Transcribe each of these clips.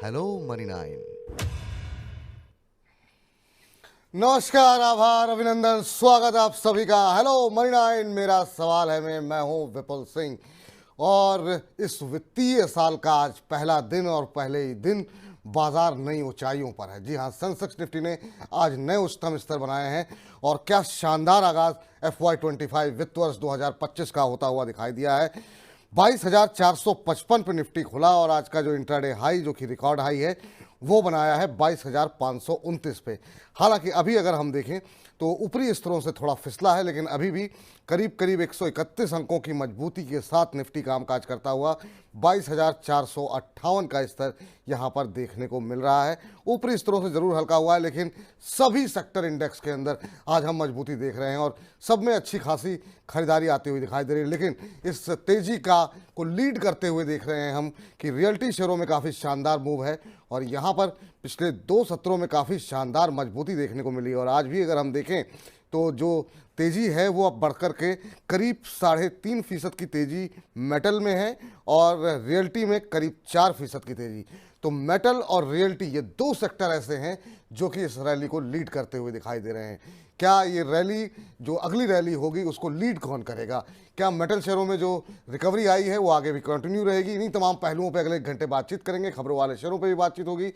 Hello money nine. नमस्कार, आभार, अभिनंदन, स्वागत आप सभी का। हेलो मनी नाइन, मेरा सवाल है मैं हूं विपुल सिंह। और इस वित्तीय साल का आज पहला दिन और पहले ही दिन बाजार नई ऊंचाइयों पर है। जी हां, सेंसेक्स निफ्टी ने आज नए उच्चतम स्तर बनाए हैं और क्या शानदार आगाज FY25 वित्त वर्ष 2025 का होता हुआ दिखाई दिया है। 22,455 पे निफ्टी खुला और आज का जो इंट्राडे हाई, जो कि रिकॉर्ड हाई है, वो बनाया है 22,529 पे। हालांकि अभी अगर हम देखें तो ऊपरी स्तरों से थोड़ा फिसला है, लेकिन अभी भी करीब करीब 131 अंकों की मजबूती के साथ निफ्टी कामकाज करता हुआ 22,458 का स्तर यहां पर देखने को मिल रहा है। ऊपरी स्तरों से जरूर हल्का हुआ है, लेकिन सभी सेक्टर इंडेक्स के अंदर आज हम मजबूती देख रहे हैं और सब में अच्छी खासी खरीदारी आती हुई दिखाई दे रही है। लेकिन इस तेजी को लीड करते हुए देख रहे हैं हम कि रियल्टी शेयरों में काफ़ी शानदार मूव है और यहाँ पर पिछले 2 सत्रों में काफ़ी शानदार मजबूती देखने को मिली। और आज भी अगर हम देखें तो जो तेज़ी है वो अब बढ़कर के करीब 3.5% की तेज़ी मेटल में है और रियल्टी में करीब 4% की तेज़ी। तो मेटल और रियल्टी, ये 2 सेक्टर ऐसे हैं जो कि इस रैली को लीड करते हुए दिखाई दे रहे हैं। क्या ये रैली, जो अगली रैली होगी, उसको लीड कौन करेगा? क्या मेटल शेयरों में जो रिकवरी आई है वो आगे भी कंटिन्यू रहेगी? इन्हीं तमाम पहलुओं पे अगले 1 घंटे बातचीत करेंगे। खबरों वाले शेयरों पे भी बातचीत होगी।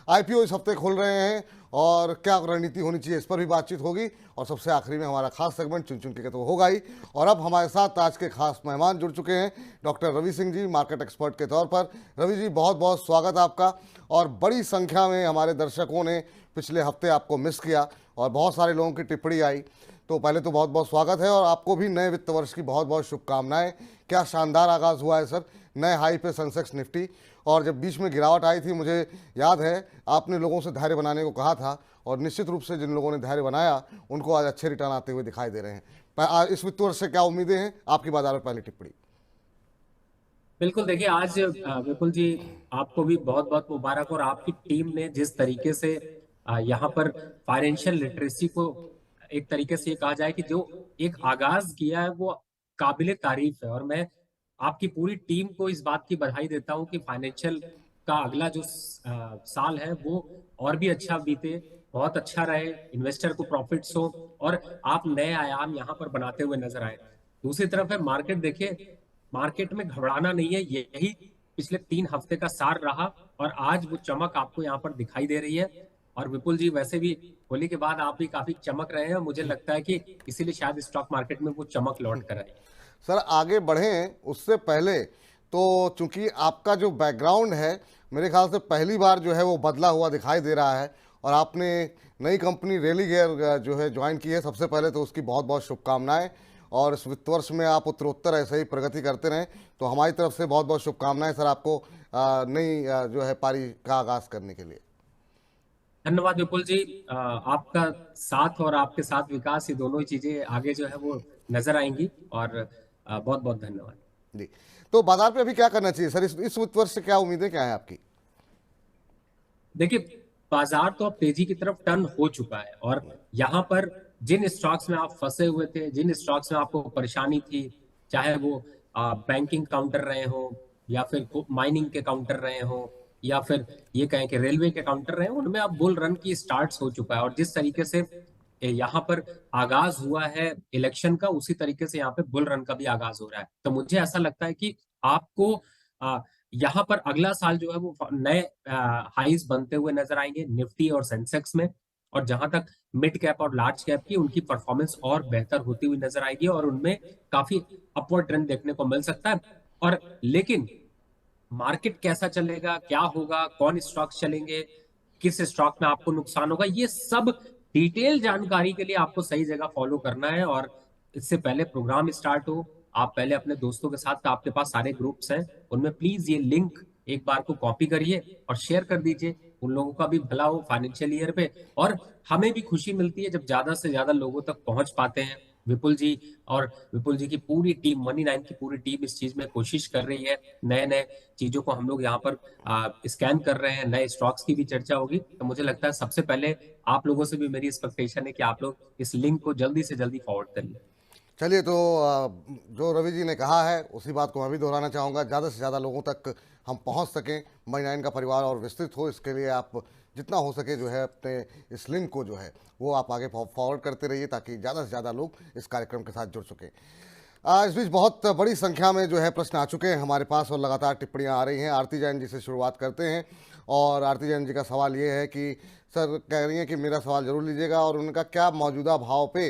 IPO इस हफ्ते खोल रहे हैं और क्या रणनीति होनी चाहिए, इस पर भी बातचीत होगी। और सबसे आखिरी में हमारा खास सेगमेंट चुन चुन के तो होगा ही। और अब हमारे साथ आज के खास मेहमान जुड़ चुके हैं, doctor Ravi Singh ji, market expert के तौर पर। रवि जी, बहुत बहुत स्वागत आपका। और बड़ी संख्या में हमारे दर्शकों ने पिछले हफ्ते आपको मिस किया और बहुत सारे लोगों की टिप्पणी आई, तो पहले तो बहुत बहुत स्वागत है और आपको भी नए वित्त वर्ष की बहुत बहुत शुभकामनाएं। क्या शानदार आगाज़ हुआ है सर, नए हाई पे सेंसेक्स निफ्टी। और जब बीच में गिरावट आई थी, मुझे याद है आपने लोगों से धैर्य बनाने को कहा था और निश्चित रूप से जिन लोगों ने धैर्य बनाया उनको आज अच्छे रिटर्न आते हुए दिखाई दे रहे हैं। इस वित्त वर्ष से क्या उम्मीदें हैं आपकी? बाजार में पहली टिप्पणी। बिल्कुल, देखिए आज विपुल जी, आपको भी बहुत बहुत मुबारक। और आपकी टीम ने जिस तरीके से यहाँ पर फाइनेंशियल लिटरेसी को एक तरीके से ये कहा जाए कि जो एक आगाज किया है वो काबिले तारीफ है। और मैं आपकी पूरी टीम को इस बात की बधाई देता हूँ कि फाइनेंशियल का अगला जो साल है वो और भी अच्छा बीते, बहुत अच्छा रहे, इन्वेस्टर को प्रॉफिट्स हो और आप नए आयाम यहाँ पर बनाते हुए नजर आए। दूसरी तरफ है मार्केट। देखिए, मार्केट में घबराना नहीं है, यही पिछले 3 हफ्ते का सार रहा और आज वो चमक आपको यहाँ पर दिखाई दे रही है। और विपुल जी, वैसे भी होली के बाद आप भी काफी चमक रहे हैं, मुझे लगता है कि इसीलिए शायद स्टॉक मार्केट में वो चमक लौट कर आई। सर आगे बढ़ें उससे पहले तो, चूंकि आपका जो बैकग्राउंड है मेरे ख्याल से पहली बार जो है वो बदला हुआ दिखाई दे रहा है और आपने नई कंपनी रेली गेयर जो है ज्वाइन की है। सबसे पहले तो उसकी बहुत बहुत शुभकामनाएं और इस वित्त वर्ष में आप उत्तरोत्तर ऐसे ही प्रगति करते रहें। तो हमारी तरफ से बहुत बहुत शुभकामनाएं सर आपको नई जो है पारी का आगाज़ करने के लिए। धन्यवाद विपुल जी। आपका साथ और आपके साथ विकास, ये दोनों ही चीजें आगे जो है वो नजर आएंगी। और बहुत बहुत धन्यवाद जी, तो बाजार पे अभी क्या करना चाहिए सर? इस वित्त वर्ष से क्या उम्मीदें क्या है आपकी? देखिए, बाजार तो अब तेजी की तरफ टर्न हो चुका है और यहाँ पर जिन स्टॉक्स में आप फंसे हुए थे, जिन स्टॉक्स में आपको परेशानी थी, चाहे वो बैंकिंग काउंटर रहे हो या फिर माइनिंग के काउंटर रहे हो या फिर ये कहें कि रेलवे के काउंटर रहे हो, उनमें अब बुल रन की स्टार्ट हो चुका है। और जिस तरीके से यहाँ पर आगाज हुआ है इलेक्शन का, उसी तरीके से यहाँ पे बुल रन का भी आगाज हो रहा है। तो मुझे ऐसा लगता है कि आपको यहाँ पर अगला साल जो है वो नए हाईज बनते हुए नजर आएंगे निफ्टी और सेंसेक्स में। और जहां तक मिड कैप और लार्ज कैप की, उनकी परफॉर्मेंस और बेहतर होती हुई नजर आएगी और उनमें काफी अपवर्ड ट्रेंड देखने को मिल सकता है। और लेकिन मार्केट कैसा चलेगा, क्या होगा, कौन स्टॉक्स चलेंगे, किस स्टॉक में आपको नुकसान होगा, ये सब डिटेल जानकारी के लिए आपको सही जगह फॉलो करना है। और इससे पहले प्रोग्राम स्टार्ट हो, आप पहले अपने दोस्तों के साथ, आपके पास सारे ग्रुप्स हैं, उनमें प्लीज ये लिंक एक बार को कॉपी करिए और शेयर कर दीजिए। उन लोगों का भी भला हो फाइनेंशियल ईयर पे। और हमें भी खुशी मिलती है जब ज्यादा से ज्यादा लोगों तक पहुंच पाते हैं। विपुल जी और विपुल जी की पूरी टीम, मनी नाइन की पूरी टीम इस चीज में कोशिश कर रही है। नए नए चीजों को हम लोग यहाँ पर स्कैन कर रहे हैं, नए स्टॉक्स की भी चर्चा होगी। तो मुझे लगता है सबसे पहले आप लोगों से भी मेरी एक्सपेक्टेशन है कि आप लोग इस लिंक को जल्दी से जल्दी फॉरवर्ड करिए। चलिए तो जो रवि जी ने कहा है उसी बात को मैं भी दोहराना चाहूँगा, ज़्यादा से ज़्यादा लोगों तक हम पहुँच सकें, मनी9 का परिवार और विस्तृत हो, इसके लिए आप जितना हो सके जो है अपने इस लिंक को जो है वो आप आगे फॉरवर्ड करते रहिए ताकि ज़्यादा से ज़्यादा लोग इस कार्यक्रम के साथ जुड़ सकें। इस बीच बहुत बड़ी संख्या में जो है प्रश्न आ चुके हैं हमारे पास और लगातार टिप्पणियां आ रही हैं। आरती जैन जी से शुरुआत करते हैं और आरती जैन जी का सवाल ये है कि सर कह रही हैं कि मेरा सवाल जरूर लीजिएगा और उनका क्या मौजूदा भाव पे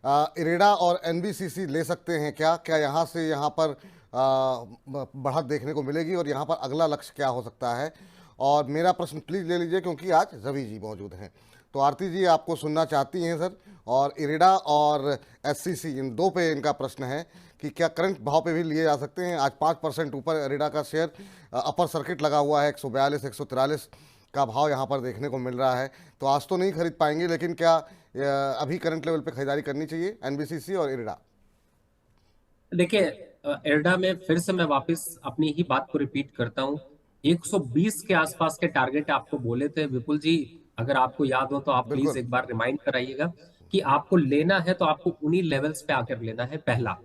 इरेडा और एनबीसीसी ले सकते हैं, क्या क्या यहाँ से यहाँ पर बढ़त देखने को मिलेगी और यहाँ पर अगला लक्ष्य क्या हो सकता है। और मेरा प्रश्न प्लीज़ ले लीजिए क्योंकि आज रवि जी मौजूद हैं। तो आरती जी आपको सुनना चाहती हैं सर, और इरेडा और एससीसी इन दो पे इनका प्रश्न है कि क्या करंट भाव पे भी लिए जा सकते हैं। आज 5% ऊपर इरेडा का शेयर अपर सर्किट लगा हुआ है, 142 143 का भाव यहाँ पर देखने को मिल रहा है। तो आज तो नहीं खरीद पाएंगे, लेकिन क्या अभी करंट लेवल पे खरीदारी करनी चाहिए एनबीसीसी और इरेडा? देखिए, इरेडा में फिर से मैं वापस अपनी ही बात को रिपीट करता हूं। 120 के आसपास के टारगेट आपको बोले थे विपुल जी, अगर आपको याद हो तो आप प्लीज बिल्कुल। एक बार रिमाइंड कराइएगा कि आपको लेना है तो आपको उन्हीं लेवल्स पे आकर लेना है, पहला।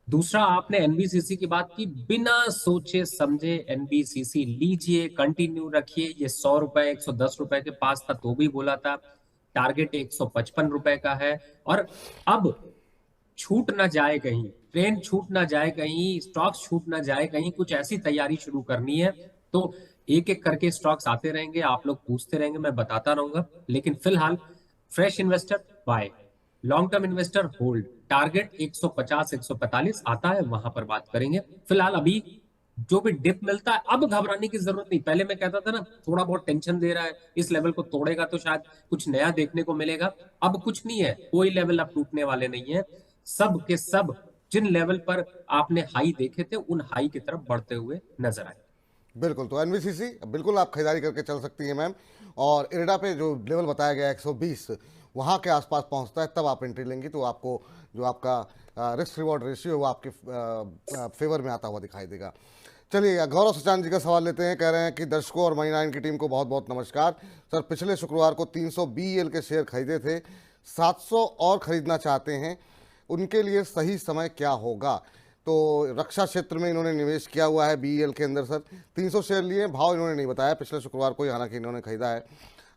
दूसरा, आपने एनबीसीसी की बात की, बिना सोचे समझे एनबीसीसी लीजिए, कंटिन्यू रखिए। ये 100 रुपए 110 रुपए के पास था तो भी बोला था टारगेट 155 रुपए का है। और अब छूट ना जाए कहीं, ट्रेन छूट ना जाए कहीं, स्टॉक्स छूट ना जाए कहीं, कुछ ऐसी तैयारी शुरू करनी है। तो एक एक करके स्टॉक्स आते रहेंगे, आप लोग पूछते रहेंगे, मैं बताता रहूंगा। लेकिन फिलहाल fresh investor buy, long term investor hold. Target 150 145 आता है, वहां पर बात करेंगे। फिलहाल अभी जो भी डिप मिलता है, अब घबराने की जरूरत नहीं। पहले मैं कहता था ना, थोड़ा बहुत टेंशन दे रहा है, इस लेवल को तोड़ेगा तो शायद कुछ नया देखने को मिलेगा। अब कुछ नहीं है, कोई लेवल अब टूटने वाले नहीं है। सब के सब जिन लेवल पर आपने हाई देखे थे, उन हाई की तरफ बढ़ते हुए नजर आए। बिल्कुल, तो एनबीसीसी बिल्कुल आप खरीदारी करके चल सकती हैं मैम। और इरेडा पे जो लेवल बताया गया 120 वहाँ के आसपास पहुँचता है तब आप एंट्री लेंगी, तो आपको जो आपका रिस्क रिवॉर्ड रेशियो है वो आपके फेवर में आता हुआ दिखाई देगा। चलिए गौरव सचान जी का सवाल लेते हैं। कह रहे हैं कि दर्शकों और मनी9 की टीम को बहुत बहुत नमस्कार। सर पिछले शुक्रवार को 300 बीएल के शेयर खरीदे थे, 700 और खरीदना चाहते हैं, उनके लिए सही समय क्या होगा? तो रक्षा क्षेत्र में इन्होंने निवेश किया हुआ है बीईएल के अंदर सर, 300 शेयर लिए, भाव इन्होंने नहीं बताया पिछले शुक्रवार को ही, हालांकि इन्होंने खरीदा है।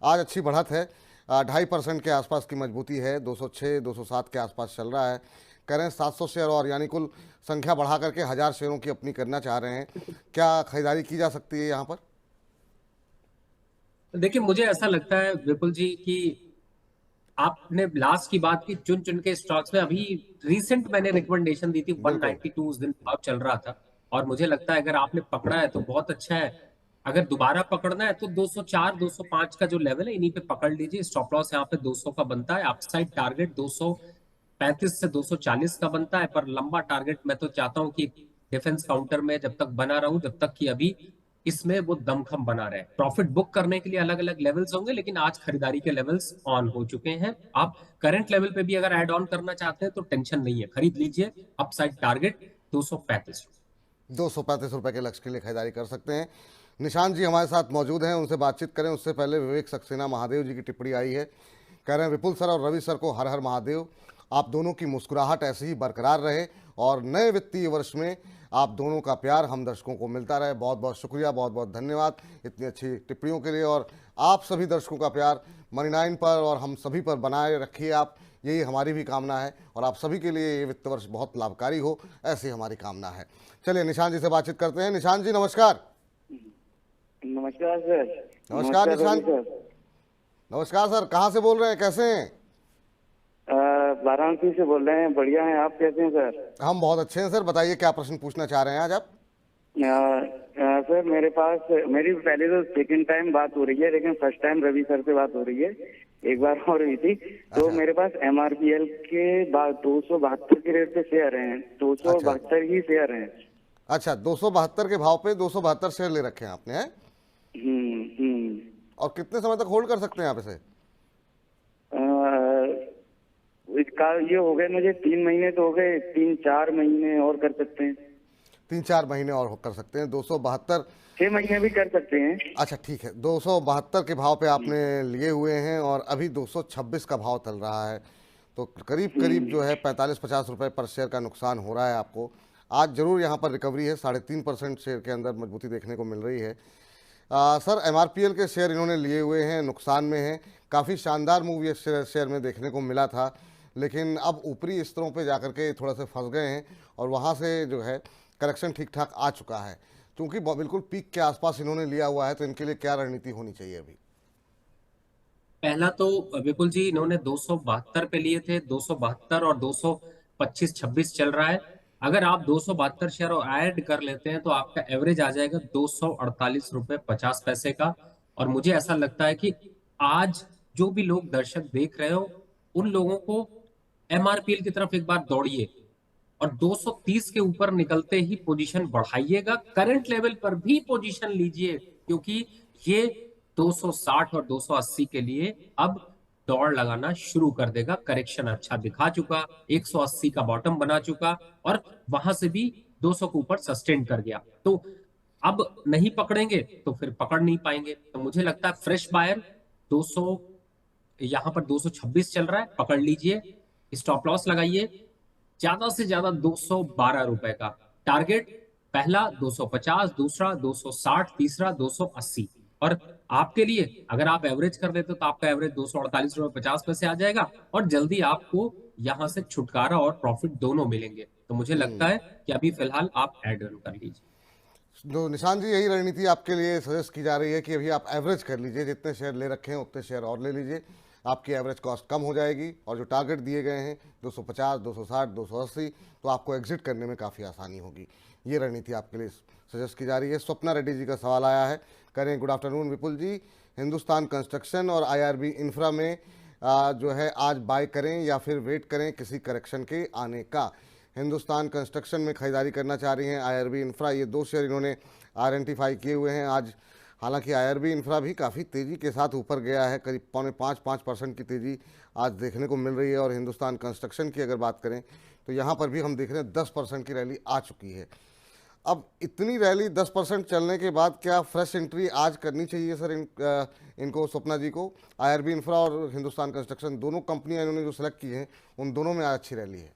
आज अच्छी बढ़त है, 2.5% के आसपास की मजबूती है, 206 207 के आसपास चल रहा है। कह रहे हैं 700 शेयर और, यानी कुल संख्या बढ़ा करके 1000 शेयरों की अपनी करना चाह रहे हैं। क्या खरीदारी की जा सकती है यहाँ पर? देखिए, मुझे ऐसा लगता है विपुल जी कि आपने लास्ट की बात की चुन चुन के स्टॉक्स में। अभी रिसेंट मैंने रिकमेंडेशन दी थी बिल्कुल। 192, उस दिन भाव चल रहा था। और मुझे लगता है अगर आपने पकड़ा है तो बहुत अच्छा है। अगर दोबारा पकड़ना है तो 204 205 का जो लेवल है, इन्हीं पे पकड़ लीजिए। स्टॉप लॉस यहाँ पे 200 का बनता है, अपसाइड टारगेट 235 से 240 का बनता है। पर लंबा टारगेट मैं तो चाहता हूं कि डिफेंस काउंटर में जब तक बना रहूं, जब तक कि अभी इसमें वो दमखम बना रहे। प्रॉफिट बुक करने के लिए अलग अलग लेवल्स होंगे, लेकिन आज खरीदारी के लेवल्स ऑन हो चुके हैं। आप करंट लेवल पे भी अगर ऐड ऑन करना चाहते हैं तो टेंशन नहीं है, खरीद लीजिए। Upside target 235। 235 रुपये के लक्ष्य के लिए खरीदारी कर सकते हैं। निशांत जी हमारे साथ मौजूद हैं, उनसे बातचीत करें। उससे पहले विवेक सक्सेना महादेव जी की टिप्पणी आई है। कह रहे हैं विपुल सर और रवि सर को हर हर महादेव, आप दोनों की मुस्कुराहट ऐसे ही बरकरार रहे और नए वित्तीय वर्ष में आप दोनों का प्यार हम दर्शकों को मिलता रहे। बहुत बहुत शुक्रिया, बहुत बहुत धन्यवाद इतनी अच्छी टिप्पणियों के लिए। और आप सभी दर्शकों का प्यार मनी9 पर और हम सभी पर बनाए रखिए आप, यही हमारी भी कामना है। और आप सभी के लिए ये वित्त वर्ष बहुत लाभकारी हो, ऐसी हमारी कामना है। चलिए निशांत जी से बातचीत करते हैं। निशांत जी नमस्कार। नमस्कार सर। नमस्कार निशांत। नमस्कार सर, कहाँ से बोल रहे हैं, कैसे हैं? वाराणसी से बोल रहे हैं, बढ़िया हैं, आप कैसे हैं सर? हम बहुत अच्छे हैं सर, बताइए क्या प्रश्न पूछना चाह रहे हैं आज आप? सर मेरे पास, मेरी पहले तो सेकंड टाइम बात हो रही है, लेकिन फर्स्ट टाइम रवि सर से बात हो रही है। एक बार और हुई थी तो मेरे पास एमआरपीएल के बाद 272 के रेट पे शेयर हैं, 272 ही शेयर हैं। अच्छा, 272 के भाव पे 272 शेयर ले रखे हैं आपने, हैं? और कितने समय तक होल्ड कर सकते हैं आप इसे? इसका ये हो गए मुझे 3 महीने तो हो गए, 3-4 महीने और कर सकते हैं। 3-4 महीने और कर सकते हैं। 272 6 महीने भी कर सकते हैं। अच्छा ठीक है, 272 के भाव पे आपने लिए हुए हैं और अभी 226 का भाव चल रहा है। तो करीब करीब जो है 45-50 रुपए पर शेयर का नुकसान हो रहा है आपको। आज जरूर यहाँ पर रिकवरी है, 3.5% शेयर के अंदर मजबूती देखने को मिल रही है। सर, एमआरपीएल के शेयर इन्होंने लिए हुए हैं, नुकसान में हैं। काफ़ी शानदार मूव ये शेयर में देखने को मिला था, लेकिन अब ऊपरी स्तरों पे जाकर के थोड़ा से फंस गए हैं और वहाँ से जो है करेक्शन ठीक ठाक आ चुका है। क्योंकि बिल्कुल पीक के आसपास इन्होंने लिया हुआ है, तो इनके लिए क्या रणनीति होनी चाहिए अभी? पहला तो विपुल जी, इन्होंने 272 पे लिए थे, 272 और 225-26 चल रहा है। अगर आप 272 शेयर और ऐड कर लेते हैं तो आपका एवरेज आ जाएगा 248 रुपए 50 पैसे का। और मुझे ऐसा लगता है कि आज जो भी लोग दर्शक देख रहे हो, उन लोगों को एमआरपीएल की तरफ एक बार दौड़िए और 230 के ऊपर निकलते ही पोजीशन बढ़ाइएगा, करंट लेवल पर भी पोजीशन लीजिए, क्योंकि ये 260 और 280 के लिए अब दौड़ लगाना शुरू कर देगा। करेक्शन अच्छा दिखा चुका, 180 का बॉटम बना चुका और वहां से भी 200 के ऊपर सस्टेन कर गया। तो अब नहीं पकड़ेंगे तो फिर पकड़ नहीं पाएंगे। तो मुझे लगता है फ्रेश बायर 200, यहां पर 226 चल रहा है, पकड़ लीजिए, स्टॉप लॉस लगाइए, ज्यादा से ज्यादा 212 रुपए का टारगेट। पहला 250, दूसरा 260, तीसरा 280। और आपके लिए अगर आप एवरेज कर लेते हो तो आपका एवरेज 248 रुपए 50 पैसे आ जाएगा और जल्दी आपको यहां से छुटकारा और प्रॉफिट दोनों मिलेंगे। तो मुझे लगता है कि अभी फिलहाल आप एड रन कर लीजिए। तो निशान जी, यही रणनीति आपके लिए सजेस्ट की जा रही है कि अभी आप एवरेज कर लीजिए, जितने शेयर ले रखे हैं उतने शेयर और ले लीजिए, आपकी एवरेज कॉस्ट कम हो जाएगी और जो टारगेट दिए गए हैं 250, 260, 280, तो आपको एग्जिट करने में काफ़ी आसानी होगी। ये रणनीति आपके लिए सजेस्ट की जा रही है। स्वप्ना रेड्डी जी का सवाल आया है, करें गुड आफ्टरनून विपुल जी, हिंदुस्तान कंस्ट्रक्शन और आईआरबी इंफ्रा में जो है आज बाय करें या फिर वेट करें किसी करेक्शन के आने का? हिंदुस्तान कंस्ट्रक्शन में खरीदारी करना चाह रही हैं, आईआरबी इंफ्रा, ये दो शेयर इन्होंने आइडेंटिफाई किए हुए हैं आज। हालांकि आईआरबी इंफ्रा भी काफ़ी तेज़ी के साथ ऊपर गया है, करीब 4.5% की तेज़ी आज देखने को मिल रही है। और हिंदुस्तान कंस्ट्रक्शन की अगर बात करें तो यहाँ पर भी हम देख रहे हैं 10% की रैली आ चुकी है। अब इतनी रैली 10% चलने के बाद क्या फ्रेश एंट्री आज करनी चाहिए सर इनको, स्वप्ना जी को? आईआरबी इंफ्रा और हिंदुस्तान कंस्ट्रक्शन दोनों कंपनियां इन्होंने जो सेलेक्ट की हैं, उन दोनों में आज अच्छी रैली है।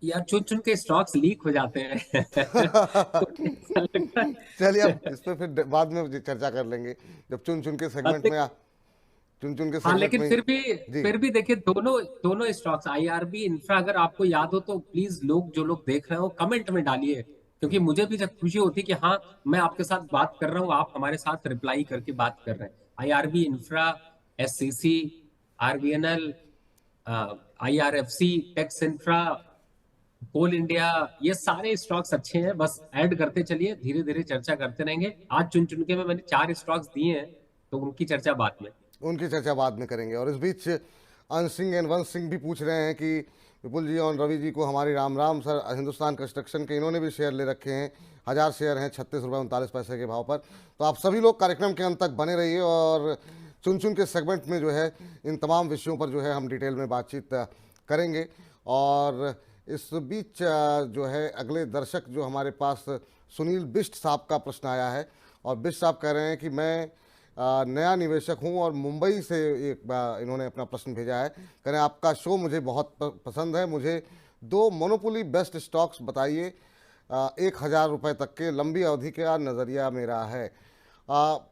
यार चुन चुन के स्टॉक्स लीक हो जाते हैं तो ऐसा लगता है। चलिए, अब इस पर फिर बाद में चर्चा कर लेंगे, जब चुन चुन के सेगमेंट में हाँ, लेकिन फिर भी जी। देखिए, दोनों दोनों स्टॉक्स आईआरबी इंफ्रा, अगर आपको याद हो तो प्लीज जो लोग देख रहे हो कमेंट में डालिए, क्योंकि मुझे भी जब खुशी होती है कि हाँ, मैं आपके साथ बात कर रहा हूँ, आप हमारे साथ रिप्लाई करके बात कर रहे हैं। IRB infra, SCC, RVNL, IRFC, Tex infra, Coal India, ये सारे स्टॉक्स अच्छे हैं। बस ऐड करते चलिए, धीरे धीरे चर्चा करते रहेंगे। आज चुन चुन के मैंने 4 स्टॉक्स दिए हैं, तो उनकी चर्चा बाद में करेंगे। और इस बीच अंश सिंह एंड वंश सिंह भी पूछ रहे हैं कि विपुल जी और रवि जी को हमारी राम राम। सर, हिंदुस्तान कंस्ट्रक्शन के इन्होंने भी शेयर ले रखे हैं, 1000 शेयर हैं, 36 रुपये 39 पैसे के भाव पर। तो आप सभी लोग कार्यक्रम के अंत तक बने रहिए और चुन चुन के सेगमेंट में जो है इन तमाम विषयों पर जो है हम डिटेल में बातचीत करेंगे। और इस बीच जो है अगले दर्शक जो हमारे पास सुनील बिष्ट साहब का प्रश्न आया है, और बिष्ट साहब कह रहे हैं कि मैं नया निवेशक हूं और मुंबई से एक इन्होंने अपना प्रश्न भेजा है। कह रहे हैं आपका शो मुझे बहुत पसंद है, मुझे 2 मोनोपोली बेस्ट स्टॉक्स बताइए, 1000 रुपये तक के, लंबी अवधि का नज़रिया मेरा है।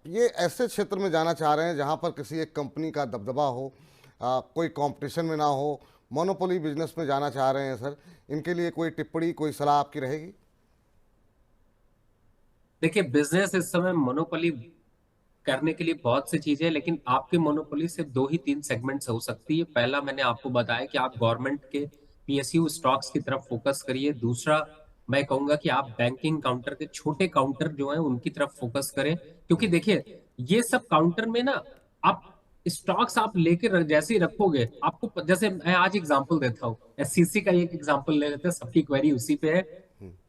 ये ऐसे क्षेत्र में जाना चाह रहे हैं जहां पर किसी एक कंपनी का दबदबा हो, कोई कंपटीशन में ना हो, मोनोपोली बिजनेस में जाना चाह रहे हैं सर। इनके लिए कोई टिप्पणी, कोई सलाह आपकी रहेगी? देखिए, बिजनेस इस समय मोनोपोली करने के लिए बहुत सी चीजें, लेकिन आपके मोनोपोली से 2 ही 3 सेगमेंट्स हो सकती है। पहला मैंने आपको बताया कि आप गवर्नमेंट के पीएसयू स्टॉक्स की तरफ फोकस करिए। दूसरा मैं कहूंगा कि आप बैंकिंग काउंटर के छोटे काउंटर जो हैं उनकी तरफ फोकस करें, क्योंकि देखिए ये सब काउंटर में ना, आप स्टॉक्स आप लेकर जैसे ही रखोगे, आपको जैसे मैं आज एग्जांपल देता हूँ, एससीसी का एक एग्जांपल ले लेते हैं, सबकी क्वेरी उसी पे है।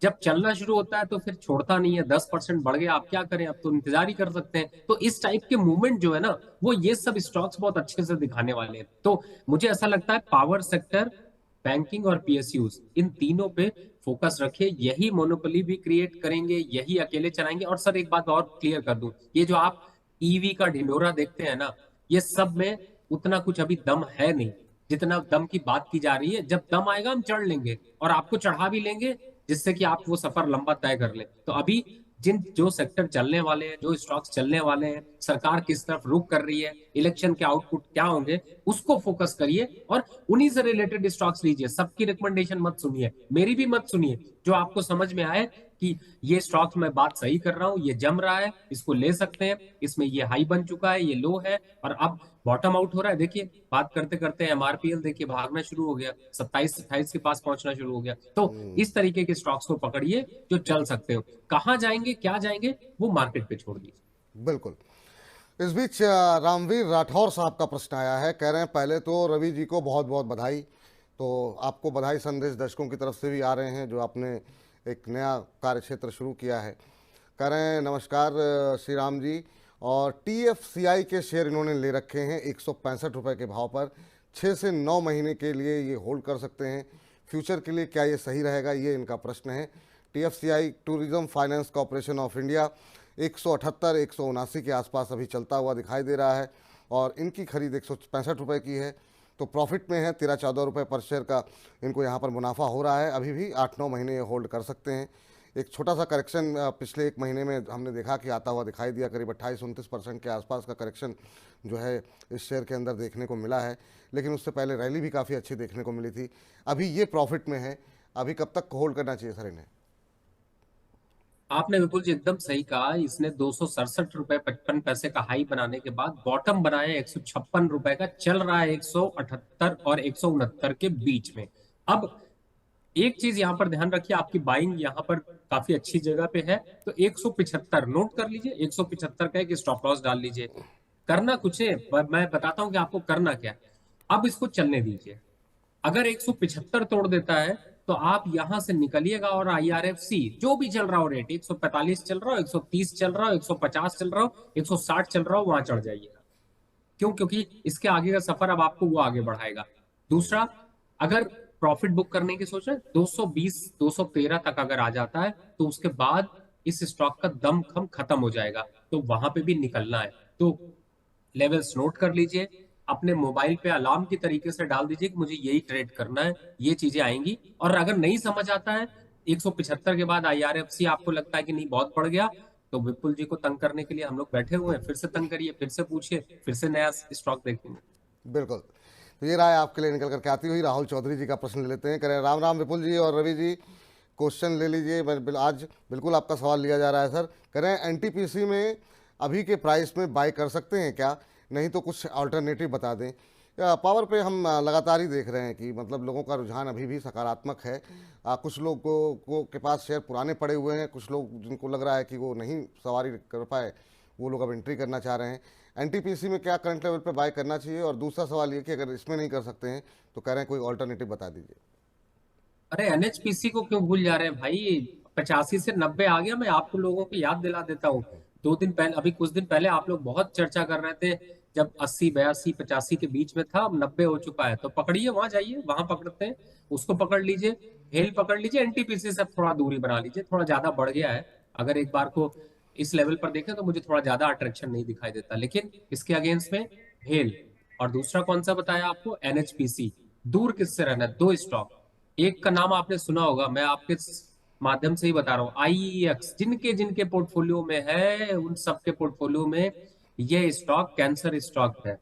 जब चलना शुरू होता है तो फिर छोड़ता नहीं है, 10% बढ़ गया, आप क्या करें, अब तो इंतजार ही कर सकते हैं। तो इस टाइप के मूवमेंट जो है ना, वो ये सब स्टॉक्स बहुत अच्छे से दिखाने वाले हैं। तो मुझे ऐसा लगता है पावर सेक्टर, बैंकिंग और पीएसयूज, इन तीनों पे फोकस रखिए, यही मोनोपोली भी क्रिएट करेंगे, यही अकेले चलाएंगे। और सर एक बात और क्लियर कर दूं, ये जो आप ईवी का ढिंडोरा देखते हैं ना, ये सब में उतना कुछ अभी दम है नहीं जितना दम की बात की जा रही है। जब दम आएगा हम चढ़ लेंगे और आपको चढ़ा भी लेंगे, जिससे कि आप वो सफर लंबा तय कर लें। तो अभी जिन जो सेक्टर चलने वाले हैं, जो स्टॉक्स चलने वाले हैं, सरकार किस तरफ रुख कर रही है, इलेक्शन के आउटपुट क्या होंगे, उसको फोकस करिए और उन्हीं से रिलेटेड स्टॉक्स लीजिए। सबकी रिकमेंडेशन मत सुनिए, मेरी भी मत सुनिए। जो आपको समझ में आए कि ये स्टॉक्स में बात सही कर रहा हूं, ये जम रहा है, इसको ले सकते हैं, इसमें ये हाई बन चुका है, ये लो है और अब बॉटम आउट हो रहा है। देखिए बात करते करते एमआरपीएल देखिए भागना शुरू हो गया, 27-28 के पास पहुंचना शुरू हो गया। तो इस तरीके के स्टॉक्स को पकड़िए जो चल सकते हो। कहाँ जाएंगे क्या जाएंगे वो मार्केट पे छोड़ दीजिए। बिल्कुल। इस बीच रामवीर राठौर साहब का प्रश्न आया है, कह रहे हैं पहले तो रवि जी को बहुत बहुत बधाई। तो आपको बधाई संदेश दर्शकों की तरफ से भी आ रहे हैं जो आपने एक नया कार्य क्षेत्र शुरू किया है। कह रहे हैं नमस्कार श्री राम जी, और TFCI के शेयर इन्होंने ले रखे हैं 165 रुपये के भाव पर, 6 से 9 महीने के लिए ये होल्ड कर सकते हैं। फ्यूचर के लिए क्या ये सही रहेगा, ये इनका प्रश्न है। TFCI tourism finance corporation of India 178-179 के आसपास अभी चलता हुआ दिखाई दे रहा है और इनकी खरीद 165 रुपये की है। तो प्रॉफिट में है, 13-14 रुपये पर शेयर का इनको यहाँ पर मुनाफा हो रहा है। अभी भी 8-9 महीने ये होल्ड कर सकते हैं। एक छोटा सा करेक्शन पिछले एक महीने में हमने देखा कि आता हुआ दिखाई दिया, करीब 28-29% के आसपास का करेक्शन जो है इस शेयर के अंदर देखने को मिला है। लेकिन उससे पहले रैली भी काफ़ी अच्छी देखने को मिली थी। अभी ये प्रॉफिट में है, अभी कब तक होल्ड करना चाहिए सर इन्हें? आपने बिल्कुल जी एकदम सही कहा। इसने 267 रुपए 55 पैसे का हाई बनाने के बाद बॉटम बनाया 156 रुपए का, चल रहा है 178 और 169 के बीच में। अब एक चीज यहां पर ध्यान रखिए, आपकी बाइंग यहां पर काफी अच्छी जगह पे है। तो 175 नोट कर लीजिए, 175 का एक स्टॉप लॉस डाल लीजिए। करना कुछ है, मैं बताता हूं कि आपको करना क्या है। अब इसको चलने दीजिए। अगर 175 तोड़ देता है तो आप यहां से निकलिएगा और IRFC जो भी चल रहा हो रेट, 145 चल रहा हो, 130 चल रहा हो, 150 चल रहा हो, 160 चल रहा हो, वहां चढ़ जाइएगा। क्यों? क्योंकि इसके आगे का सफर अब आपको वो आगे बढ़ाएगा। दूसरा, अगर प्रॉफिट बुक करने की सोच रहे हैं, 220 213 तक अगर आ जाता है तो उसके बाद इस स्टॉक का दम खम खत्म हो जाएगा, तो वहां पे भी निकलना है। तो लेवल्स नोट कर लीजिए, अपने मोबाइल पे अलार्म की तरीके से डाल दीजिए कि मुझे यही ट्रेड करना है, ये चीजें आएंगी। और अगर नहीं समझ आता है, 175 के बाद IRFC आपको लगता है कि नहीं बहुत बढ़ गया, तो विपुल जी को तंग करने के लिए हम लोग बैठे हुए हैं। फिर से तंग करिए, फिर से पूछिए, फिर से नया स्टॉक देखेंगे। बिल्कुल। तो ये राय आपके लिए निकल करके आती हुई। राहुल चौधरी जी का प्रश्न ले लेते हैं। कह रहे हैं राम राम विपुल जी और रवि जी, क्वेश्चन ले लीजिए। आज बिल्कुल आपका सवाल लिया जा रहा है सर। कह रहे हैं NTPC में अभी के प्राइस में बाय कर सकते हैं क्या, नहीं तो कुछ अल्टरनेटिव बता दें। पावर पे हम लगातार ही देख रहे हैं कि मतलब लोगों का रुझान अभी भी सकारात्मक है। कुछ लोगों को के पास शेयर पुराने पड़े हुए हैं, कुछ लोग जिनको लग रहा है कि वो नहीं सवारी कर पाए, वो लोग अब एंट्री करना चाह रहे हैं। NTPC में क्या करंट लेवल पे बाय करना चाहिए? और दूसरा सवाल ये कि अगर इसमें नहीं कर सकते हैं तो कह रहे हैं कोई ऑल्टरनेटिव बता दीजिए। अरे NHPC को क्यों भूल जा रहे हैं भाई? 85 से 90 आ गया। मैं आपको लोगों को याद दिला देता हूँ। 2 दिन पहले, अभी कुछ दिन पहले आप लोग बहुत चर्चा कर रहे थे जब 80 82 85 के बीच में था, अब 90 हो चुका है। तो पकड़िए, वहां जाइए, वहां पकड़ते हैं, उसको पकड़ लीजिए। हेल पकड़ लीजिए, NTPC से थोड़ा दूरी बना लीजिए, थोड़ा ज्यादा बढ़ गया है। अगर एक बार को इस लेवल पर देखें तो मुझे थोड़ा ज्यादा अट्रैक्शन नहीं दिखाई देता, लेकिन इसके अगेंस्ट में हेल। और दूसरा कौन सा बताया आपको? NHPC। दूर किससे रहना है? 2 स्टॉक। एक का नाम आपने सुना होगा, मैं आपके माध्यम से ही बता रहा हूँ, IEX। जिनके जिनके पोर्टफोलियो में है उन सबके पोर्टफोलियो में ये स्टॉक कैंसर स्टॉक है।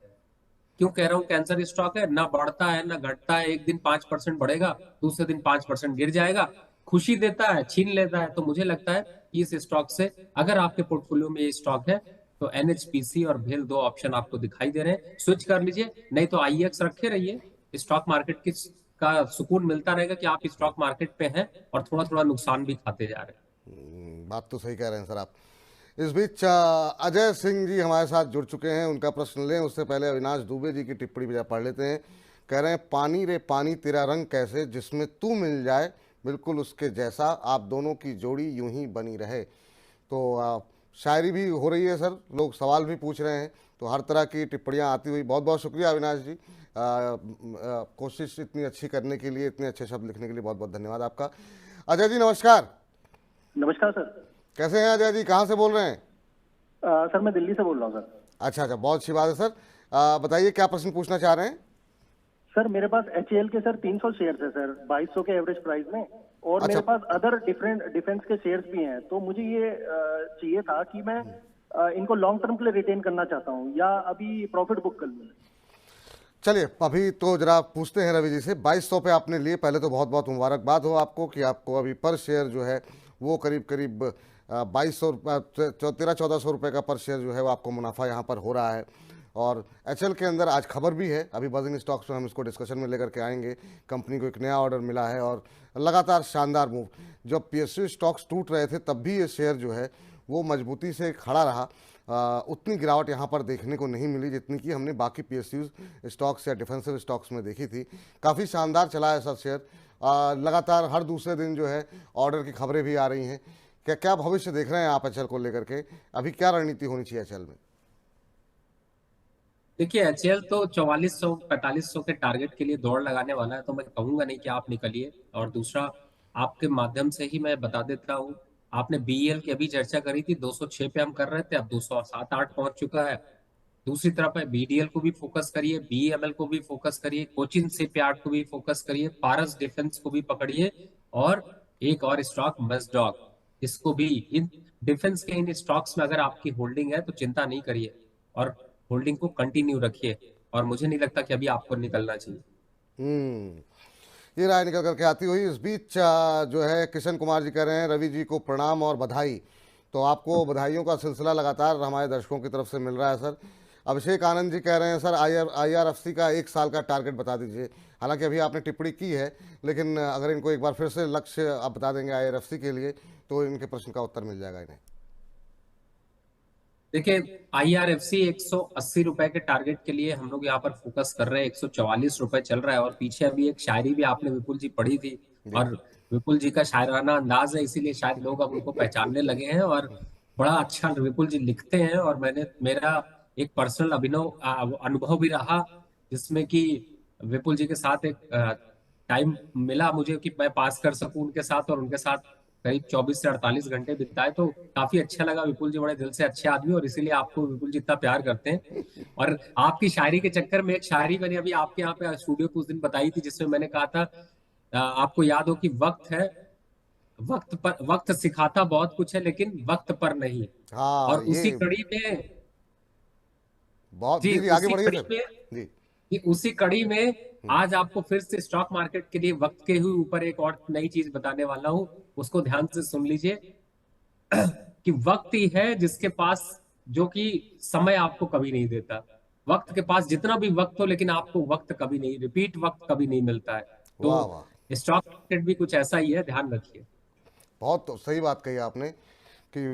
क्यों कह रहा हूँ कैंसर स्टॉक है? ना बढ़ता है ना घटता है। एक दिन 5% बढ़ेगा, दूसरे दिन 5% गिर जाएगा। खुशी देता है, छीन लेता है। तो मुझे लगता है कि इस स्टॉक से, अगर आपके पोर्टफोलियो में ये स्टॉक है, तो NHPC और भेल 2 ऑप्शन आपको दिखाई दे रहे हैं, स्विच कर लीजिए। नहीं तो IEX रखे रहिए। स्टॉक मार्केट की का सुकून मिलता रहेगा कि आप स्टॉक मार्केट पे हैं और थोड़ा थोड़ा नुकसान भी खाते जा रहे हैं। बात तो सही कह रहे हैं सर आप। इस बीच अजय सिंह जी हमारे साथ जुड़ चुके हैं, उनका प्रश्न लें उससे पहले अविनाश दुबे जी की टिप्पणी भी पढ़ लेते हैं। कह रहे हैं पानी रे पानी तेरा रंग कैसे, जिसमें तू मिल जाए बिल्कुल उसके जैसा, आप दोनों की जोड़ी यूं ही बनी रहे। तो शायरी भी हो रही है सर, लोग सवाल भी पूछ रहे हैं, तो हर तरह की टिप्पणियां आती हुई। बहुत बहुत शुक्रिया अविनाश जी, कोशिश इतनी अच्छी करने के लिए, इतने अच्छे शब्द लिखने के लिए बहुत बहुत धन्यवाद आपका। अजय जी नमस्कार। नमस्कार सर। कैसे हैं अजय जी, कहाँ से बोल रहे हैं? सर मैं दिल्ली से बोल रहा हूँ सर। अच्छा, बहुत अच्छी बात है सर। बताइए क्या प्रश्न पूछना चाह रहे हैं। सर मेरे पास HAL के सर 300 शेयर्स है सर 2200 के एवरेज प्राइस में, और अच्छा। मेरे पास अदर डिफरेंट डिफेंस के शेयर्स भी हैं। तो मुझे ये चाहिए था कि मैं इनको लॉन्ग टर्म के लिए रिटेन करना चाहता हूँ या अभी प्रॉफिट बुक कर लूँ। चलिए अभी तो जरा पूछते हैं रवि जी से, 2200 पे आपने लिए, पहले तो बहुत बहुत मुबारकबाद हो आपको कि आपको अभी पर शेयर जो है वो करीब करीब 2200 1300-1400 रुपये का पर शेयर जो है वो आपको मुनाफा यहाँ पर हो रहा है। और HL के अंदर आज खबर भी है, अभी बजिंग स्टॉक्स में हम इसको डिस्कशन में लेकर के आएंगे। कंपनी को एक नया ऑर्डर मिला है और लगातार शानदार मूव। जब PSU स्टॉक्स टूट रहे थे तब भी ये शेयर जो है वो मजबूती से खड़ा रहा। उतनी गिरावट यहाँ पर देखने को नहीं मिली जितनी कि हमने बाकी PSU स्टॉक्स या डिफेंसिव स्टॉक्स में देखी थी। काफ़ी शानदार चला है सर शेयर, लगातार हर दूसरे दिन जो है ऑर्डर की खबरें भी आ रही हैं। क्या क्या भविष्य देख रहे हैं आप HL को लेकर के, अभी क्या रणनीति होनी चाहिए HL में? देखिए HAL तो 4400-4500 के टारगेट के लिए दौड़ लगाने वाला है, तो मैं कहूंगा नहीं कि आप निकलिए। और दूसरा, आपके माध्यम से ही मैं बता देता हूँ, आपने BEL की अभी चर्चा करी थी, 206 पे हम कर रहे थे, अब 207-8 पहुंच चुका है। दूसरी तरफ है BDL को भी फोकस करिए, BEML को भी फोकस करिए, कोचिन शिपयार्ड को भी फोकस करिए, पारस डिफेंस को भी पकड़िए, और एक और स्टॉक मस्डॉक, इसको भी। इन डिफेंस के इन स्टॉक्स में अगर आपकी होल्डिंग है तो चिंता नहीं करिए और होल्डिंग को कंटिन्यू रखिए, और मुझे नहीं लगता कि अभी आपको निकलना चाहिए। ये राय निकल करके आती हुई। इस बीच जो है किशन कुमार जी कह रहे हैं रवि जी को प्रणाम और बधाई। तो आपको बधाइयों का सिलसिला लगातार हमारे दर्शकों की तरफ से मिल रहा है सर। अभिषेक आनंद जी कह रहे हैं सर IRFC का 1 साल का टारगेट बता दीजिए। हालांकि अभी आपने टिप्पणी की है, लेकिन अगर इनको एक बार फिर से लक्ष्य आप बता देंगे IRFC के लिए तो इनके प्रश्न का उत्तर मिल जाएगा इन्हें। देखिए IRFC 180 रुपए के टारगेट के लिए हम लोग यहाँ पर फोकस कर रहे हैं। 144 रुपए चल रहा है, और पीछे अभी एक शायरी भी आपने विपुल जी पढ़ी थी, और विपुल जी का शायराना अंदाज है, इसीलिए शायद लोग अब उनको पहचानने लगे हैं, और बड़ा अच्छा विपुल जी लिखते हैं। और मेरा एक पर्सनल अनुभव भी रहा, जिसमें कि विपुल जी के साथ एक टाइम मिला मुझे कि मैं पास कर सकूं उनके साथ, और उनके साथ करीब 24 से 48 घंटे बिताए, तो काफी अच्छा लगा। विपुल जी बड़े दिल से अच्छे आदमी, और इसीलिए आपको विपुल जी इतना प्यार करते हैं। और आपकी शायरी के चक्कर में एक शायरी मैंने अभी आपके यहाँ पे स्टूडियो कुछ दिन बताई थी, जिसमें मैंने कहा था, आपको याद हो कि वक्त है, वक्त सिखाता बहुत कुछ है, लेकिन वक्त पर नहीं। हाँ, और ये उसी कड़ी में बहुत जी, जी आगे उसी बढ़िए कड़ी सर में जी। कि उसी कड़ी में आज आपको फिर से स्टॉक मार्केट के लिए वक्त के ही ऊपर एक और नई चीज बताने वाला हूं, उसको ध्यान से सुन लीजिए। कि वक्त ही है जिसके पास, जो कि समय आपको कभी नहीं देता। वक्त के पास जितना भी वक्त हो, लेकिन आपको वक्त कभी नहीं, रिपीट वक्त कभी नहीं मिलता है। तो वाह वाह, स्टॉक मार्केट भी कुछ ऐसा ही है, ध्यान रखिए। बहुत सही बात कही आपने कि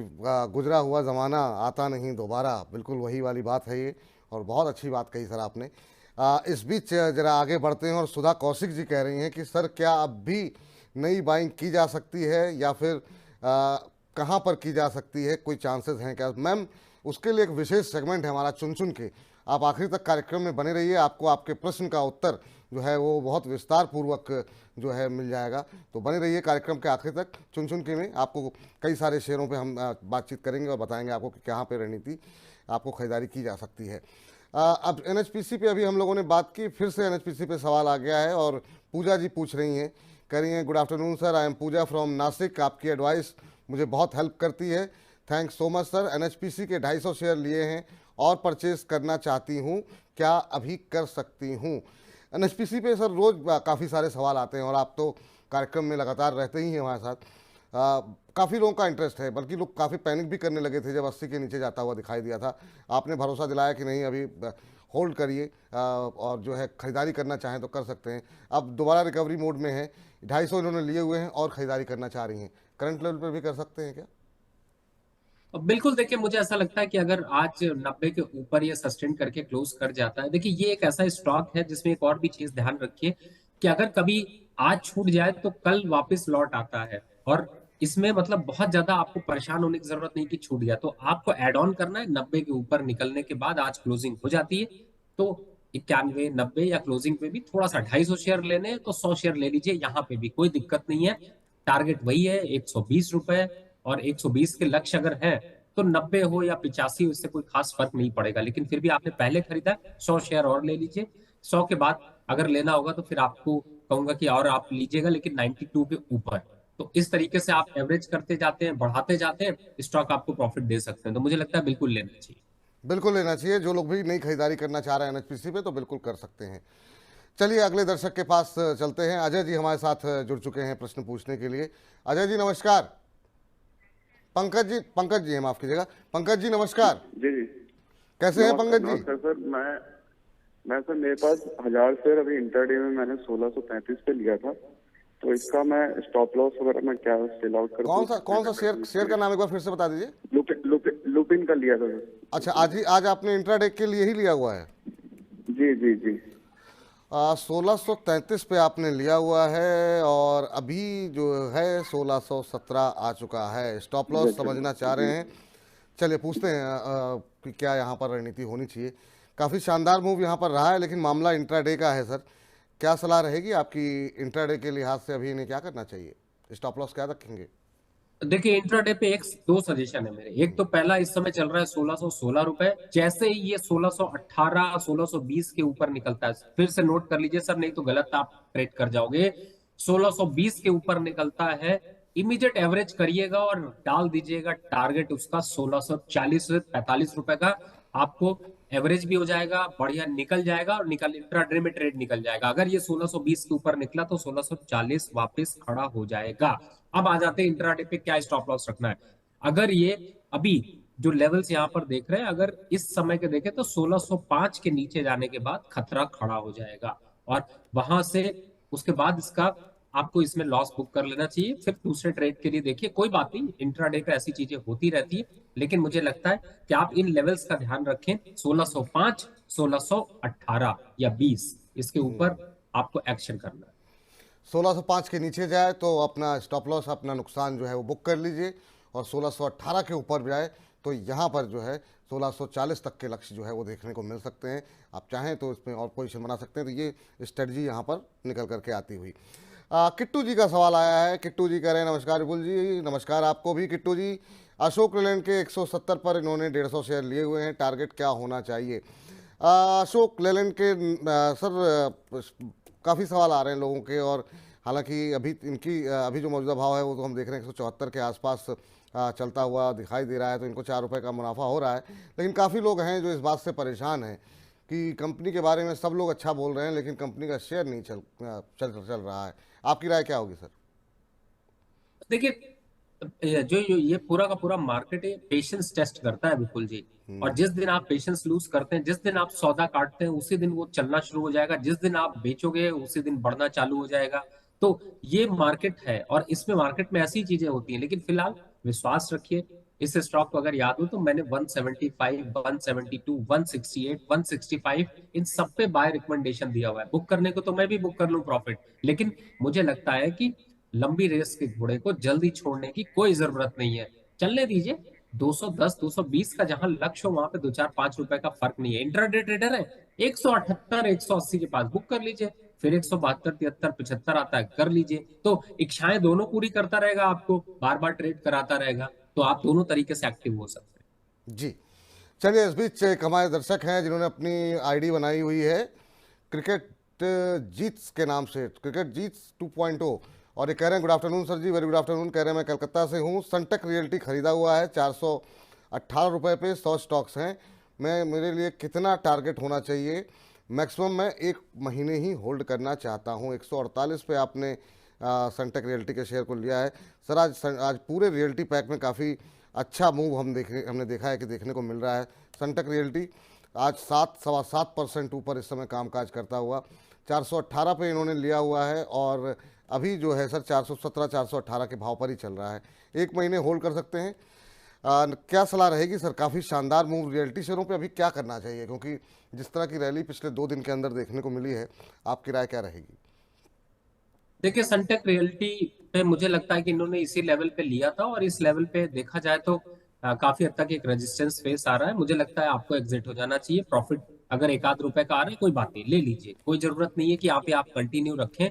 गुजरा हुआ ज़माना आता नहीं दोबारा, बिल्कुल वही वाली बात है ये, और बहुत अच्छी बात कही सर आपने। इस बीच जरा आगे बढ़ते हैं, और सुधा कौशिक जी कह रही हैं कि सर क्या अब भी नई बाइंग की जा सकती है, या फिर कहाँ पर की जा सकती है, कोई चांसेस हैं क्या? मैम, उसके लिए एक विशेष सेगमेंट है हमारा चुन चुन के, आप आखिरी तक कार्यक्रम में बने रहिए, आपको आपके प्रश्न का उत्तर जो है वो बहुत विस्तार पूर्वक जो है मिल जाएगा। तो बने रहिए कार्यक्रम के आखिर तक। चुन चुन के में आपको कई सारे शेयरों पे हम बातचीत करेंगे और बताएंगे आपको कि कहाँ पे रणनीति आपको खरीदारी की जा सकती है। अब NHPC पे अभी हम लोगों ने बात की, फिर से NHPC पे सवाल आ गया है, और पूजा जी पूछ रही हैं, कह रही हैं good afternoon sir, I am Pooja from Nashik, आपकी एडवाइस मुझे बहुत हेल्प करती है, thanks so much sir. NHPC के 250 शेयर लिए हैं और परचेज करना चाहती हूँ, क्या अभी कर सकती हूँ? NHPC पे सर रोज़ काफ़ी सारे सवाल आते हैं, और आप तो कार्यक्रम में लगातार रहते ही हैं हमारे साथ। काफ़ी लोगों का इंटरेस्ट है, बल्कि लोग काफ़ी पैनिक भी करने लगे थे जब 80 के नीचे जाता हुआ दिखाई दिया था। आपने भरोसा दिलाया कि नहीं, अभी होल्ड करिए, और जो है खरीदारी करना चाहें तो कर सकते हैं। अब दोबारा रिकवरी मोड में है, 250 इन्होंने लिए हुए हैं और खरीदारी करना चाह रही हैं, करंट लेवल पर भी कर सकते हैं क्या? बिल्कुल, देखिए मुझे ऐसा लगता है कि अगर आज 90 के ऊपर ये सस्टेन करके क्लोज कर जाता है, देखिए ये एक ऐसा स्टॉक है जिसमें एक और भी चीज ध्यान रखिए कि अगर कभी आज छूट जाए तो कल वापस लौट आता है, और इसमें मतलब बहुत ज्यादा आपको परेशान होने की जरूरत नहीं कि छूट गया। तो आपको एड ऑन करना है, 90 के ऊपर निकलने के बाद आज क्लोजिंग हो जाती है तो 91, 90 या क्लोजिंग पे भी थोड़ा सा 250 शेयर लेने हैं तो 100 शेयर ले लीजिए, यहाँ पे भी कोई दिक्कत नहीं है। टारगेट वही है 120 रुपए, और 120 के लक्ष्य अगर है तो 90 हो या 85 हो, इससे कोई खास फर्क नहीं पड़ेगा। लेकिन फिर भी आपने पहले खरीदा, 100 शेयर और ले लीजिए। 100 के बाद अगर लेना होगा तो फिर आपको कहूंगा कि और आप लीजिएगा, लेकिन 92 के ऊपर। तो इस तरीके से आप एवरेज करते जाते हैं, बढ़ाते जाते हैं, स्टॉक आपको प्रॉफिट दे सकते हैं। तो मुझे लगता है बिल्कुल लेना चाहिए। बिल्कुल लेना चाहिए। जो लोग भी नई खरीदारी करना चाह रहे हैं एनएचपीसी पे, तो बिल्कुल कर सकते हैं। चलिए अगले दर्शक के पास चलते हैं। अजय जी हमारे साथ जुड़ चुके हैं प्रश्न पूछने के लिए। अजय जी नमस्कार। पंकज जी हैं, माफ कीजिएगा। पंकज जी नमस्कार। जी जी कैसे हैं पंकज जी? नमस्कार सर। मैं सर, मेरे पास 1000 शेयर अभी इंटरडे में मैंने 1635 पे लिया था, तो इसका मैं स्टॉप लॉस वगैरह मैं क्या सेल आउट कर? कौन सा शेयर का नाम एक बार फिर से बता दीजिए। लुपिन का लिया था सर। अच्छा, आज आपने इंट्राडे के लिए ही लिया हुआ है? जी जी जी 1633 पे आपने लिया हुआ है और अभी जो है 1617 आ चुका है। स्टॉप लॉस समझना चाह रहे हैं। चलिए पूछते हैं कि क्या यहाँ पर रणनीति होनी चाहिए। काफ़ी शानदार मूव यहाँ पर रहा है, लेकिन मामला इंट्राडे का है सर। क्या सलाह रहेगी आपकी इंट्राडे के लिहाज से? अभी इन्हें क्या करना चाहिए? स्टॉप लॉस क्या रखेंगे? देखिए इंट्राडे पे दो सजेशन है मेरे। एक तो पहला, इस समय चल रहा है 1616 रुपए। जैसे ही ये 1618 1620 के ऊपर निकलता है, फिर से नोट कर लीजिए सर, नहीं तो गलत आप ट्रेड कर जाओगे। 1620 के ऊपर निकलता है, इमीडिएट एवरेज करिएगा और डाल दीजिएगा टारगेट उसका 1640 से 45 रुपए का। आपको एवरेज भी हो जाएगा, बढ़िया निकल जाएगा और इंट्राडे में ट्रेड निकल जाएगा। अगर ये 1620 के ऊपर निकला तो 1640 वापस खड़ा हो जाएगा। अब आ जाते हैं इंट्राडे पे क्या स्टॉप लॉस रखना है। अगर ये अभी जो लेवल्स यहां पर देख रहे हैं, अगर इस समय के देखें तो 1605 के नीचे जाने के बाद खतरा खड़ा हो जाएगा, और वहां से उसके बाद इसका आपको इसमें लॉस बुक कर लेना चाहिए। फिर दूसरे ट्रेड के लिए देखिए, कोई बात नहीं, इंट्राडे पे ऐसी चीजें होती रहती है, लेकिन मुझे लगता है कि आप इन लेवल्स का ध्यान रखें। 1605, 1618 या 20, इसके ऊपर आपको एक्शन करना है। 1605 के नीचे जाए तो अपना स्टॉप लॉस, अपना नुकसान जो है वो बुक कर लीजिए, और 1618 के ऊपर जाए तो यहाँ पर जो है 1640 तक के लक्ष्य जो है वो देखने को मिल सकते हैं। आप चाहें तो इसमें और पोजीशन बना सकते हैं। तो ये स्ट्रेटजी यहाँ पर निकल करके आती हुई। किट्टू जी का सवाल आया है। किट्टू जी कह रहे हैं नमस्कार विपुल जी। नमस्कार आपको भी किट्टू जी। अशोक लेलैंड के 170 पर इन्होंने 150 शेयर लिए हुए हैं, टारगेट क्या होना चाहिए? अशोक लेलैंड के सर काफ़ी सवाल आ रहे हैं लोगों के, और हालांकि अभी जो मौजूदा भाव है वो तो हम देख रहे हैं 174 के आसपास चलता हुआ दिखाई दे रहा है, तो इनको 4 रुपये का मुनाफा हो रहा है। लेकिन काफ़ी लोग हैं जो इस बात से परेशान हैं कि कंपनी के बारे में सब लोग अच्छा बोल रहे हैं, लेकिन कंपनी का शेयर नहीं चल रहा है। आपकी राय क्या होगी सर? देखिए जो ये पूरा का पूरा मार्केट है, पेशेंस टेस्ट करता है विपुल जी। और जिस दिन आप पेशेंस लूज करते हैं, जिस दिन आप सौदा काटते हैं, उसी दिन वो चलना शुरू हो जाएगा। जिस दिन आप बेचोगे उसी दिन बढ़ना चालू हो जाएगा। तो ये मार्केट है, और इसमें मार्केट में ऐसी चीजें होती हैं। लेकिन फिलहाल विश्वास रखिए, इस स्टॉक को अगर याद हो तो मैंने 175, 172, 168, 165 इन सब पे बाय रिकमेंडेशन दिया हुआ है। बुक करने को तो मैं भी बुक कर लूं प्रॉफिट, लेकिन मुझे लगता है कि लंबी रेस के घोड़े को जल्दी छोड़ने की कोई जरूरत नहीं है। चलने दीजिए। 210, 220 का जहां लक्ष्य हो वहां पे 2-4-5 रुपए का फर्क नहीं है। इंट्राडे ट्रेडर है, 178, 180 के पास बुक कर लीजिए, फिर 172, 73, 75 आता है कर लीजिए। तो इच्छाएं दोनों पूरी करता रहेगा, आपको बार बार ट्रेड कराता रहेगा, तो आप दोनों तरीके से एक्टिव हो सकते हैं। जी चलिए, इस बीच एक हमारे दर्शक हैं जिन्होंने अपनी आईडी बनाई हुई है क्रिकेट जीट्स के नाम से, क्रिकेट जीट्स 2.0, और ये कह रहे हैं गुड आफ्टरनून सर जी, वेरी गुड आफ्टरनून। कह रहे हैं मैं कलकत्ता से हूँ, सनटेक रियल्टी खरीदा हुआ है 418 रुपये पे 100 स्टॉक्स हैं। मेरे लिए कितना टारगेट होना चाहिए? मैक्सिमम मैं 1 महीने ही होल्ड करना चाहता हूँ। 148 पे आपने सनटेक रियल्टी के शेयर को लिया है सर। आज पूरे रियल्टी पैक में काफ़ी अच्छा मूव हमने देखा है कि देखने को मिल रहा है। सनटेक रियल्टी आज 7-7.25% ऊपर इस समय कामकाज करता हुआ 418 पे इन्होंने लिया हुआ है, और अभी जो है सर 417-418 के भाव पर ही चल रहा है। 1 महीने होल्ड कर सकते हैं। क्या सलाह रहेगी सर? काफ़ी शानदार मूव रियल्टी शेयरों पे अभी क्या करना चाहिए, क्योंकि जिस तरह की रैली पिछले 2 दिन के अंदर देखने को मिली है, आपकी राय क्या रहेगी? देखिए सनटेक रियल्टी पे मुझे लगता है कि इन्होंने इसी लेवल पे लिया था, और इस लेवल पे देखा जाए तो काफी हद तक एक रेजिस्टेंस फेस आ रहा है। मुझे लगता है आपको एग्जिट हो जाना चाहिए। प्रॉफिट अगर 1-8 रुपए का आ रहा है कोई बात नहीं, ले लीजिए, कोई जरूरत नहीं है कि आप कंटिन्यू रखें।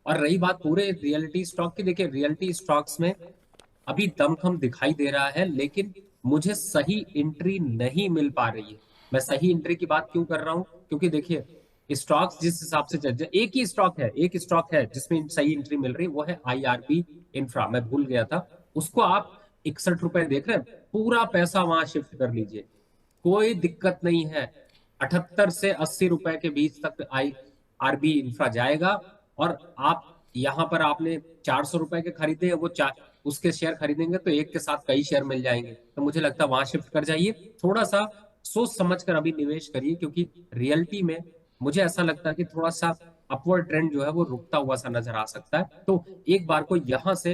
और रही बात पूरे रियल्टी स्टॉक की, देखिए रियल्टी स्टॉक्स में अभी दमखम दिखाई दे रहा है, लेकिन मुझे सही एंट्री नहीं मिल पा रही है। मैं सही एंट्री की बात क्यों कर रहा हूं, क्योंकि देखिए स्टॉक्स जिस हिसाब से एक स्टॉक है जिसमें सही एंट्री मिल रही है, वो है IRB इंफ्रा। मैं भूल गया था उसको। आप 61 रुपए देख रहे हैं, पूरा पैसा वहां शिफ्ट कर लीजिए, कोई दिक्कत नहीं है। 78 से 80 रुपए के बीच तक IRB इंफ्रा जाएगा। और आप यहां पर आपने 400 रुपए के खरीदे, वो उसके शेयर खरीदेंगे तो एक के साथ कई शेयर मिल जाएंगे। तो मुझे लगता है वहां शिफ्ट कर जाइए। थोड़ा सा सोच समझ कर अभी निवेश करिए, क्योंकि रियलिटी में मुझे ऐसा लगता है कि थोड़ा सा अपवर्ड ट्रेंड जो है वो रुकता हुआ सा नजर आ सकता है। तो एक बार को यहां से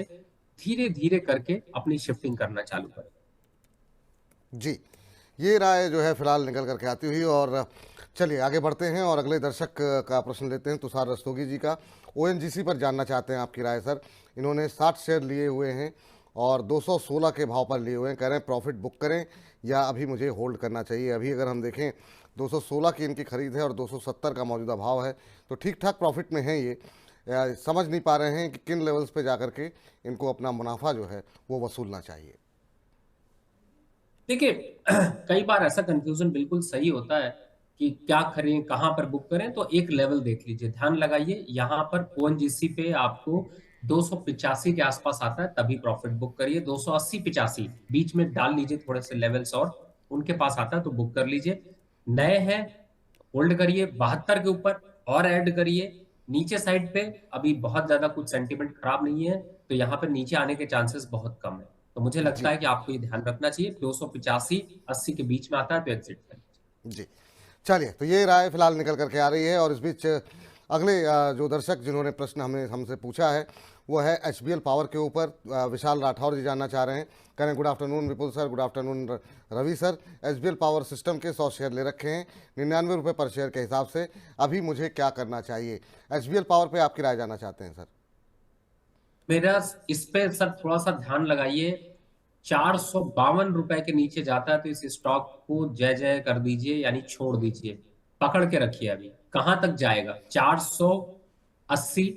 धीरे धीरे करके अपनी शिफ्टिंग करना चालू करें। जी, ये राय जो है फिलहाल निकल करके आती हुई। और चलिए आगे बढ़ते हैं और अगले दर्शक का प्रश्न लेते हैं, तुषार रस्तोगी जी का। ONGC पर जानना चाहते हैं आपकी राय सर। इन्होंने 60 शेयर लिए हुए हैं और 216 के भाव पर लिए हुए हैं। कह रहे हैं प्रॉफिट बुक करें या अभी मुझे होल्ड करना चाहिए। अभी अगर हम देखें 216 की इनकी खरीद है और 270 का मौजूदा भाव है, तो ठीक ठाक प्रॉफिट में है ये। समझ नहीं पा रहे हैं कि किन लेवल्स पे जाकर के इनको अपना मुनाफा जो है वो वसूलना चाहिए। देखिए कई बार ऐसा कंफ्यूजन बिल्कुल सही होता है कि क्या करें, कहां पर बुक करें। तो एक लेवल देख लीजिए, ध्यान लगाइए। यहां पर ONGC पे आपको 285 के आसपास आता है, तभी प्रॉफिट बुक करिए। 280 85 बीच में डाल लीजिए थोड़े से लेवल्स, और उनके पास आता है तो बुक कर लीजिए। नए हैं होल्ड करिए। 72 के ऊपर और ऐड करिए। नीचे साइड पे अभी बहुत ज्यादा कुछ सेंटीमेंट खराब नहीं है, तो यहाँ पे नीचे आने के चांसेस बहुत कम है। तो मुझे लगता जी है कि आपको ये ध्यान रखना चाहिए, 285 80 के बीच में आता है तो एग्जिट कर लीजिए। जी, चलिए तो ये राय फिलहाल निकल करके आ रही है। और इस बीच अगले जो दर्शक जिन्होंने प्रश्न हमसे पूछा है वो है HBL पावर के ऊपर। विशाल राठौर जी जानना चाह रहे हैं। कह रहे हैं good afternoon Vipul sir, good afternoon Ravi sir. HBL power system के 100 शेयर ले रखे हैं 99 रुपये पर शेयर के हिसाब से। अभी मुझे क्या करना चाहिए? HBL पावर पे आपकी राय जानना चाहते हैं सर। मेरा इस पे सर थोड़ा सा ध्यान लगाइए। 452 रुपए के नीचे जाता है तो इस स्टॉक को जय जय कर दीजिए, यानी छोड़ दीजिए, पकड़ के रखिए। अभी कहां तक जाएगा? 480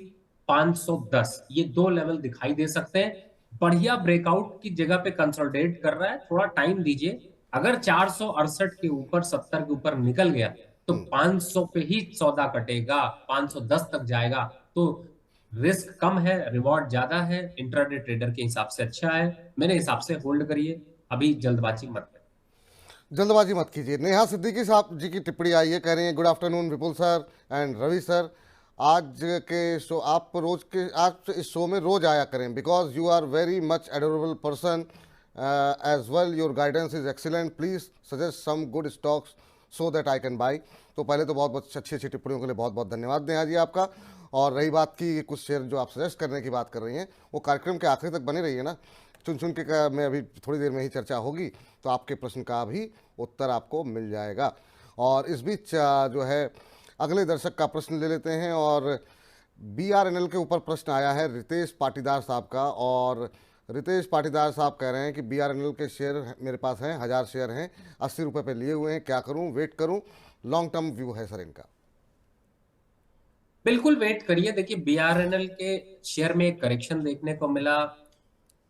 510, ये दो लेवल दिखाई दे सकते हैं। बढ़िया ब्रेकआउट की जगह पे कंसोलिडेट कर रहा है, थोड़ा टाइम दीजिए। अगर 468 के ऊपर 70 के ऊपर निकल गया तो 500 पे ही सौदा कटेगा, 510 तक जाएगा। तो रिस्क कम है, रिवॉर्ड ज्यादा है, इंट्राडे ट्रेडर के हिसाब से अच्छा है। मेरे हिसाब से होल्ड करिए, अभी जल्दबाजी मत करिए। जल्दबाजी मत कीजिए। नेहा सिद्दीकी साहब जी की टिप्पणी आई है, कह रही हैं good afternoon Vipul sir and Ravi sir. आज के शो आप इस शो में रोज आया करें, because you are very much adorable person as well. Your guidance is excellent. Please suggest some good stocks so that I can buy. तो पहले तो बहुत बहुत अच्छी अच्छी टिप्पणियों के लिए बहुत बहुत धन्यवाद नेहा जी आपका। और रही बात की कुछ शेयर जो आप सजेस्ट करने की बात कर रही हैं, वो कार्यक्रम के आखिरी तक बने रहिए ना। चुन चुन के मैं अभी थोड़ी देर में ही चर्चा होगी तो आपके प्रश्न का भी उत्तर आपको मिल जाएगा। और इस बीच जो है अगले दर्शक का प्रश्न ले लेते हैं। और BRNL के ऊपर प्रश्न आया है रितेश पाटीदार साहब का। और रितेश पाटीदार साहब कह रहे हैं कि BRNL के शेयर मेरे पास हैं, 1000 शेयर हैं, 80 रुपये पे लिए हुए हैं, क्या करूं, वेट करूं? लॉन्ग टर्म व्यू है सर इनका। बिल्कुल वेट करिए। देखिए BRNL के शेयर में एक करेक्शन देखने को मिला।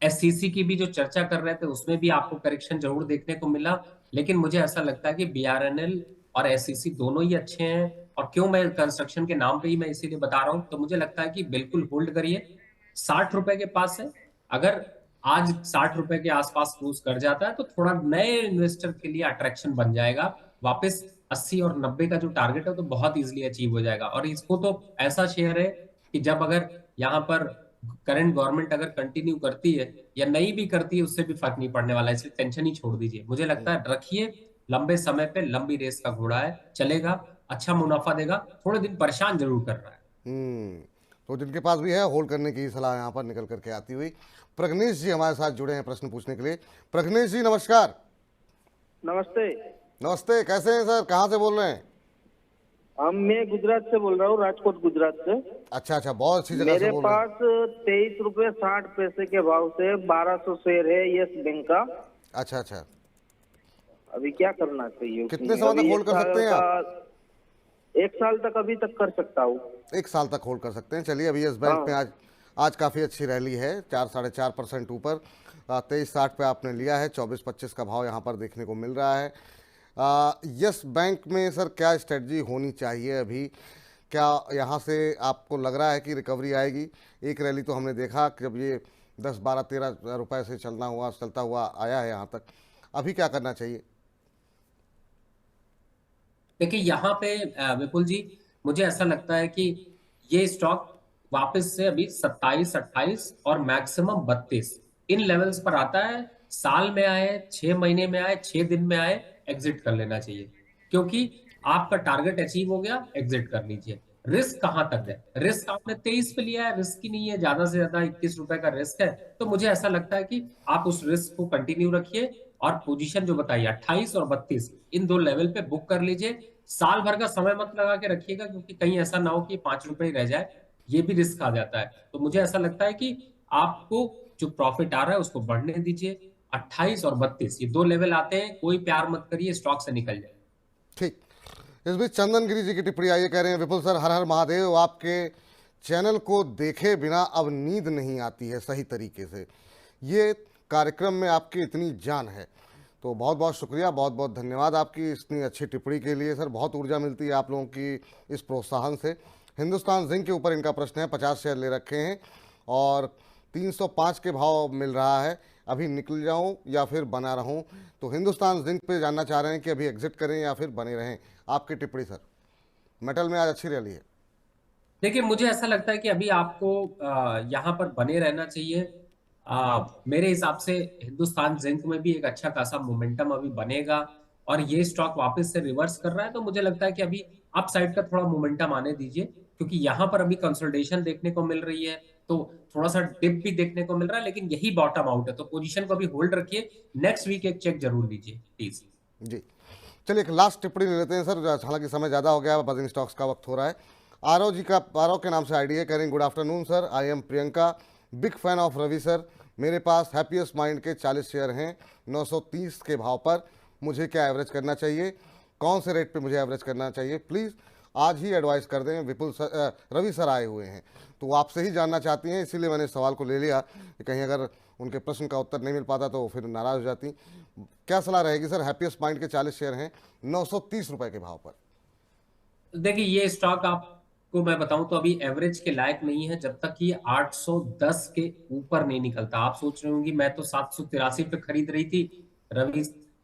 SCC की भी जो चर्चा कर रहे थे उसमें भी आपको करेक्शन जरूर देखने को मिला। लेकिन मुझे ऐसा लगता है कि BRNL और SCC दोनों ही अच्छे हैं। और क्यों मैं कंस्ट्रक्शन के नाम पे ही मैं इसीलिए बता रहा हूं, तो मुझे लगता है कि बिल्कुल होल्ड करिए। 60 रुपए के पास है, अगर आज 60 रुपए के आसपास क्रूज कर जाता है तो थोड़ा नए इन्वेस्टर के लिए अट्रैक्शन बन जाएगा। वापस 80 और 90 का जो टारगेट है तो बहुत इजीली अचीव हो जाएगा। और इसको तो ऐसा शेयर है कि जब अगर यहाँ पर करंट गवर्नमेंट अगर कंटिन्यू करती है या नहीं भी करती है उससे भी फर्क नहीं पड़ने वाला है, इसलिए टेंशन ही छोड़ दीजिए। मुझे लगता है रखिए, लंबे समय पे लंबी रेस का घोड़ा है, चलेगा, अच्छा मुनाफा देगा। थोड़े दिन परेशान जरूर कर रहा है। तो जिनके पास भी है होल्ड करने की सलाह यहाँ पर निकल करके आती हुई। प्रज्ञेश जी हमारे साथ जुड़े हैं प्रश्न पूछने के लिए। प्रज्ञेश जी नमस्कार। नमस्ते। नमस्ते, कैसे हैं सर, कहाँ से बोल रहे हैं? मैं गुजरात से बोल रहा हूँ, राजकोट गुजरात से। अच्छा, बहुत अच्छी जगह से बोल रहे हैं। मेरे पास 23 रुपए 60 पैसे के भाव से 1200 शेयर है यस बैंक का। अच्छा, अभी क्या करना चाहिए? कितने समय तक होल्ड कर सकते हैं आप? 1 साल तक अभी तक कर सकता हूँ। 1 साल तक होल्ड कर सकते हैं। चलिए अभी यस बैंक में आज काफ़ी अच्छी रैली है, 4-4.5% ऊपर 23.60 पे आपने लिया है। 24.25 का भाव यहाँ पर देखने को मिल रहा है। यस बैंक में सर क्या स्ट्रेटजी होनी चाहिए अभी? क्या यहाँ से आपको लग रहा है कि रिकवरी आएगी? एक रैली तो हमने देखा कि जब ये 10, 12, 13 रुपए से चलता हुआ आया है यहाँ तक, अभी क्या करना चाहिए? देखिए यहाँ पे विपुल जी, मुझे ऐसा लगता है कि ये स्टॉक वापस से अभी 27, 28 और मैक्सिमम 32 इन लेवल्स पर आता है। साल में आए, 6 महीने में आए, 6 दिन में आए, एग्जिट कर लेना चाहिए, क्योंकि आपका टारगेट अचीव हो गया, एग्जिट कर लीजिए। रिस्क कहां तक है? रिस्क आपने 23 पे लिया है, रिस्क ही नहीं है, ज्यादा से ज्यादा 21 रुपए का रिस्क है। तो मुझे ऐसा लगता है कि आप उस रिस्क को कंटिन्यू रखिए और पोजीशन जो बताइए 28 और 32 इन दो लेवल पे बुक कर लीजिए। साल भर का समय मत लगा के रखिएगा, क्योंकि कहीं ऐसा ना हो कि 5 रुपए ही रह जाए, ये भी रिस्क आ जाता है। तो मुझे ऐसा लगता है कि आपको जो प्रॉफिट आ रहा है उसको बढ़ने दीजिए। 28 और 32 ये दो लेवल आते हैं, कोई प्यार मत करिए, स्टॉक से निकल जाए। ठीक। इस बीच चंदन गिरी जी की टिप्पणी आई है, कह रहे हैं विपुल सर हर हर महादेव, आपके चैनल को देखे बिना अब नींद नहीं आती है सही तरीके से, ये कार्यक्रम में आपकी इतनी जान है। तो बहुत बहुत शुक्रिया, बहुत बहुत धन्यवाद आपकी इतनी अच्छी टिप्पणी के लिए। सर बहुत ऊर्जा मिलती है आप लोगों की इस प्रोत्साहन से। हिंदुस्तान जिंक के ऊपर इनका प्रश्न है, 50 शेयर ले रखे हैं और 305 के भाव मिल रहा है, अभी निकल जाऊं या फिर बना रहूं? तो हिंदुस्तान जिंक पे जानना चाह रहे हैं कि अभी एग्जिट करें या फिर बने रहें। आपकी टिप्पणी सर। मेटल में आज अच्छी रैली है। देखिए मुझे ऐसा लगता है कि अभी आपको यहाँ पर बने रहना चाहिए। मेरे हिसाब से हिंदुस्तान जिंक में भी एक अच्छा खासा मोमेंटम अभी बनेगा, और ये स्टॉक वापस से रिवर्स कर रहा है, तो मुझे लगता है कि अभी अप साइड का थोड़ा मोमेंटम आने दीजिए, क्योंकि यहाँ पर अभी कंसोलिडेशन देखने को मिल रही है, तो थोड़ा सा डिप भी देखने को मिल रहा है, लेकिन यही बॉटम आउट है, तो पोजीशन को अभी होल्ड रखिए। नेक्स्ट वीक एक चेक जरूर लीजिए प्लीज। जी चलिए एक लास्ट टिप्पणी ले लेते हैं सर, हालांकि समय ज़्यादा हो गया है, बजिंग स्टॉक्स का वक्त हो रहा है। आरव जी का, आरव के नाम से आईडी है, कह रहे हैं good afternoon sir, I am Priyanka, big fan of Ravi sir. मेरे पास हैप्पीएस्ट माइंड के 40 शेयर हैं 930 के भाव पर, मुझे क्या एवरेज करना चाहिए? कौन से रेट पे मुझे एवरेज करना चाहिए? प्लीज़ आज ही एडवाइस कर दें। विपुल सर, रवि सर आए हुए हैं तो आपसे ही जानना चाहती हैं, इसीलिए मैंने इस सवाल को ले लिया कि कहीं अगर उनके प्रश्न का उत्तर नहीं मिल पाता तो फिर नाराज़ हो जाती। क्या सलाह रहेगी सर? हैप्पीएस्ट माइंड के 40 शेयर हैं 930 रुपए के भाव पर। देखिए ये स्टॉक आपको मैं बताऊं तो अभी एवरेज के लायक नहीं है, जब तक ये 810 के ऊपर नहीं निकलता। आप सोच रहे होंगे मैं तो 783 पे खरीद रही थी, रवि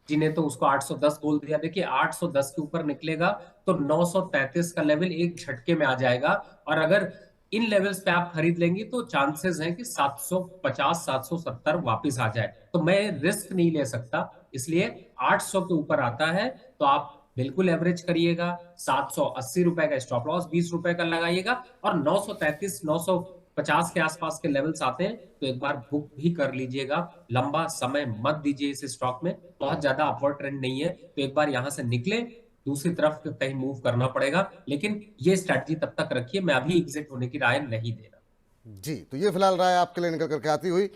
जी ने तो उसको 810 बोल दिया। देखिए 810 के ऊपर निकलेगा तो 933 का लेवल एक झटके में आ जाएगा, और अगर इन लेवल्स पे आप खरीद लेंगे तो चांसेस हैं कि 750 770 वापस आ जाए। तो मैं रिस्क नहीं ले सकता, इसलिए 800 के ऊपर आता है तो आप बिल्कुल एवरेज करिएगा। 780 रुपए का स्टॉप लॉस 20 रुपए का लगाइएगा, और 933 950 के आसपास के लेवल्स आते हैं तो एक बार बुक भी कर लीजिएगा। लंबा समय मत दीजिए इस स्टॉक में, बहुत ज्यादा अपवर्ड ट्रेंड नहीं है, तो एक बार यहां से निकले दूसरी तरफ कहीं मूव करना पड़ेगा, लेकिन ये स्ट्रैटेजी तब तक रखिए। मैं अभी एग्जिट होने की राय नहीं दे रहा। जी तो ये फिलहाल राय आपके लिए निकल करके आती हुई।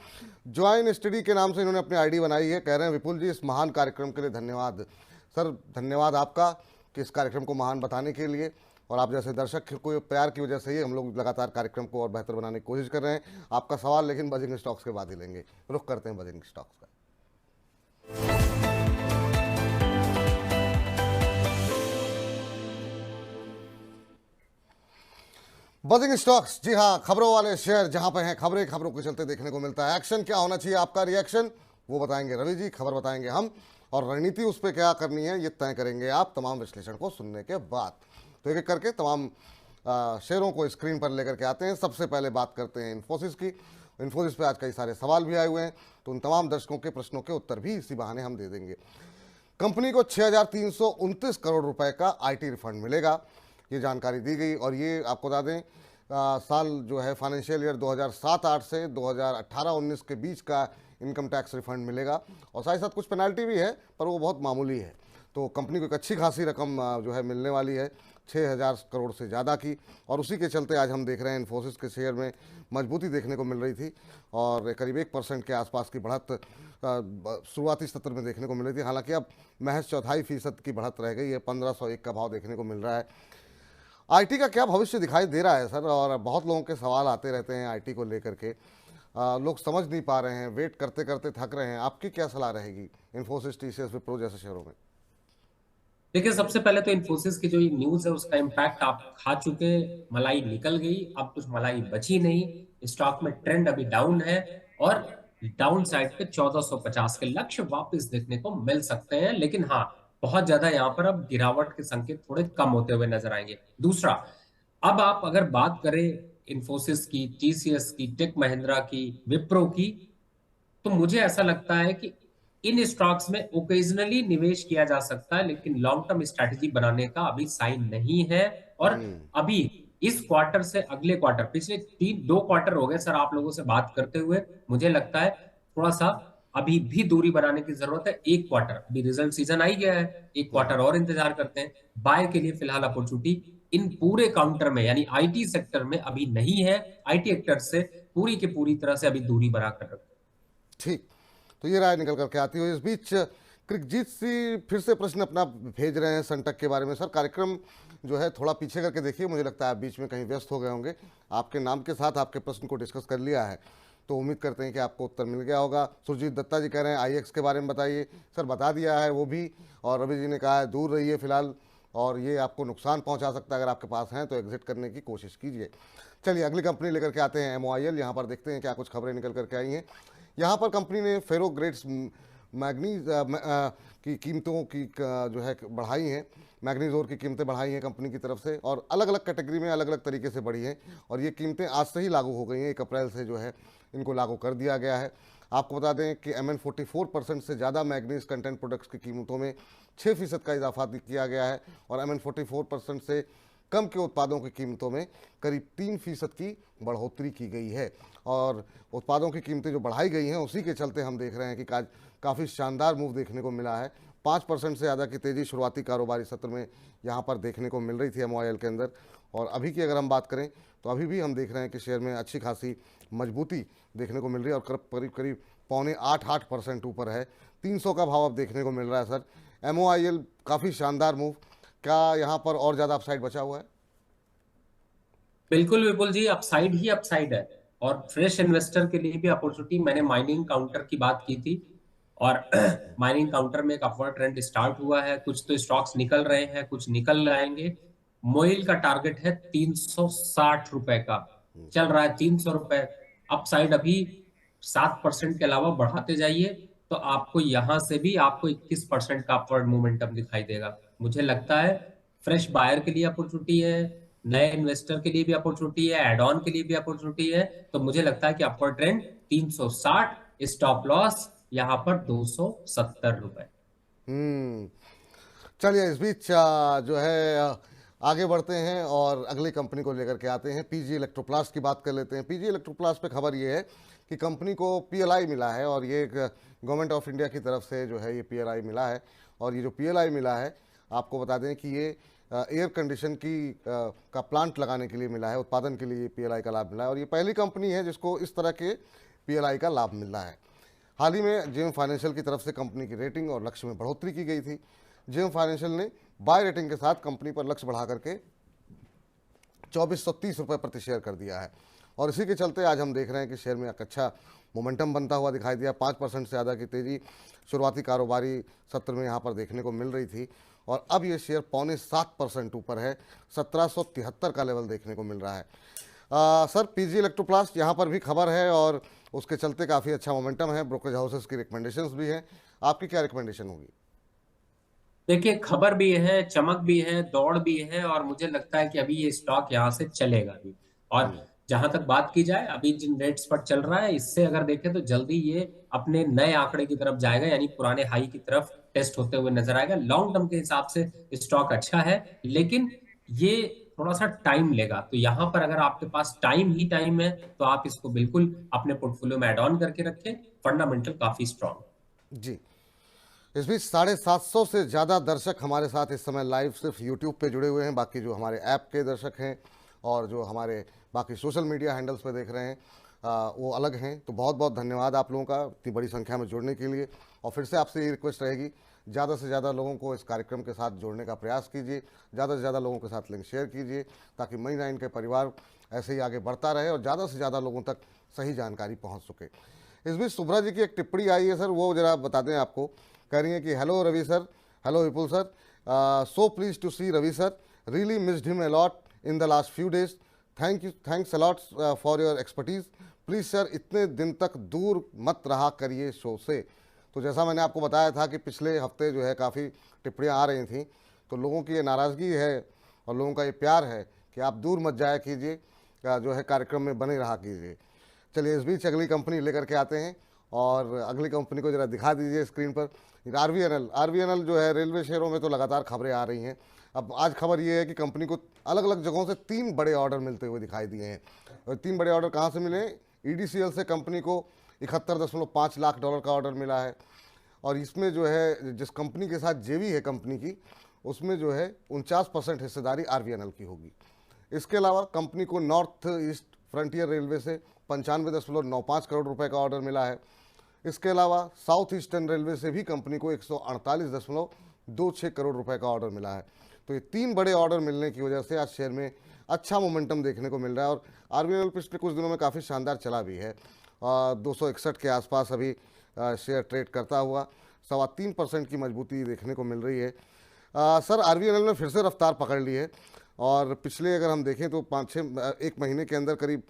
ज्वाइन स्टडी के नाम से इन्होंने अपनी आईडी बनाई है, कह रहे हैं विपुल जी इस महान कार्यक्रम के लिए धन्यवाद। सर धन्यवाद आपका कि इस कार्यक्रम को महान बताने के लिए, और आप जैसे दर्शक को प्यार की वजह से ही हम लोग लगातार कार्यक्रम को और बेहतर बनाने की कोशिश कर रहे हैं। आपका सवाल लेकिन बजिंग स्टॉक्स के बाद ही लेंगे। रुख करते हैं बजिंग स्टॉक्स का। बजिंग स्टॉक्स, जी हाँ, खबरों वाले शेयर जहां पे हैं, खबरें खबरों के चलते देखने को मिलता है। एक्शन क्या होना चाहिए, आपका रिएक्शन वो बताएंगे रवि जी, खबर बताएंगे हम, और रणनीति उस पर क्या करनी है ये तय करेंगे आप तमाम विश्लेषण को सुनने के बाद। तो एक एक करके तमाम शेयरों को स्क्रीन पर लेकर के आते हैं। सबसे पहले बात करते हैं इन्फोसिस की। इन्फोसिस पे आज कई सारे सवाल भी आए हुए हैं, तो उन तमाम दर्शकों के प्रश्नों के उत्तर भी इसी बहाने हम दे देंगे। कंपनी को 6,329 करोड़ रुपए का आईटी रिफंड मिलेगा, ये जानकारी दी गई। और ये आपको बता दें साल जो है फाइनेंशियल ईयर 2007-8 से 2018-19 के बीच का इनकम टैक्स रिफंड मिलेगा, और साथ ही साथ कुछ पेनल्टी भी है पर वो बहुत मामूली है। तो कंपनी को एक अच्छी खासी रकम जो है मिलने वाली है, 6,000 करोड़ से ज़्यादा की, और उसी के चलते आज हम देख रहे हैं इन्फोसिस के शेयर में मजबूती देखने को मिल रही थी, और करीब 1% के आसपास की बढ़त शुरुआती सत्र में देखने को मिल रही थी। हालांकि अब महज 0.25% की बढ़त रह गई है, 1501 का भाव देखने को मिल रहा है। आईटी का क्या भविष्य दिखाई दे रहा है सर? और बहुत लोगों के सवाल आते रहते हैं आईटी को लेकर के, लोग समझ नहीं पा रहे हैं, वेट करते करते थक रहे हैं। आपकी क्या सलाह रहेगी इन्फोसिस, टीसीएस, विप्रो जैसे शेयरों में? देखिए, सबसे पहले तो इन्फोसिस की जो ये न्यूज है उसका इम्पैक्ट आप खा चुके, मलाई निकल गई, अब कुछ मलाई बची नहीं। स्टॉक में ट्रेंड अभी डाउन है और डाउन साइड पे 1450 के लक्ष्य वापस देखने को मिल सकते हैं, लेकिन हाँ, बहुत ज्यादा यहाँ पर अब गिरावट के संकेत थोड़े कम होते हुए नजर आएंगे। दूसरा, अब आप अगर बात करें इन्फोसिस की, टीसीएस की, टेक महिंद्रा की, विप्रो की, तो मुझे ऐसा लगता है कि इन स्टॉक्स में ओकेजनली निवेश किया जा सकता है, लेकिन लॉन्ग टर्म स्ट्रैटेजी बनाने का अभी साइन नहीं है। और अभी इस क्वार्टर से अगले क्वार्टर, पिछले 2 क्वार्टर हो गए सर आप लोगों से बात करते हुए, मुझे लगता है थोड़ा सा अभी भी दूरी बनाने की जरूरत है। एक क्वार्टर, अभी रिजल्ट सीजन आ ही गया है, एक क्वार्टर और इंतजार करते हैं। बाय के लिए फिलहाल अपॉर्चुनिटी इन पूरे काउंटर में यानी आईटी सेक्टर में अभी नहीं है। आईटी सेक्टर से पूरी की पूरी तरह से अभी दूरी बनाकर रखें। ठीक, तो ये राय निकल करके आती है। इस बीच कृषजीत जी फिर से प्रश्न अपना भेज रहे हैं संटक के बारे में। सर, कार्यक्रम जो है थोड़ा पीछे करके देखिए, मुझे लगता है आप बीच में कहीं व्यस्त हो गए होंगे। आपके नाम के साथ आपके प्रश्न को डिस्कस कर लिया है, तो उम्मीद करते हैं कि आपको उत्तर मिल गया होगा। सुरजीत दत्ता जी कह रहे हैं आईएक्स के बारे में बताइए। सर, बता दिया है वो भी, और रवि जी ने कहा है दूर रहिए फिलहाल, और ये आपको नुकसान पहुंचा सकता है। अगर आपके पास हैं तो एग्जिट करने की कोशिश कीजिए। चलिए अगली कंपनी लेकर के आते हैं, MOIL। यहाँ पर देखते हैं क्या कुछ खबरें निकल करके आई हैं। यहाँ पर कंपनी ने फेरो ग्रेड्स मैग्नीज की कीमतों की जो है बढ़ाई हैं। मैग्नीज और की कीमतें बढ़ाई हैं कंपनी की तरफ से, और अलग अलग कैटेगरी में अलग अलग तरीके से बढ़ी हैं, और ये कीमतें आज से ही लागू हो गई हैं। 1 अप्रैल से जो है इनको लागू कर दिया गया है। आपको बता दें कि MN 44% से ज़्यादा मैग्नीज कंटेंट प्रोडक्ट्स की कीमतों में 6% का इजाफा किया गया है, और MN 44% से कम के उत्पादों की कीमतों में करीब 3% की बढ़ोतरी की गई है। और उत्पादों की कीमतें जो बढ़ाई गई हैं उसी के चलते हम देख रहे हैं कि काफ़ी शानदार मूव देखने को मिला है। 5% से ज़्यादा की तेज़ी शुरुआती कारोबारी सत्र में यहाँ पर देखने को मिल रही थी MOIL के अंदर। और अभी की अगर हम बात करें तो अभी भी हम देख रहे हैं कि शेयर में अच्छी खासी मजबूती देखने को मिल रही है, और करीब करीब 7.8% ऊपर है। 300 का भाव अब देखने को मिल रहा है। सर, MOIL काफ़ी शानदार मूव, क्या यहाँ पर और ज़्यादा अपसाइड बचा हुआ है? बिल्कुल विपुल जी, अपसाइड ही अपसाइड है, और फ्रेश इन्वेस्टर के लिए भी अपॉर्चुनिटी। मैंने माइनिंग काउंटर की बात की थी, और माइनिंग काउंटर में एक अपवर्ड ट्रेंड स्टार्ट हुआ है। कुछ तो स्टॉक्स निकल रहे हैं, कुछ निकल आएंगे। मोइल का टारगेट है 360 रुपए का, चल रहा है 300 रुपए। अपसाइड अभी 7% के अलावा बढ़ाते जाइए तो आपको यहां से भी आपको 21% का अपवर्ड मोमेंटम दिखाई देगा। मुझे लगता है फ्रेश बायर के लिए अपॉर्चुनिटी है, नए इन्वेस्टर के लिए भी अपॉर्चुनिटी है, एड ऑन के लिए भी अपॉर्चुनिटी है। तो मुझे लगता है कि अपवर्ड ट्रेंड 360, स्टॉप लॉस यहाँ पर 270 रुपए। चलिए इस बीच जो है आगे बढ़ते हैं और अगली कंपनी को लेकर के आते हैं। PG इलेक्ट्रोप्लास्ट की बात कर लेते हैं। PG इलेक्ट्रोप्लास्ट पे खबर ये है कि कंपनी को PLI मिला है, और ये गवर्नमेंट ऑफ इंडिया की तरफ से जो है ये PLI मिला है। और ये जो PLI मिला है, आपको बता दें कि ये एयर कंडीशन का प्लांट लगाने के लिए मिला है, उत्पादन के लिए PLI का लाभ मिला है, और ये पहली कंपनी है जिसको इस तरह के PLI का लाभ मिल रहा है। हाल ही में JM फाइनेंशियल की तरफ से कंपनी की रेटिंग और लक्ष्य में बढ़ोतरी की गई थी। JM फाइनेंशियल ने बाय रेटिंग के साथ कंपनी पर लक्ष्य बढ़ा करके 2430 रुपये प्रति शेयर कर दिया है, और इसी के चलते आज हम देख रहे हैं कि शेयर में एक अच्छा मोमेंटम बनता हुआ दिखाई दिया। 5% से ज़्यादा की तेज़ी शुरुआती कारोबारी सत्र में यहाँ पर देखने को मिल रही थी, और अब ये शेयर 6.25% ऊपर है, 1773 का लेवल देखने को मिल रहा है। सर, PG इलेक्ट्रोप्लास्ट यहाँ पर भी खबर है, और उसके चलते काफ़ी अच्छा मोमेंटम है। ब्रोकरेज हाउसेस की रिकमेंडेशंस भी हैं, आपकी क्या रिकमेंडेशन होगी? देखिए, खबर भी है, चमक भी है, दौड़ भी है, और मुझे लगता है कि अभी ये स्टॉक यहाँ से चलेगा भी। और जहां तक बात की जाए अभी जिन रेट्स पर चल रहा है, इससे अगर देखें तो जल्दी ये अपने नए आंकड़े की तरफ जाएगा, यानी पुराने हाई की तरफ टेस्ट होते हुए नजर आएगा। लॉन्ग टर्म के हिसाब से स्टॉक अच्छा है, लेकिन ये थोड़ा सा टाइम लेगा। तो यहाँ पर अगर आपके पास टाइम ही टाइम है तो आप इसको बिल्कुल अपने पोर्टफोलियो में एड ऑन करके रखें। फंडामेंटल काफी स्ट्रॉन्ग। जी, इस बीच 750 से ज़्यादा दर्शक हमारे साथ इस समय लाइव सिर्फ यूट्यूब पे जुड़े हुए हैं। बाकी जो हमारे ऐप के दर्शक हैं और जो हमारे बाकी सोशल मीडिया हैंडल्स पे देख रहे हैं, वो अलग हैं। तो बहुत बहुत धन्यवाद आप लोगों का इतनी बड़ी संख्या में जुड़ने के लिए। और फिर से आपसे ये रिक्वेस्ट रहेगी, ज़्यादा से ज़्यादा लोगों को इस कार्यक्रम के साथ जोड़ने का प्रयास कीजिए, ज़्यादा से ज़्यादा लोगों के साथ लिंक शेयर कीजिए, ताकि मनी9 के परिवार ऐसे ही आगे बढ़ता रहे और ज़्यादा से ज़्यादा लोगों तक सही जानकारी पहुँच सके। इस बीच शुभ्रा जी की एक टिप्पणी आई है सर, वो ज़रा बता दें आपको। कह रही हैं कि hello Ravi sir, hello Vipul sir, so please to see Ravi sir, really missed him a lot in the last few days, thanks a lot for your expertise, please sir इतने दिन तक दूर मत रहा करिए शो से। तो जैसा मैंने आपको बताया था कि पिछले हफ्ते जो है काफ़ी टिप्पणियाँ आ रही थी, तो लोगों की ये नाराज़गी है और लोगों का ये प्यार है कि आप दूर मत जाया कीजिए, जो है कार्यक्रम में बने रहा कीजिए। चलिए इस बीच अगली कंपनी लेकर के आते हैं और अगली कंपनी को ज़रा दिखा दीजिए स्क्रीन पर। आरवीएनएल जो है रेलवे शेयरों में तो लगातार खबरें आ रही हैं। अब आज खबर ये है कि कंपनी को अलग अलग जगहों से 3 बड़े ऑर्डर मिलते हुए दिखाई दिए हैं। और 3 बड़े ऑर्डर कहाँ से मिले? ईडीसीएल से कंपनी को 71.5 लाख डॉलर का ऑर्डर मिला है। और इसमें जो है जिस कंपनी के साथ जेवी है कंपनी की, उसमें जो है 49% हिस्सेदारी आरवीएनएल की होगी। इसके अलावा कंपनी को नॉर्थ ईस्ट फ्रंटियर रेलवे से 95.95 करोड़ रुपए का ऑर्डर मिला है। इसके अलावा साउथ ईस्टर्न रेलवे से भी कंपनी को 148.26 करोड़ रुपए का ऑर्डर मिला है। तो ये 3 बड़े ऑर्डर मिलने की वजह से आज शेयर में अच्छा मोमेंटम देखने को मिल रहा है। और आरवीएनएल पिछले कुछ दिनों में काफ़ी शानदार चला भी है। 261 के आसपास अभी शेयर ट्रेड करता हुआ 3.25% की मजबूती देखने को मिल रही है। सर आरवीएनएल ने फिर से रफ्तार पकड़ ली है और पिछले अगर हम देखें तो 1 महीने के अंदर करीब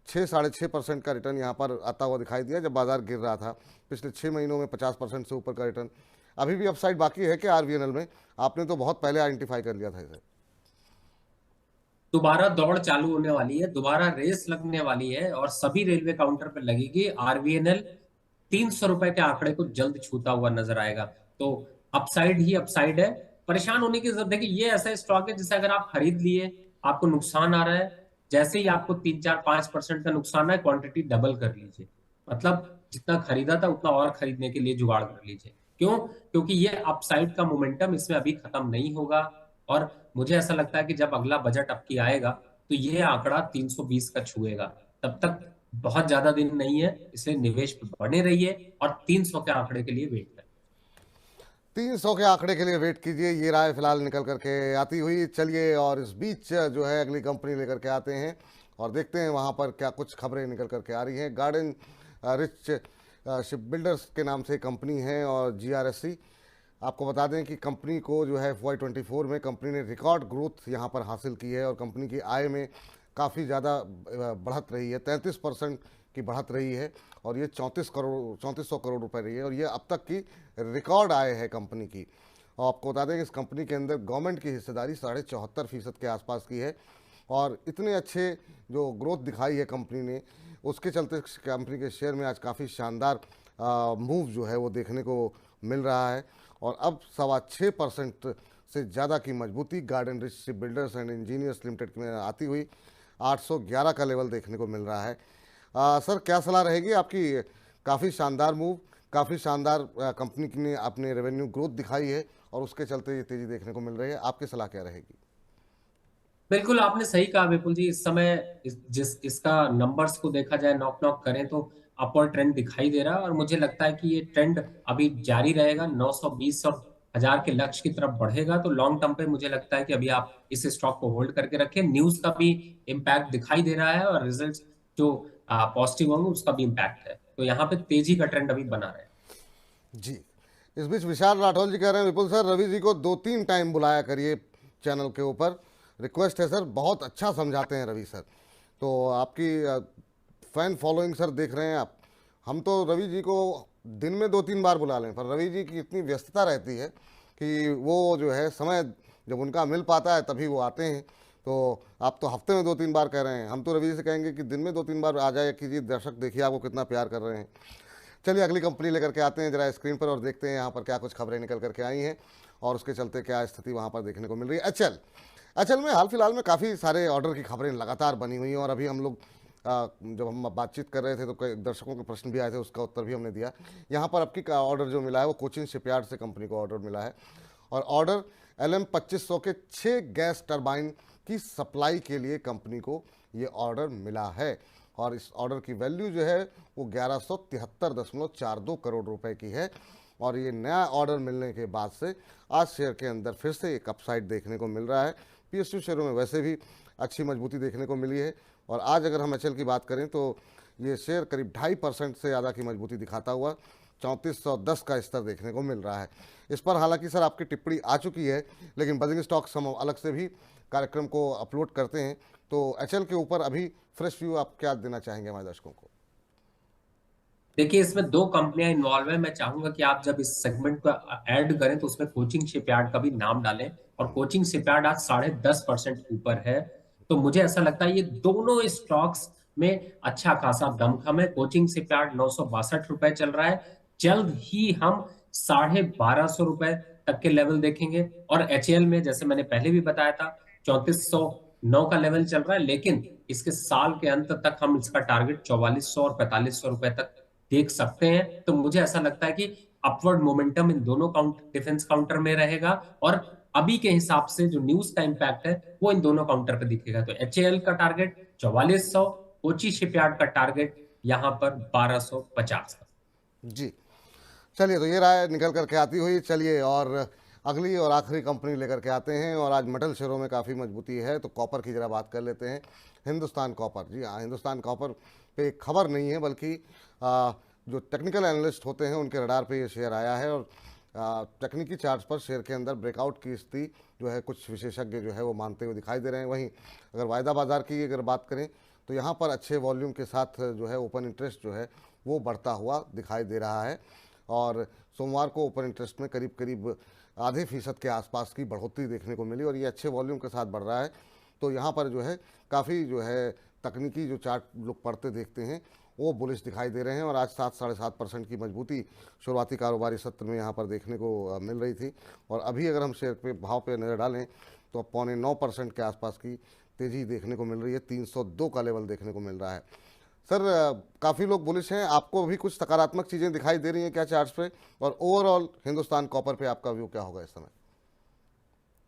6-6.5% का रिटर्न यहाँ पर आता हुआ दिखाई दिया जब बाजार गिर रहा था। पिछले 6 महीनों में 50% से ऊपर का रिटर्न। अभी भी अपसाइड बाकी है क्या आरवीएनएल में? आपने तो बहुत पहले आइडेंटिफाई कर लिया था इसे। दोबारा दौड़ चालू होने वाली है, दोबारा रेस लगने वाली है और सभी रेलवे काउंटर पर लगेगी। आरवीएनएल 300 रुपए के आंकड़े को जल्द छूता हुआ नजर आएगा। तो अपसाइड ही अपसाइड है, परेशान होने की जरूरत। देखिए ये ऐसा स्टॉक है जिसे अगर आप खरीद लिए, आपको नुकसान आ रहा है, जैसे ही आपको 3-4-5% का नुकसान है, क्वांटिटी डबल कर लीजिए। मतलब जितना खरीदा था उतना और खरीदने के लिए जुगाड़ कर लीजिए। क्यों? क्योंकि ये अपसाइड का मोमेंटम इसमें अभी खत्म नहीं होगा। और मुझे ऐसा लगता है कि जब अगला बजट आपकी आएगा तो ये आंकड़ा 320 का छुएगा। तब तक बहुत ज्यादा दिन नहीं है, इसलिए निवेश पे बने रहिए और 300 के आंकड़े के लिए वेट करें। 300 के आंकड़े के लिए वेट कीजिए, ये राय फिलहाल निकल करके आती हुई। चलिए और इस बीच जो है अगली कंपनी लेकर के आते हैं और देखते हैं वहाँ पर क्या कुछ खबरें निकल करके आ रही हैं। गार्डन रिच शिप बिल्डर्स के नाम से कंपनी है और जीआरएससी। आपको बता दें कि कंपनी को जो है FY24 में कंपनी ने रिकॉर्ड ग्रोथ यहाँ पर हासिल की है और कंपनी की आय में काफ़ी ज़्यादा बढ़त रही है, 33% की बढ़त रही है और ये 3400 करोड़ रुपए रही है और ये अब तक की रिकॉर्ड आय है कंपनी की। और आपको बता दें कि इस कंपनी के अंदर गवर्नमेंट की हिस्सेदारी 74.5% के आसपास की है और इतने अच्छे जो ग्रोथ दिखाई है कंपनी ने, उसके चलते कंपनी के शेयर में आज काफ़ी शानदार मूव जो है वो देखने को मिल रहा है और अब 6.25% से ज़्यादा की मजबूती garden rich ship builders and engineers limited में आती हुई 811 का लेवल देखने को मिल रहा है। सर क्या सलाह रहेगी आपकी? काफ़ी शानदार मूव, काफ़ी शानदार कंपनी ने अपने रेवेन्यू ग्रोथ दिखाई है और उसके चलते ये तेज़ी देखने को मिल रही है। आपकी सलाह क्या रहेगी? बिल्कुल आपने सही कहा विपुल जी। इस समय इसका नंबर्स को देखा जाए, नॉक करें तो अपवर्ड ट्रेंड दिखाई दे रहा है और मुझे लगता है कि ये ट्रेंड अभी जारी रहेगा, 920 और 1000 के लक्ष्य की तरफ बढ़ेगा। तो लॉन्ग टर्म पे मुझे लगता है कि अभी आप इस स्टॉक को होल्ड करके रखें। न्यूज का भी इम्पैक्ट दिखाई दे रहा है और रिजल्ट्स जो पॉजिटिव होंगे उसका भी इम्पैक्ट है। तो यहाँ पे तेजी का ट्रेंड अभी बना रहे जी। इस बीच विशाल राठौर जी कह रहे हैं विपुल सर रवि जी को 2-3 टाइम बुलाया करिए चैनल के ऊपर, रिक्वेस्ट है सर, बहुत अच्छा समझाते हैं रवि सर। तो आपकी फैन फॉलोइंग सर देख रहे हैं आप। हम तो रवि जी को दिन में 2-3 बार बुला लें, पर रवि जी की इतनी व्यस्तता रहती है कि वो जो है समय जब उनका मिल पाता है तभी वो आते हैं। तो आप तो हफ्ते में 2-3 बार कह रहे हैं, हम तो रवि जी से कहेंगे कि दिन में 2-3 बार आ जाए कीजिए। दर्शक देखिए आपको कितना प्यार कर रहे हैं। चलिए अगली कंपनी लेकर के आते हैं जरा स्क्रीन पर और देखते हैं यहाँ पर क्या कुछ खबरें निकल करके आई हैं और उसके चलते क्या स्थिति वहाँ पर देखने को मिल रही है। एचएल में हाल फिलहाल में काफ़ी सारे ऑर्डर की खबरें लगातार बनी हुई हैं और अभी हम लोग जब हम बातचीत कर रहे थे तो कई दर्शकों के प्रश्न भी आए थे, उसका उत्तर भी हमने दिया। यहाँ पर अब की ऑर्डर जो मिला है वो कोचिन शिपयार्ड से कंपनी को ऑर्डर मिला है और ऑर्डर LM2500 के 6 गैस टरबाइन की सप्लाई के लिए कंपनी को ये ऑर्डर मिला है। और इस ऑर्डर की वैल्यू जो है वो 1173.42 करोड़ रुपए की है। और ये नया ऑर्डर मिलने के बाद से आज शेयर के अंदर फिर से एक अपसाइड देखने को मिल रहा है। पीएसयू शेयरों में वैसे भी अच्छी मजबूती देखने को मिली है। और आज अगर हम एचएल की बात करें तो ये शेयर करीब 2.5% से ज़्यादा की मजबूती दिखाता हुआ 3410 का स्तर देखने को मिल रहा है। इस पर हालांकि सर आपकी टिप्पणी आ चुकी है, लेकिन बजिंग स्टॉक्स हम अलग से भी कार्यक्रम को अपलोड करते हैं। तो एचएल के ऊपर अभी फ्रेश व्यू आप क्या देना चाहेंगे हमारे दर्शकों को? देखिए, इसमें 2 कंपनियां इन्वॉल्व है। मैं चाहूंगा कि आप जब इस सेगमेंट को ऐड करें तो उसमें कोचिंग शिपयार्ड का भी नाम डालें, और कोचिंग शिपयार्ड आज 10.5% ऊपर है। तो मुझे ऐसा लगता है ये दोनों स्टॉक्स में अच्छा खासा दमखम है। कोचिंग शिपयार्ड 962 रुपए चल रहा है, जल्द ही हम 1250 रुपए तक के लेवल देखेंगे। और एचएएल में जैसे मैंने पहले भी बताया था 3409 का लेवल चल रहा है, लेकिन इसके साल के अंत तक हम इसका टारगेट 4400 और 4500 रुपए तक देख सकते हैं। तो मुझे ऐसा लगता है कि अपवर्ड मोमेंटम इन दोनों डिफेंस काउंटर में रहेगा, और अभी के हिसाब से जो न्यूज का इंपैक्ट है वो इन दोनों काउंटर पे दिखेगा। तो एचएएल का टारगेट 4400, कोची शिपयार्ड का टारगेट यहां पर 1250 का। जी चलिए, तो ये राय निकल करके आती हुई, चलिए और अगली और आखिरी कंपनी लेकर के आते हैं। और आज मेटल शेयरों में काफ़ी मजबूती है, तो कॉपर की जरा बात कर लेते हैं। हिंदुस्तान कॉपर, जी हाँ, हिंदुस्तान कॉपर पे एक खबर नहीं है, बल्कि जो टेक्निकल एनालिस्ट होते हैं उनके रडार पे ये शेयर आया है। और तकनीकी चार्ट्स पर शेयर के अंदर ब्रेकआउट की स्थिति जो है कुछ विशेषज्ञ जो है वो मानते हुए दिखाई दे रहे हैं। वहीं अगर वायदा बाजार की अगर बात करें तो यहाँ पर अच्छे वॉल्यूम के साथ जो है ओपन इंटरेस्ट जो है वो बढ़ता हुआ दिखाई दे रहा है। और सोमवार को ओपन इंटरेस्ट में करीब करीब आधे फीसद के आसपास की बढ़ोतरी देखने को मिली, और ये अच्छे वॉल्यूम के साथ बढ़ रहा है। तो यहाँ पर जो है काफ़ी जो है तकनीकी जो चार्ट लोग पढ़ते देखते हैं वो बुलिश दिखाई दे रहे हैं। और आज 7-7.5% की मजबूती शुरुआती कारोबारी सत्र में यहाँ पर देखने को मिल रही थी। और अभी अगर हम शेयर पे भाव पे नज़र डालें तो अब 8.25% के आसपास की तेज़ी देखने को मिल रही है। 302 का लेवल देखने को मिल रहा है। सर काफ़ी लोग बुलिश हैं, आपको भी कुछ सकारात्मक चीज़ें दिखाई दे रही हैं क्या चार्ट्स पे? और ओवरऑल हिंदुस्तान कॉपर पे आपका व्यू क्या होगा इस समय?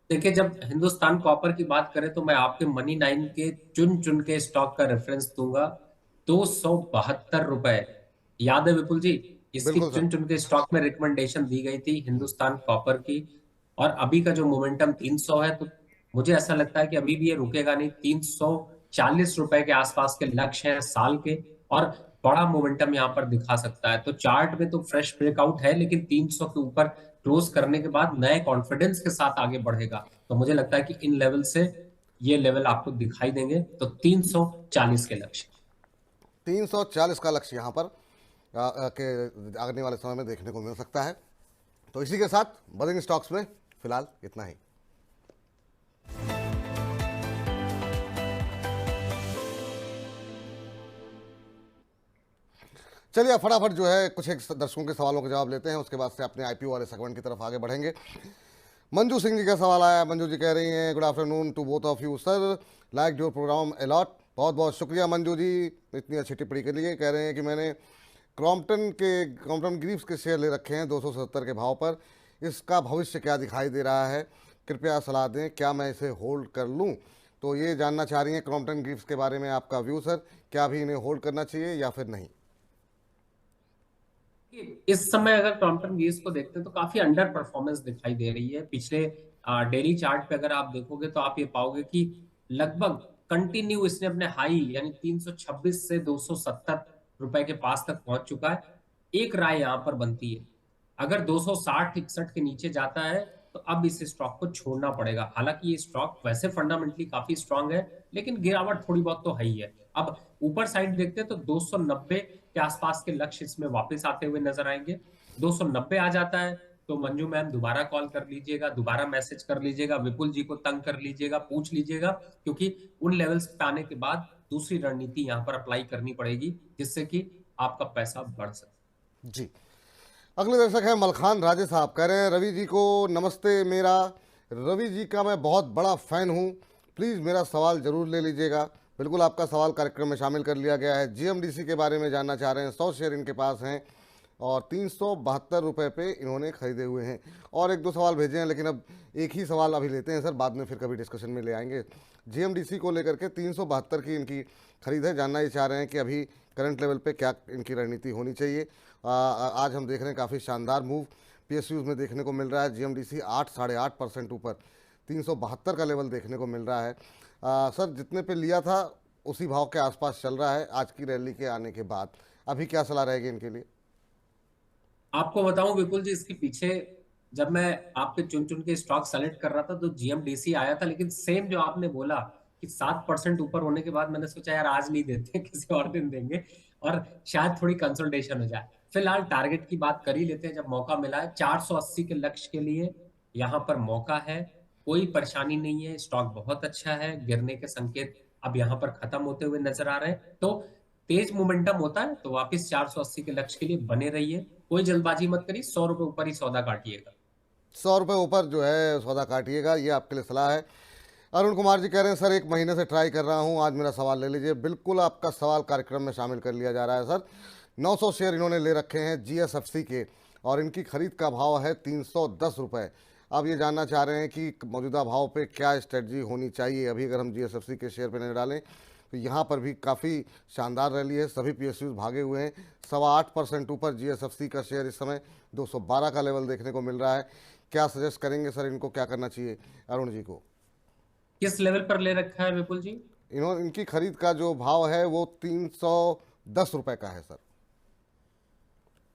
देखिए, जब हिंदुस्तान कॉपर की बात करें तो मैं आपके मनी 9 के चुन चुन के स्टॉक का रेफरेंस दूंगा। 272 रुपए, याद है विपुल जी? इसकी बिल्कुल सर। चुन चुन के स्टॉक में रिकमेंडेशन दी गई थी हिंदुस्तान कॉपर की। और अभी का जो मोमेंटम 300 है, तो मुझे ऐसा लगता है कि अभी भी ये रुकेगा नहीं। 340 रुपए के आसपास के लक्ष्य हैं साल के, और बड़ा मोमेंटम यहाँ पर दिखा सकता है। तो चार्ट में तो फ्रेश ब्रेकआउट है, लेकिन 300 के ऊपर क्लोज करने के बाद नए कॉन्फिडेंस के साथ आगे बढ़ेगा। तो मुझे लगता है कि इन लेवल से ये लेवल आपको दिखाई देंगे। तो 340 के लक्ष्य, 340 का लक्ष्य यहाँ पर के आने वाले समय में देखने को मिल सकता है। तो इसी के साथ बजिंग स्टॉक्स में फिलहाल इतना ही। चलिए अब फटाफट जो है कुछ एक दर्शकों के सवालों के जवाब लेते हैं, उसके बाद से अपने आईपीओ वाले सेगमेंट की तरफ आगे बढ़ेंगे। मंजू सिंह जी का सवाल आया। मंजू जी कह रही हैं, good afternoon to both of you sir, like your programme a lot. बहुत बहुत शुक्रिया मंजू जी इतनी अच्छी टिप्पणी के लिए। कह रहे हैं कि मैंने क्रॉम्पटन ग्रीव्स के शेयर ले रखे हैं 270 के भाव पर, इसका भविष्य क्या दिखाई दे रहा है, कृपया सलाह दें, क्या मैं इसे होल्ड कर लूँ? तो ये जानना चाह रही हैं क्रॉम्पटन ग्रीव्स के बारे में आपका व्यू सर, क्या अभी इन्हें होल्ड करना चाहिए या फिर नहीं? इस समय अगर क्रॉम्पटन ग्रीव्स को देखते हैं तो काफी अंडर परफॉर्मेंस दिखाई दे रही है। पिछले डेली चार्ट पे अगर आप देखोगे तो आप ये पाओगे कि लगभग कंटिन्यू इसने अपने हाई यानी 326 से 270 रुपए के पास तक पहुंच चुका है। एक राय यहां पर बनती है, अगर 260-61 के नीचे जाता है तो अब इस स्टॉक को छोड़ना पड़ेगा। हालांकि ये स्टॉक वैसे फंडामेंटली काफी स्ट्रांग है, लेकिन गिरावट थोड़ी बहुत तो है ही है। अब ऊपर साइड देखते हैं तो 290 के आसपास के लक्ष्य इसमें वापस आते हुए नजर आएंगे। 290 आ जाता है तो मंजू मैम दोबारा कॉल कर लीजिएगा, दोबारा मैसेज कर लीजिएगा, विपुल जी को तंग कर लीजिएगा, पूछ लीजिएगा, क्योंकि उन लेवल्स पे आने के बाद दूसरी रणनीति यहाँ पर अप्लाई करनी पड़ेगी जिससे कि आपका पैसा बढ़ सके। जी, अगले दर्शक है मलखान राजे साहब, कह रहे हैं रवि जी को नमस्ते, मेरा रवि जी का मैं बहुत बड़ा फ़ैन हूँ, प्लीज़ मेरा सवाल ज़रूर ले लीजिएगा। बिल्कुल आपका सवाल कार्यक्रम में शामिल कर लिया गया है। जीएमडीसी के बारे में जानना चाह रहे हैं, 100 शेयर इनके पास हैं और 372 रुपये पे इन्होंने खरीदे हुए हैं। और एक दो सवाल भेजे हैं, लेकिन अब एक ही सवाल अभी लेते हैं सर, बाद में फिर कभी डिस्कशन में ले आएंगे। जीएमडीसी को लेकर के 372 की इनकी खरीद है। जानना ये चाह रहे हैं कि अभी करंट लेवल पे क्या इनकी रणनीति होनी चाहिए। आज हम देख रहे हैं काफ़ी शानदार मूव पीएसयूज में देखने को मिल रहा है। जीएमडीसी 8-8.5% ऊपर 372 का लेवल देखने को मिल रहा है। सर, जितने पे लिया था उसी भाव के आसपास चल रहा है आज की रैली के आने के बाद। अभी क्या सलाह रहेगी इनके लिए? आपको बताऊं विपुल जी, इसके पीछे जब मैं आपके चुन चुन के स्टॉक सेलेक्ट कर रहा था तो जीएमडीसी आया था, लेकिन सेम जो आपने बोला कि 7% ऊपर होने के बाद मैंने सोचा यार आज नहीं देते, किसी और दिन देंगे और शायद थोड़ी कंसोलिडेशन हो जाए। फिलहाल टारगेट की बात कर ही लेते हैं जब मौका मिला है। 480 के लक्ष्य के लिए यहाँ पर मौका है, कोई परेशानी नहीं है, स्टॉक बहुत अच्छा है। गिरने के संकेत अब यहाँ पर खत्म होते हुए नजर आ रहे हैं, तो तेज मोमेंटम होता है तो वापस 480 के लक्ष्य के लिए बने रहिए। कोई जल्दबाजी मत करिए, 100 रुपए ऊपर ही सौदा काटिएगा। 100 रुपये ऊपर जो है सौदा काटिएगा, ये आपके लिए सलाह है। अरुण कुमार जी कह रहे हैं सर 1 महीने से ट्राई कर रहा हूं, आज मेरा सवाल ले लीजिए। बिल्कुल आपका सवाल कार्यक्रम में शामिल कर लिया जा रहा है सर। 900 शेयर इन्होंने ले रखे हैं जीएसएफसी के और इनकी खरीद का भाव है 310 रुपये। अब ये जानना चाह रहे हैं कि मौजूदा भाव पे क्या स्ट्रेटजी होनी चाहिए। अभी अगर हम जीएसएफसी के शेयर पे नहीं डालें तो यहाँ पर भी काफ़ी शानदार रैली है, सभी पीएसयूज भागे हुए हैं। 8.25% ऊपर जीएसएफसी का शेयर इस समय 212 का लेवल देखने को मिल रहा है। क्या सजेस्ट करेंगे सर, इनको क्या करना चाहिए अरुण जी को? किस लेवल पर ले रखा है विपुल जी? इनकी खरीद का जो भाव है वो 310 रुपए का है सर।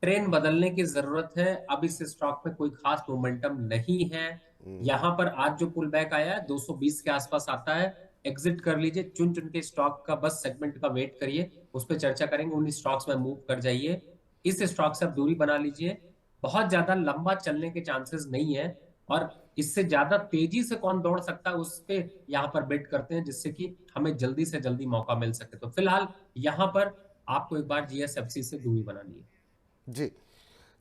ट्रेन बदलने की जरूरत है, अब इस स्टॉक में कोई खास मोमेंटम नहीं है। यहाँ पर आज जो पुल बैक आया है 220 के आसपास आता है, एग्जिट कर लीजिए। चुन चुन के स्टॉक का बस सेगमेंट का वेट करिए, उस पर चर्चा करेंगे। उन स्टॉक्स में मूव कर जाइए, इस स्टॉक से आप दूरी बना लीजिए। बहुत ज्यादा लंबा चलने के चांसेस नहीं है और इससे ज्यादा तेजी से कौन दौड़ सकता है उस पे यहाँ पर बेट करते हैं, जिससे कि हमें जल्दी से जल्दी मौका मिल सके। तो फिलहाल यहाँ पर आपको एक बार जीएसएफसी से दूरी बनानी है। जी,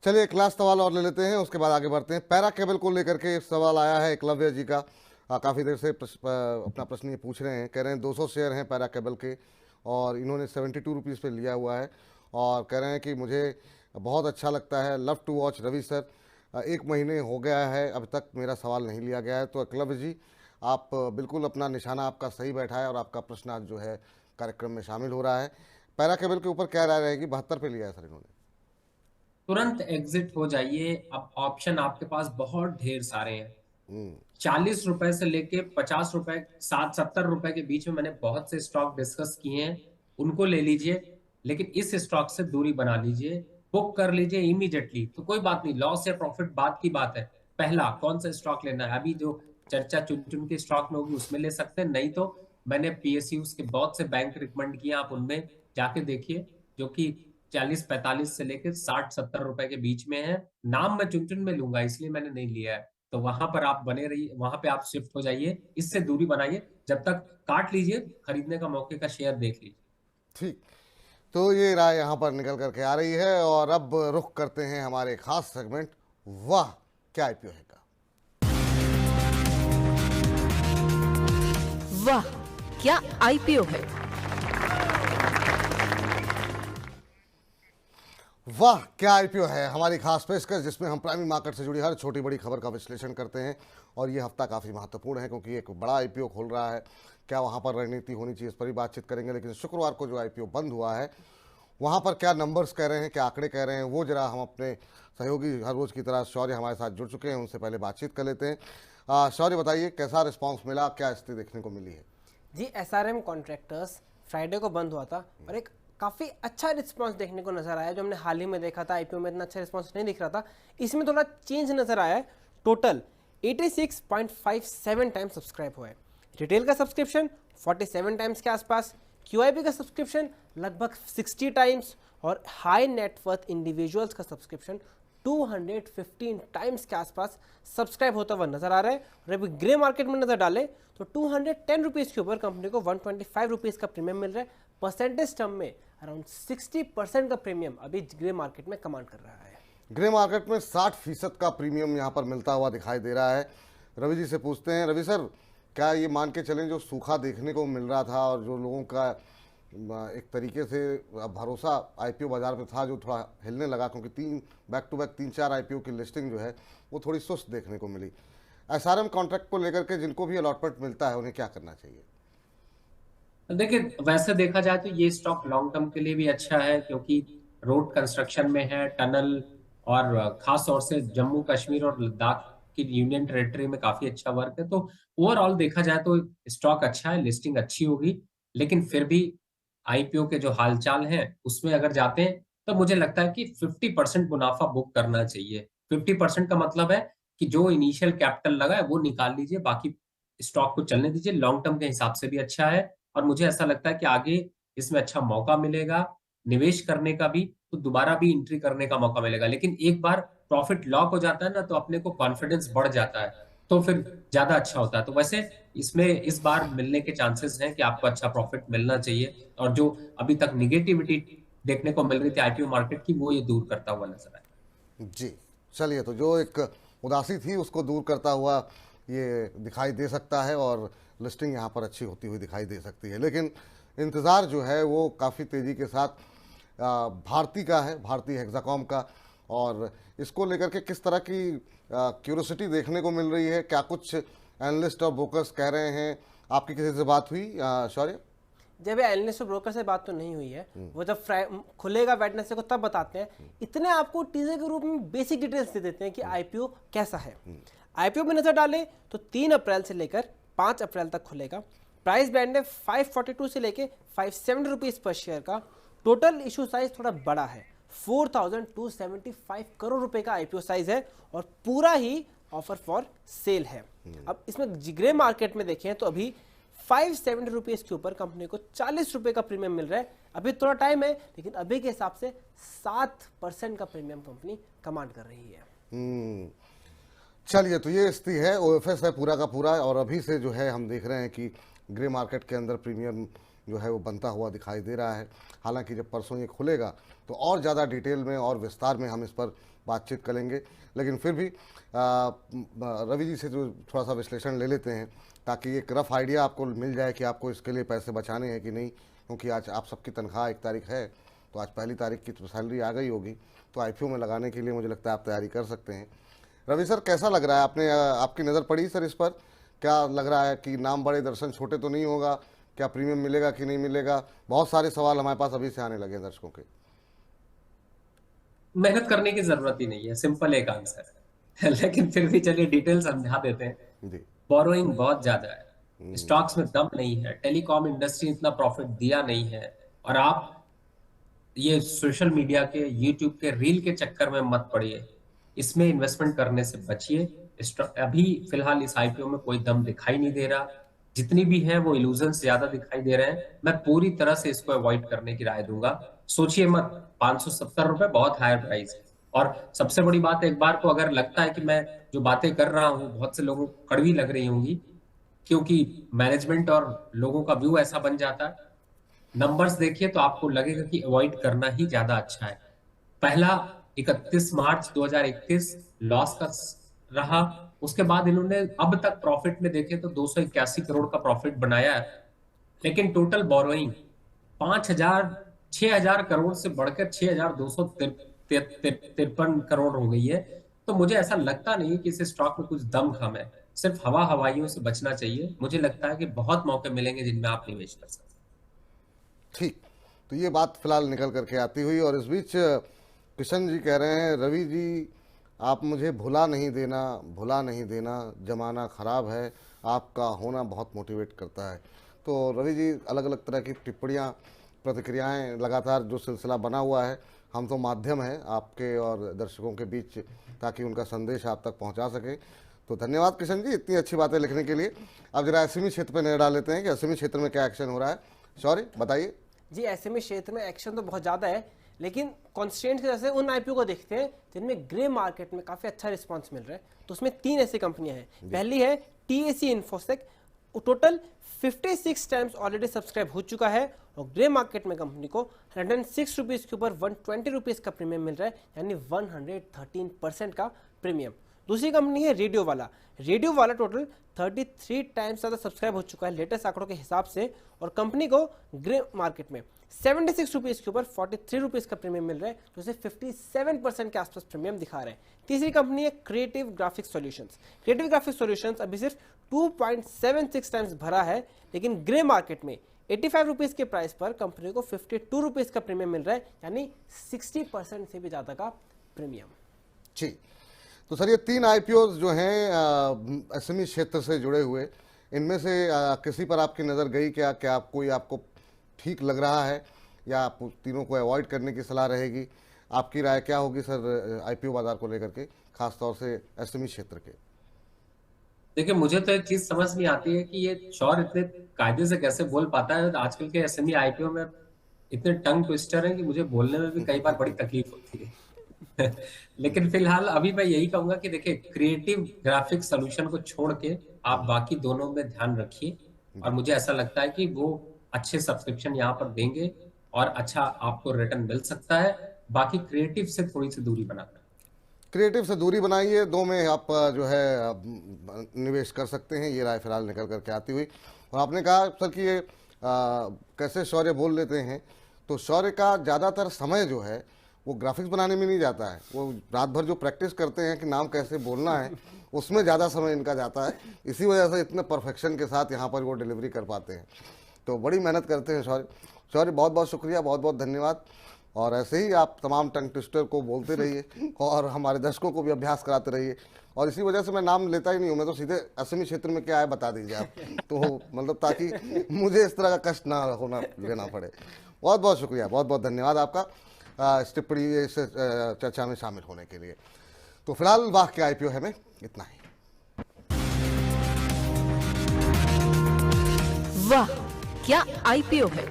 चलिए एक लास्ट सवाल और ले लेते हैं, उसके बाद आगे बढ़ते हैं। पैरा केबल को लेकर के एक सवाल आया है एकलव्य जी का। काफ़ी देर से अपना प्रश्न ये पूछ रहे हैं, कह रहे हैं 200 शेयर हैं पैरा केबल के और इन्होंने 72 रुपीज़ पे लिया हुआ है और कह रहे हैं कि मुझे बहुत अच्छा लगता है, love to watch Ravi sir. 1 महीने हो गया है, अब तक मेरा सवाल नहीं लिया गया है। तो एकलव्य जी, आप बिल्कुल अपना निशाना आपका सही बैठा है और आपका प्रश्न आज जो है कार्यक्रम में शामिल हो रहा है। पैरा केबल के ऊपर क्या राय रहेगी? 72 पे लिया है सर इन्होंने। तुरंत एग्जिट हो जाइए, अब ऑप्शन आपके पास बहुत ढेर सारे हैं। 40 रुपए से लेके 50 रुपए, 70 रुपए के बीच में मैंने बहुत से स्टॉक डिस्कस किए हैं, उनको ले लीजिए। लेकिन इस स्टॉक से दूरी बना लीजिए, बुक कर लीजिए इमीडिएटली। तो कोई बात नहीं, लॉस या प्रॉफिट बात की बात है। पहला कौन सा स्टॉक लेना है, अभी जो चर्चा चुन चुन के स्टॉक में होगी उसमें ले सकते हैं, नहीं तो मैंने पीएसयूज के बहुत से बैंक रिकमेंड किए, आप उनमें जाके देखिए, जो कि 40-45 से लेकर 60-70 रुपए के बीच में है। नाम मैं चुन चुन में लूंगा इसलिए मैंने नहीं लिया है, तो वहां पर आप बने रहिए, वहां पे आप शिफ्ट हो जाइए, इससे दूरी बनाइए। जब तक काट लीजिए, खरीदने का मौके का शेयर देख लीजिए। ठीक, तो ये राय यहाँ पर निकल करके आ रही है और अब रुख करते हैं हमारे खास सेगमेंट वाह क्या आईपीओ है का। वाह क्या आईपीओ है। वाह क्या आईपीओ है हमारी खास पेशकश, जिसमें हम प्राइमरी मार्केट से जुड़ी हर छोटी बड़ी खबर का विश्लेषण करते हैं। और ये हफ्ता काफ़ी महत्वपूर्ण है क्योंकि एक बड़ा आईपीओ खोल रहा है। क्या वहाँ पर रणनीति होनी चाहिए, इस पर ही बातचीत करेंगे। लेकिन शुक्रवार को जो आईपीओ बंद हुआ है वहाँ पर क्या नंबर्स कह रहे हैं, क्या आंकड़े कह रहे हैं, वो जरा हम अपने सहयोगी हर रोज़ की तरह शौर्य हमारे साथ जुड़ चुके हैं, उनसे पहले बातचीत कर लेते हैं। शौर्य बताइए कैसा रिस्पॉन्स मिला, क्या स्थिति देखने को मिली है? जी, एसआरएम कॉन्ट्रैक्टर्स फ्राइडे को बंद हुआ था और एक काफ़ी अच्छा रिस्पांस देखने को नजर आया। जो हमने हाल ही में देखा था आईपीओ में इतना अच्छा रिस्पांस नहीं दिख रहा था, इसमें थोड़ा चेंज नजर आया है। टोटल 86.57 टाइम्स सब्सक्राइब हुआ है। रिटेल का सब्सक्रिप्शन 47 टाइम्स के आसपास, क्यूआईबी का सब्सक्रिप्शन लगभग 60 टाइम्स और हाई नेटवर्थ इंडिविजुअल्स का सब्सक्रिप्शन 215 टाइम्स के आसपास सब्सक्राइब होता हुआ नजर आ रहा है। और अभी ग्रे मार्केट में नजर डालें तो 210 रुपीज़ के ऊपर कंपनी को 125 रुपीज़ का प्रीमियम मिल रहा है। परसेंटेज टर्म में अराउंड 60% का प्रीमियम अभी ग्रे मार्केट में कमांड कर रहा है। ग्रे मार्केट में 60% का प्रीमियम यहाँ पर मिलता हुआ दिखाई दे रहा है। रवि जी से पूछते हैं, रवि सर क्या ये मान के चलें जो सूखा देखने को मिल रहा था और जो लोगों का एक तरीके से भरोसा आईपीओ बाजार पे था, जो थोड़ा हिलने लगा क्योंकि बैक टू बैक 3-4 आईपीओ की लिस्टिंग जो है वो थोड़ी सुस्त देखने को मिली। एसआरएम कॉन्ट्रैक्ट को लेकर के जिनको भी अलॉटमेंट मिलता है उन्हें क्या करना चाहिए? देखिए, वैसे देखा जाए तो ये स्टॉक लॉन्ग टर्म के लिए भी अच्छा है, क्योंकि रोड कंस्ट्रक्शन में है, टनल, और खास तौर से जम्मू कश्मीर और लद्दाख की यूनियन टेरिटरी में काफी अच्छा वर्क है। तो ओवरऑल देखा जाए तो स्टॉक अच्छा है, लिस्टिंग अच्छी होगी। लेकिन फिर भी आईपीओ के जो हालचाल हैं उसमें अगर जाते हैं तो मुझे लगता है कि 50% मुनाफा बुक करना चाहिए। 50% का मतलब है कि जो इनिशियल कैपिटल लगा है वो निकाल लीजिए, बाकी स्टॉक को चलने दीजिए। लॉन्ग टर्म के हिसाब से भी अच्छा है, और मुझे ऐसा लगता है कि आगे इसमें अच्छा मौका मिलेगा निवेश करने का भी, तो दोबारा भी एंट्री करने का मौका मिलेगा। लेकिन एक बार प्रॉफिट लॉक हो जाता है ना, तो अपने को कॉन्फिडेंस बढ़ जाता है, तो फिर ज्यादा अच्छा होता है। तो वैसे इसमें इस बार मिलने के चांसेस हैं कि आपको अच्छा प्रॉफिट मिलना चाहिए, और जो अभी तक निगेटिविटी देखने को मिल रही थी आईपीओ मार्केट की, वो ये दूर करता हुआ नजर आया। जी चलिए, तो जो एक उदासी थी उसको दूर करता हुआ ये दिखाई दे सकता है और लिस्टिंग यहाँ पर अच्छी होती हुई दिखाई दे सकती है। लेकिन इंतज़ार जो है वो काफ़ी तेज़ी के साथ भारती का है, भारती हेक्साकॉम का, और इसको लेकर के किस तरह की क्यूरोसिटी देखने को मिल रही है, क्या कुछ एनालिस्ट और ब्रोकर्स कह रहे हैं? आपकी किसी से बात हुई शौर्य? जब एनालिस्ट और ब्रोकर से बात तो नहीं हुई है, वो जब खुलेगा वेडनेसडे को तब बताते हैं। इतने आपको टीजर के रूप में बेसिक डिटेल्स दे देते हैं कि आईपीओ कैसा है। आईपीओ में नजर डालें तो 3 अप्रैल से लेकर 5 अप्रैल तक खुलेगा। प्राइस बैंड है 542 से लेकर 570 रुपीज पर शेयर का। टोटल इशू साइज थोड़ा बड़ा है, 4275 करोड़ रुपए का आईपीओ साइज है, और पूरा ही ऑफर फॉर सेल है। अब इसमें ग्रे मार्केट में देखें तो अभी 570 रुपीज के ऊपर कंपनी को 40 रुपए का प्रीमियम मिल रहा है। अभी थोड़ा टाइम है, लेकिन अभी के हिसाब से 7% का प्रीमियम कंपनी कमांड कर रही है। चलिए, तो ये स्थिति है, ओएफएस है पूरा का पूरा, और अभी से जो है हम देख रहे हैं कि ग्रे मार्केट के अंदर प्रीमियम जो है वो बनता हुआ दिखाई दे रहा है। हालांकि जब परसों ये खुलेगा तो और ज़्यादा डिटेल में और विस्तार में हम इस पर बातचीत करेंगे। लेकिन फिर भी रवि जी से जो थोड़ा सा विश्लेषण ले लेते हैं, ताकि एक रफ आइडिया आपको मिल जाए कि आपको इसके लिए पैसे बचाने हैं कि नहीं। क्योंकि आज आप सबकी तनख्वाह 1 तारीख है, तो आज 1 तारीख की सैलरी आ गई होगी, तो आईपीओ में लगाने के लिए मुझे लगता है आप तैयारी कर सकते हैं। रवि सर, कैसा लग रहा है? आपने आपकी नज़र पड़ी सर इस पर? क्या लग रहा है कि नाम बड़े दर्शन छोटे तो नहीं होगा? क्या प्रीमियम मिलेगा कि नहीं मिलेगा? बहुत सारे सवाल हमारे पास अभी से आने लगे दर्शकों के। मेहनत करने की जरूरत ही नहीं है, सिंपल एक आंसर है। लेकिन फिर भी चलिए डिटेल समझा देते हैं। बोरोइंग बहुत ज्यादा है, स्टॉक्स में दम नहीं है, टेलीकॉम इंडस्ट्री इतना प्रॉफिट दिया नहीं है, और आप ये सोशल मीडिया के, यूट्यूब के रील के चक्कर में मत पड़िए, इसमें इन्वेस्टमेंट करने से बचिए। अभी फिलहाल इस आईपीओ में कोई दम दिखाई नहीं दे रहा, जितनी भी है वो इल्यूजन ज्यादा दिखाई दे रहे हैं। मैं पूरी तरह से इसको अवॉइड करने की राय दूंगा। सोचिए मत, 570 रुपए बहुत हायर प्राइस है। और सबसे बड़ी बात, एक बार को अगर लगता है कि मैं जो बातें कर रहा हूं बहुत से लोगों को कड़वी लग रही होंगी, क्योंकि मैनेजमेंट और लोगों का व्यू ऐसा बन जाता है, नंबर्स देखिए तो आपको लगेगा कि अवॉइड करना ही ज्यादा अच्छा है। पहला 31 मार्च 2021 लॉस का रहा, उसके बाद इन्होंने अब तक प्रॉफिट में देखे तो 281 करोड़ का प्रॉफिट बनाया है। लेकिन टोटल बोरोइंग 6,000 करोड़ से बढ़कर 6,253 करोड़ हो गई है। तो मुझे ऐसा लगता नहीं है कि इस स्टॉक में कुछ दम खम है, सिर्फ हवाइयों से बचना चाहिए। मुझे लगता है कि बहुत मौके मिलेंगे जिनमें आप निवेश कर सकते हैं। ठीक, तो ये बात फिलहाल निकल करके आती हुई, और इस बीच किशन जी कह रहे हैं, रवि जी आप मुझे भुला नहीं देना, जमाना ख़राब है, आपका होना बहुत मोटिवेट करता है। तो रवि जी, अलग अलग तरह की टिप्पणियाँ, प्रतिक्रियाएं लगातार जो सिलसिला बना हुआ है, हम तो माध्यम हैं आपके और दर्शकों के बीच, ताकि उनका संदेश आप तक पहुंचा सके। तो धन्यवाद किशन जी इतनी अच्छी बातें लिखने के लिए। अब जरा एसएमई क्षेत्र पर नजर डाल लेते हैं कि एसएमई क्षेत्र में क्या एक्शन हो रहा है। सॉरी, बताइए जी। एसएमई क्षेत्र में एक्शन तो बहुत ज़्यादा है, लेकिन कॉन्स्टेंट की वजह से उन आईपीओ को देखते हैं जिनमें ग्रे मार्केट में काफ़ी अच्छा रिस्पांस मिल रहा है। तो उसमें 3 ऐसी कंपनियां हैं। पहली है TAC InfoSec, total 56 times already subscribe हो चुका है, और ग्रे मार्केट में कंपनी को 106 रुपीज़ के ऊपर 120 रुपीज़ का प्रीमियम मिल रहा है, यानी 113% का प्रीमियम। दूसरी कंपनी है रेडियो वाला टोटल 33 टाइम्स ज़्यादा सब्सक्राइब हो चुका है लेटेस्ट आंकड़ों के हिसाब से, और कंपनी को ग्रे मार्केट में 76 रुपीज़ के ऊपर 43 रुपीज़ का प्रीमियम मिल रहा है, जो इसे 57% के आसपास प्रीमियम दिखा रहे हैं। तीसरी कंपनी है क्रिएटिव ग्राफिक्स सॉल्यूशंस अभी सिर्फ 2.76 टाइम्स भरा है, लेकिन ग्रे मार्केट में 85 रुपीज़ के प्राइस पर कंपनी को 52 रुपीज़ का प्रीमियम मिल रहा है, यानी 60% से भी ज़्यादा का प्रीमियम। जी, तो सर ये 3 आईपीओ जो हैं एसएमई क्षेत्र से जुड़े हुए, इनमें से किसी पर आपकी नज़र गई क्या? क्या कोई आपको ठीक लग रहा है या आप तीनों को अवॉइड करने की सलाह रहेगी? आपकी राय क्या होगी सर आईपीओ बाजार को लेकर के, खासतौर से एसएमई क्षेत्र के? देखिए, मुझे तो एक चीज समझ नहीं आती है कि ये शौर इतने कायदे से कैसे बोल पाता है। आजकल के एसएमई आईपीओ में इतने टंग ट्विस्टर हैं कि मुझे बोलने में भी कई बार बड़ी तकलीफ होती है। लेकिन फिलहाल अभी मैं यही कहूंगा कि देखिए, क्रिएटिव ग्राफिक सोल्यूशन को छोड़ के आप बाकी दोनों में ध्यान रखिए, और मुझे ऐसा लगता है कि वो अच्छे सब्सक्रिप्शन यहाँ पर देंगे और अच्छा आपको रिटर्न मिल सकता है। बाकी क्रिएटिव से थोड़ी सी दूरी बनाना, क्रिएटिव से दूरी बनाइए, दो में आप जो है निवेश कर सकते हैं। ये राय फिलहाल निकल करके आती हुई। और आपने कहा सर कि ये कैसे शौर्य बोल लेते हैं, तो शौर्य का ज़्यादातर समय जो है वो ग्राफिक्स बनाने में नहीं जाता है, वो रात भर जो प्रैक्टिस करते हैं कि नाम कैसे बोलना है उसमें ज़्यादा समय इनका जाता है। इसी वजह से इतने परफेक्शन के साथ यहाँ पर वो डिलीवरी कर पाते हैं। तो बड़ी मेहनत करते हैं शौर्य, बहुत बहुत शुक्रिया, बहुत बहुत धन्यवाद। और ऐसे ही आप तमाम टंग ट्विस्टर को बोलते रहिए और हमारे दर्शकों को भी अभ्यास कराते रहिए। और इसी वजह से मैं नाम लेता ही नहीं हूँ, मैं तो सीधे एसएमई क्षेत्र में क्या है बता दीजिए आप, तो मतलब ताकि मुझे इस तरह का कष्ट ना लेना पड़े। बहुत बहुत शुक्रिया, बहुत बहुत धन्यवाद आपका इस टिप्पणी से चर्चा में शामिल होने के लिए। तो फिलहाल वाह के आईपीओ है में इतना ही। वाह क्या आईपीओ है।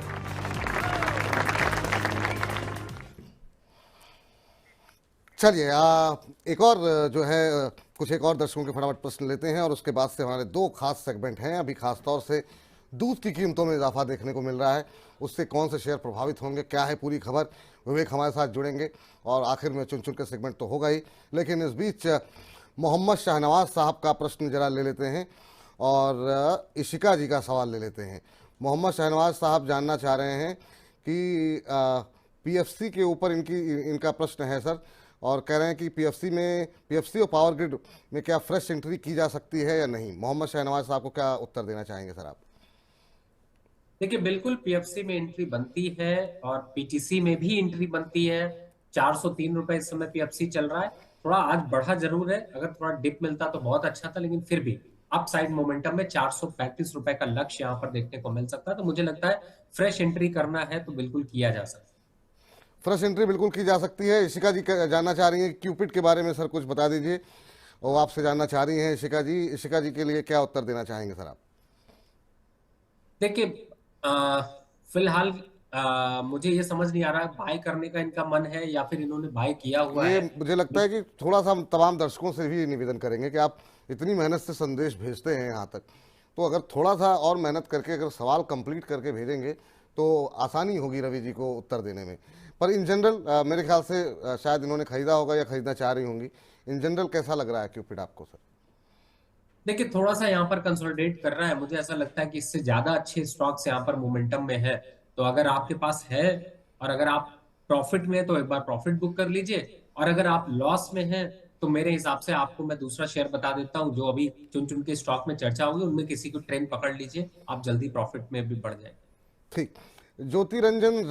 चलिए एक और जो है कुछ एक और दर्शकों के फटाफट प्रश्न लेते हैं और उसके बाद से हमारे दो खास सेगमेंट हैं। अभी खास तौर से दूध की कीमतों में इजाफा देखने को मिल रहा है, उससे कौन से शेयर प्रभावित होंगे, क्या है पूरी खबर, विवेक हमारे साथ जुड़ेंगे और आखिर में चुन चुन के सेगमेंट तो होगा ही। लेकिन इस बीच मोहम्मद शाहनवाज साहब का प्रश्न जरा ले लेते हैं और इशिका जी का सवाल ले लेते हैं। मोहम्मद शाहनवाज साहब जानना चाह रहे हैं कि पीएफसी के ऊपर इनका प्रश्न है सर, और कह रहे हैं कि पीएफसी और पावर ग्रिड में क्या फ्रेश एंट्री की जा सकती है या नहीं। मोहम्मद शाहनवाज साहब को क्या उत्तर देना चाहेंगे सर आप? देखिए, बिल्कुल पीएफसी में एंट्री बनती है और पीटीसी में भी एंट्री बनती है। 403 रुपए इस समय पीएफसी चल रहा है, थोड़ा आज बढ़ा जरूर है, अगर थोड़ा डिप मिलता तो बहुत अच्छा था, लेकिन फिर भी अपसाइड मोमेंटम में 435 रुपए का लक्ष्य यहाँ पर देखने को मिल सकता है। तो मुझे लगता है फ्रेश एंट्री करना है तो बिल्कुल किया जा सकता है, फ्रेश एंट्री बिल्कुल की जा सकती है। इशिका जी जानना चाह रही हैं क्यूपिड के बारे में सर कुछ बता दीजिए, और आपसे जानना चाह रही हैं इशिका जी के लिए क्या उत्तर देना चाहेंगे सर आप? देखिए, फिलहाल मुझे ये समझ नहीं आ रहा है बाय करने का इनका मन है या फिर इन्होंने बाय किया हुआ है। मुझे लगता है कि थोड़ा सा हम तमाम दर्शकों से भी निवेदन करेंगे कि आप इतनी मेहनत से संदेश भेजते हैं यहाँ तक, तो अगर थोड़ा सा और मेहनत करके अगर सवाल कंप्लीट करके भेजेंगे तो आसानी होगी रवि जी को उत्तर देने में। पर इन जनरल मेरे ख्याल से शायद इन्होंने खरीदा होगा या खरीदना चाह रही होंगी। इन जनरल कैसा लग रहा है क्यूपिड आपको सर? देखिए, थोड़ा सा यहाँ पर कंसोलिडेट कर रहा है, मुझे ऐसा लगता है कि इससे ज्यादा अच्छे स्टॉक्स यहाँ पर मोमेंटम में है। तो अगर आपके पास है और अगर आप प्रॉफिट में है तो एक बार प्रॉफिट बुक कर लीजिए, और अगर आप लॉस में हैं तो मेरे हिसाब से आपको मैं दूसरा शेयर बता देता हूँ जो अभी चुन चुन के स्टॉक में चर्चा होगी, उनमें किसी को ट्रेंड पकड़ लीजिए, आप जल्दी प्रॉफिट में भी बढ़ जाए। ठीक, ज्योति रंजन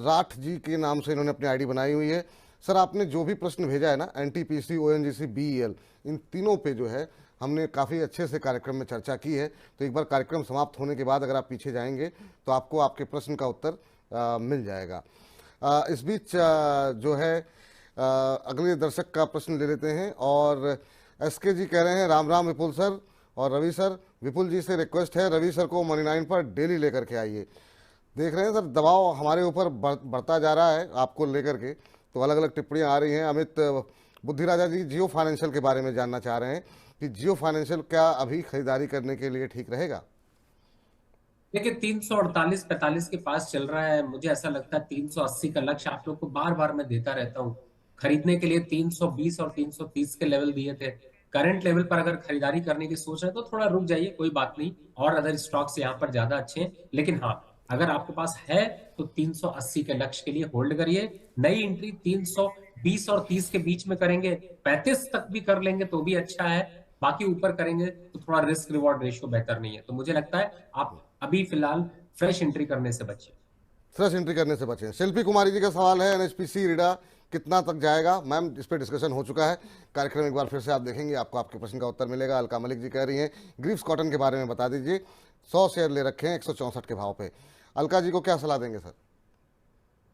राठ जी के नाम से इन्होंने अपनी आईडी बनाई हुई है। सर आपने जो भी प्रश्न भेजा है ना, एनटीपीसी, ओएनजीसी, बीईएल, इन तीनों पे जो है हमने काफ़ी अच्छे से कार्यक्रम में चर्चा की है। तो एक बार कार्यक्रम समाप्त होने के बाद अगर आप पीछे जाएंगे तो आपको आपके प्रश्न का उत्तर मिल जाएगा। इस बीच जो है अगले दर्शक का प्रश्न ले लेते हैं और एसके जी कह रहे हैं राम राम विपुल सर और रवि सर। विपुल जी से रिक्वेस्ट है रवि सर को मनी9 पर डेली लेकर के आइए। देख रहे हैं सर दबाव हमारे ऊपर बढ़ता जा रहा है आपको लेकर के, तो अलग अलग टिप्पणियाँ आ रही हैं। अमित बुद्धिराजा जी जियो फाइनेंशियल के बारे में जानना चाह रहे हैं कि जियो फाइनेंशियल क्या अभी खरीदारी करने के लिए ठीक रहेगा? देखिए, 348-45 के पास चल रहा है, मुझे ऐसा लगता है 380 का लक्ष्य आप लोग को बार बार मैं देता रहता हूँ। खरीदने के लिए 320 और 330 के लेवल दिए थे। करंट लेवल पर अगर खरीदारी करने की सोच रहे हैं तो थोड़ा रुक जाइए, कोई बात नहीं, और अदर स्टॉक्स यहाँ पर ज्यादा अच्छे हैं। लेकिन हाँ, अगर आपके पास है तो 380 के लक्ष्य के लिए होल्ड करिए। नई एंट्री 320 और 30 के बीच में करेंगे, 35 तक भी कर लेंगे तो भी अच्छा है, बाकी ऊपर करेंगे तो थोड़ा रिस्क रिवॉर्ड रेशियो बेहतर नहीं है। तो मुझे लगता है आप अभी फिलहाल फ्रेश एंट्री करने से बचे। फ्रेश एंट्री करने से बचें। शिल्पी कुमारी जी का सवाल है, एनएचपीसी रीडा कितना तक जाएगा? मैम, इस पर डिस्कशन हो चुका है, कार्यक्रम एक बार फिर से आप देखेंगे, आपको आपके प्रश्न का उत्तर मिलेगा। अलका मलिक जी कह रही हैं ग्रीव्स कॉटन के बारे में बता दीजिए, 100 शेयर ले रखे हैं 164 के भाव पे। अलका जी को क्या सलाह देंगे सर?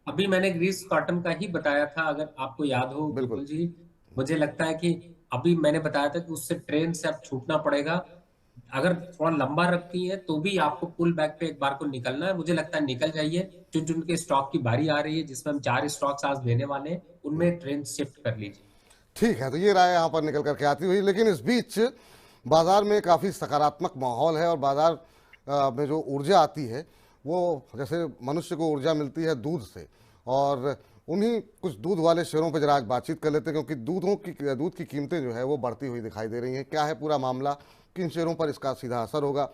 अभी मैंने ग्रीव्स कॉटन का ही बताया था, अगर आपको याद हो बिल्कुल। बिल्कुल जी। मुझे लगता है कि अभी मैंने बताया था कि उससे ट्रेन से अब छूटना पड़ेगा। अगर थोड़ा लंबा रखती है तो भी आपको पुल बैक पे एक बार को निकलना है। मुझे लगता है निकल जाइए। चुन चुन के स्टॉक की बारी आ रही है, जिसमें हम 4 स्टॉक्स आज देने वाले हैं, उनमें ट्रेन शिफ्ट कर लीजिए। ठीक है, तो ये राय यहाँ पर निकल करके आती हुई, लेकिन इस बीच बाजार में काफ़ी सकारात्मक माहौल है और बाजार में जो ऊर्जा आती है वो, जैसे मनुष्य को ऊर्जा मिलती है दूध से, और उन्हीं कुछ दूध वाले शेयरों पर जरा आज बातचीत कर लेते हैं, क्योंकि दूध की कीमतें जो है वो बढ़ती हुई दिखाई दे रही हैं। क्या है पूरा मामला, किन शेयरों पर इसका सीधा असर होगा,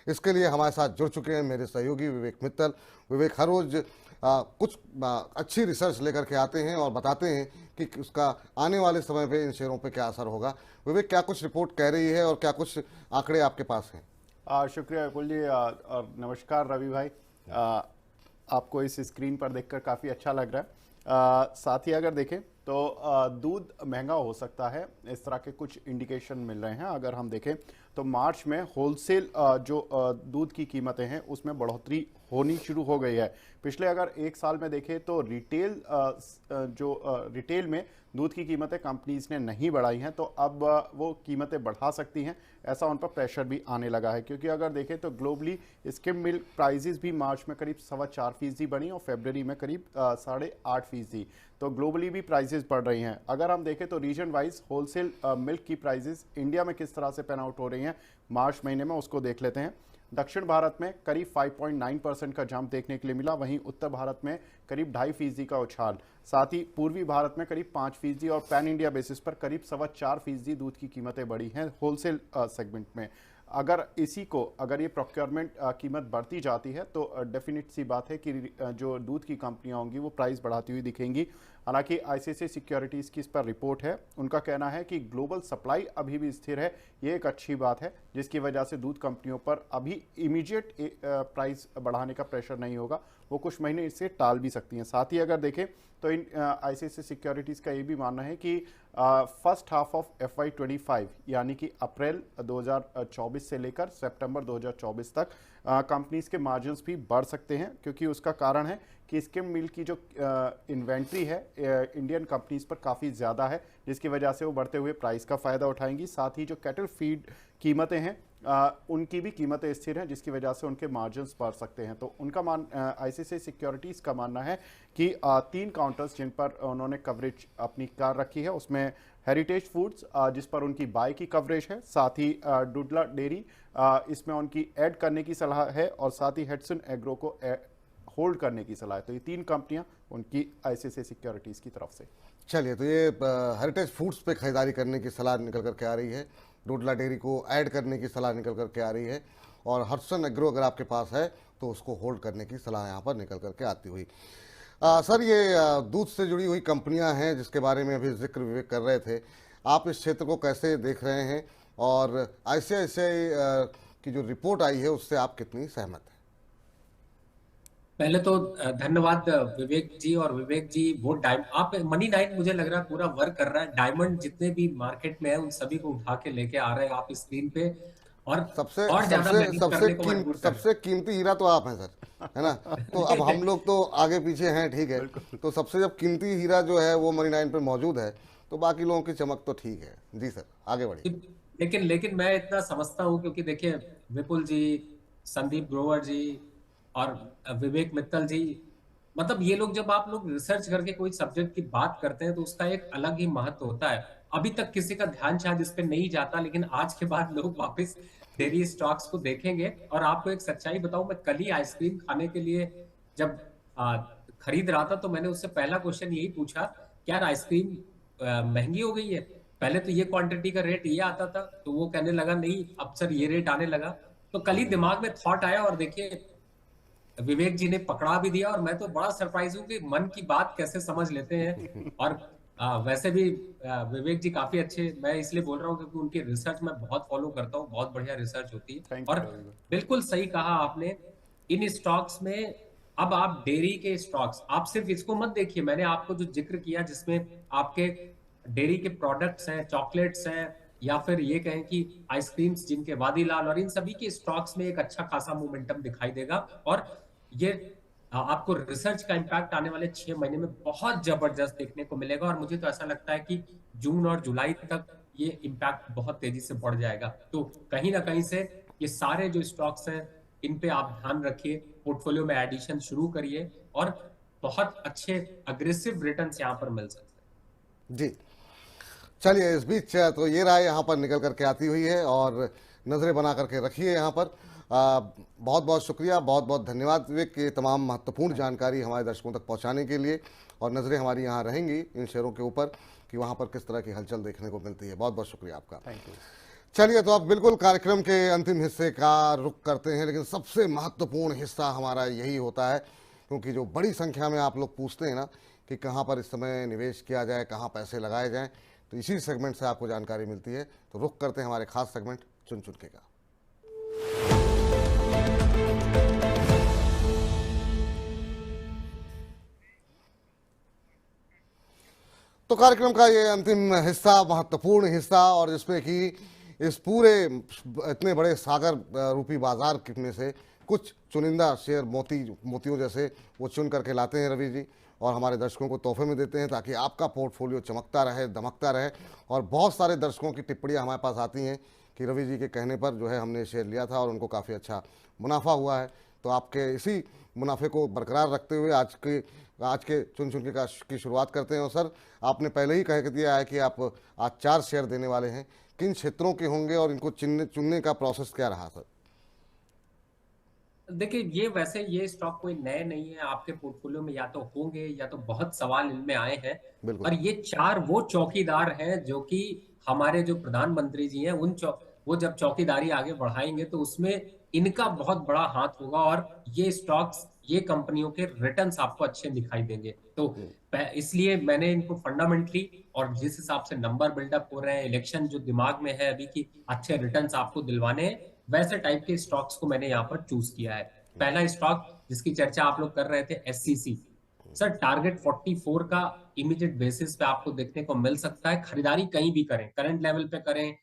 इसके लिए हमारे साथ जुड़ चुके हैं मेरे सहयोगी विवेक मित्तल। विवेक हर रोज कुछ अच्छी रिसर्च लेकर के आते हैं और बताते हैं कि उसका आने वाले समय पे इन शेयरों पे क्या असर होगा। विवेक, क्या कुछ रिपोर्ट कह रही है और क्या कुछ आंकड़े आपके पास हैं? शुक्रिया विपुल जी, और नमस्कार रवि भाई। आपको इस स्क्रीन पर देखकर काफ़ी अच्छा लग रहा है। साथ ही अगर देखें तो दूध महंगा हो सकता है, इस तरह के कुछ इंडिकेशन मिल रहे हैं। अगर हम देखें तो मार्च में होलसेल जो दूध की कीमतें हैं उसमें बढ़ोतरी होनी शुरू हो गई है। पिछले अगर एक साल में देखें तो रिटेल में दूध की कीमतें कंपनीज ने नहीं बढ़ाई हैं, तो अब वो कीमतें बढ़ा सकती हैं, ऐसा उन पर प्रेशर भी आने लगा है। क्योंकि अगर देखें तो ग्लोबली स्किम मिल्क प्राइसेस भी मार्च में करीब 4.25% बढ़ी और फरवरी में करीब 8.5%। तो ग्लोबली भी प्राइसेस बढ़ रही हैं। अगर हम देखें तो रीजन वाइज होलसेल मिल्क की प्राइसेस इंडिया में किस तरह से पैन आउट हो रही हैं मार्च महीने में, उसको देख लेते हैं। दक्षिण भारत में करीब 5.9% का जंप देखने के लिए मिला, वहीं उत्तर भारत में करीब 2.5% का उछाल, साथ ही पूर्वी भारत में करीब 5% और पैन इंडिया बेसिस पर करीब 4.25% दूध की कीमतें बढ़ी हैं होलसेल सेगमेंट में। अगर ये प्रोक्योरमेंट कीमत बढ़ती जाती है तो डेफिनेट सी बात है कि जो दूध की कंपनियां होंगी वो प्राइस बढ़ाती हुई दिखेंगी। हालांकि आईसीआईसीआई सिक्योरिटीज़ की इस पर रिपोर्ट है, उनका कहना है कि ग्लोबल सप्लाई अभी भी स्थिर है, ये एक अच्छी बात है, जिसकी वजह से दूध कंपनियों पर अभी इमीडिएट प्राइस बढ़ाने का प्रेशर नहीं होगा, वो कुछ महीने इससे टाल भी सकती हैं। साथ ही अगर देखें तो इन आईसीआईसीआई सिक्योरिटीज़ का ये भी मानना है कि फर्स्ट हाफ ऑफ FY25 यानी कि अप्रैल 2024 से लेकर सितंबर 2024 तक कंपनीज के मार्जिन्स भी बढ़ सकते हैं, क्योंकि उसका कारण है कि स्किम मिल्क की जो इन्वेंट्री है इंडियन कंपनीज पर काफ़ी ज़्यादा है, जिसकी वजह से वो बढ़ते हुए प्राइस का फ़ायदा उठाएंगी। साथ ही जो कैटल फीड कीमतें हैं उनकी भी कीमतें स्थिर हैं, जिसकी वजह से उनके मार्जिन्स बढ़ सकते हैं। तो उनका आईसीआईसीआई सिक्योरिटीज़ का मानना है कि 3 काउंटर्स जिन पर उन्होंने कवरेज अपनी कार रखी है, उसमें हेरिटेज फूड्स जिस पर उनकी बाय की कवरेज है, साथ ही डुडला डेयरी इसमें उनकी ऐड करने की सलाह है, और साथ ही हेडसन एग्रो को होल्ड करने की सलाह है। तो ये 3 कंपनियां उनकी आईसीआईसीआई सिक्योरिटीज़ की तरफ से। चलिए, तो ये हेरिटेज फूड्स पे खरीदारी करने की सलाह निकल करके आ रही है, डोडला डेयरी को ऐड करने की सलाह निकल करके आ रही है, और हडसन एग्रो अगर आपके पास है तो उसको होल्ड करने की सलाह यहाँ पर निकल करके आती हुई। सर, ये दूध से जुड़ी हुई कंपनियां हैं जिसके बारे में अभी जिक्र विवेक कर रहे थे, आप इस क्षेत्र को कैसे देख रहे हैं, और आईसीआईसीआई की जो रिपोर्ट आई है उससे आप कितनी सहमत हैं? पहले तो धन्यवाद विवेक जी। और विवेक जी वो आप मनी 9 मुझे लग रहा है पूरा वर्क कर रहा है, डायमंड जितने भी मार्केट में है उन सभी को उठा के लेके आ रहे हैं आप स्क्रीन पे, और सबसे कीमती हीरा तो आप हैं सर, है ना? तो अब हम लोग तो आगे पीछे हैं, ठीक है, तो सबसे जब कीमती हीरा जो है वो मनी 9 पे मौजूद है तो बाकी लोगों की चमक तो ठीक है। जी सर, आगे बढ़िए। लेकिन मैं इतना समझता हूँ, क्योंकि देखिए विपुल जी, संदीप ग्रोवर जी और विवेक मित्तल जी, मतलब ये लोग, जब आप लोग रिसर्च करके कोई सब्जेक्ट की बात करते हैं तो उसका एक अलग ही महत्व होता है। अभी तक किसी का ध्यान शायद इस पे नहीं जाता, लेकिन आज के बाद लोग वापस डेयरी स्टॉक्स को देखेंगे। और आपको एक सच्चाई बताऊं, मैं कल ही आइसक्रीम खाने के लिए जब खरीद रहा था तो मैंने उससे पहला क्वेश्चन यही पूछा, क्या आइसक्रीम महंगी हो गई है? पहले तो ये क्वांटिटी का रेट ये आता था, तो वो कहने लगा नहीं अब सर ये रेट आने लगा। तो कल ही दिमाग में थॉट आया, और देखिए विवेक जी ने पकड़ा भी दिया, और मैं तो बड़ा सरप्राइज हूँ कि मन की बात कैसे समझ लेते हैं। और वैसे भी विवेक जी काफी अच्छे, मैं इसलिए बोल रहा हूँ क्योंकि उनकी रिसर्च मैं बहुत फॉलो करता हूँ, बहुत बढ़िया रिसर्च होती है। और बिल्कुल सही कहा आपने इन स्टॉक्स में अब आप डेयरी के स्टॉक्स, आप सिर्फ इसको मत देखिए, मैंने आपको जो जिक्र किया जिसमें आपके डेयरी के प्रोडक्ट्स हैं, चॉकलेट्स हैं, या फिर ये कहें कि आइसक्रीम्स जिनके वादीलाल, और इन सभी के स्टॉक्स में एक अच्छा खासा मोमेंटम दिखाई देगा। और ये आपको रिसर्च का इंपैक्ट आने वाले 6 महीने में बहुत जबरदस्त देखने को मिलेगा। और मुझे तो ऐसा लगता है कि जून और जुलाई तक ये इंपैक्ट बहुत तेजी से बढ़ जाएगा। तो कहीं ना कहीं से ये सारे जो स्टॉक्स हैं इन पे आप ध्यान रखिए, पोर्टफोलियो में एडिशन शुरू करिए और बहुत अच्छे अग्रेसिव रिटर्न्स यहाँ पर मिल सकते हैं। जी चलिए, इस बीच तो ये राय यहाँ पर निकल करके आती हुई है और नज़रें बना करके रखिए यहाँ पर। बहुत बहुत शुक्रिया, बहुत बहुत धन्यवाद विवेक, ये तमाम महत्वपूर्ण जानकारी हमारे दर्शकों तक पहुँचाने के लिए। और नज़रें हमारी यहाँ रहेंगी इन शेयरों के ऊपर कि वहाँ पर किस तरह की हलचल देखने को मिलती है। बहुत बहुत शुक्रिया आपका। Thank you. चलिए, तो अब बिल्कुल कार्यक्रम के अंतिम हिस्से का रुख करते हैं, लेकिन सबसे महत्वपूर्ण हिस्सा हमारा यही होता है, क्योंकि जो बड़ी संख्या में आप लोग पूछते हैं ना कि कहाँ पर इस समय निवेश किया जाए, कहाँ पैसे लगाए जाएं, तो इसी सेगमेंट से आपको जानकारी मिलती है। तो रुख करते हैं हमारे खास सेगमेंट चुन चुन के का। तो कार्यक्रम का ये अंतिम हिस्सा, महत्वपूर्ण हिस्सा, और जिसमें कि इस पूरे इतने बड़े सागर रूपी बाजार में से कुछ चुनिंदा शेयर मोतियों जैसे वो चुन करके लाते हैं रवि जी, और हमारे दर्शकों को तोहफे में देते हैं ताकि आपका पोर्टफोलियो चमकता रहे, दमकता रहे। और बहुत सारे दर्शकों की टिप्पणियां हमारे पास आती हैं कि रवि जी के कहने पर जो है हमने शेयर लिया था और उनको काफ़ी अच्छा मुनाफा हुआ है। तो आपके इसी मुनाफे को बरकरार रखते हुए आज के चुन चुन के की शुरुआत करते हैं। और सर, आपने पहले ही कह दिया है कि आप आज 4 शेयर देने वाले हैं, किन क्षेत्रों के होंगे और इनको चुनने का प्रोसेस क्या रहा सर? देखिए, ये वैसे ये स्टॉक कोई नए नहीं है, आपके पोर्टफोलियो में या तो होंगे या तो बहुत सवाल इनमें आए हैं। और ये 4 वो चौकीदार हैं जो कि हमारे जो प्रधानमंत्री जी हैं वो जब चौकीदारी आगे बढ़ाएंगे तो उसमें इनका बहुत बड़ा हाथ होगा और ये स्टॉक्स, ये कंपनियों के रिटर्न्स आपको अच्छे दिखाई देंगे। तो इसलिए मैंने इनको फंडामेंटली, और जिस हिसाब से नंबर बिल्डअप हो रहे हैं, इलेक्शन जो दिमाग में है अभी की अच्छे रिटर्न्स आपको दिलवाने हैं, वैसे टाइप के स्टॉक्स को मैंने यहाँ पर चूज किया है। पहला स्टॉक जिसकी चर्चा आप लोग कर रहे थे, एससीसी। सर, टारगेट 44 का इमीडिएट बेसिस पे आपको देखने को मिल सकता है। खरीदारी कहीं भी करें, करंट लेवल पे करें,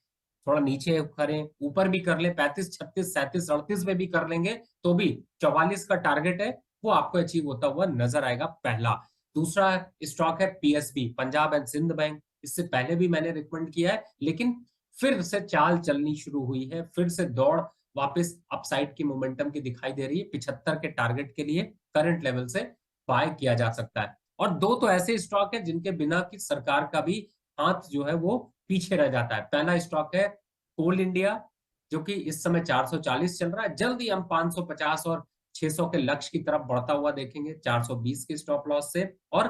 थोड़ा नीचे करें, ऊपर भी कर लें, 35, 36, 37, 38 में भी कर लेंगे तो भी 44 का टारगेट है वो आपको अचीव होता हुआ नजर आएगा, पहला। दूसरा स्टॉक है PSB, Punjab and Sind bank. इससे पहले भी मैंने रिकमेंड किया है, लेकिन फिर से चाल चलनी शुरू हुई है, फिर से दौड़ वापस अपसाइड की मोमेंटम की दिखाई दे रही है। 75 के टारगेट के लिए करंट लेवल से बाय किया जा सकता है। और 2 तो ऐसे स्टॉक है जिनके बिना की सरकार का भी हाथ जो है वो पीछे रह जाता है। पहला स्टॉक है कोल इंडिया, जो कि इस समय 440 चल रहा है। जल्दी हम 550 और 600 के लक्ष्य की तरफ बढ़ता हुआ देखेंगे 420 के स्टॉप लॉस से। और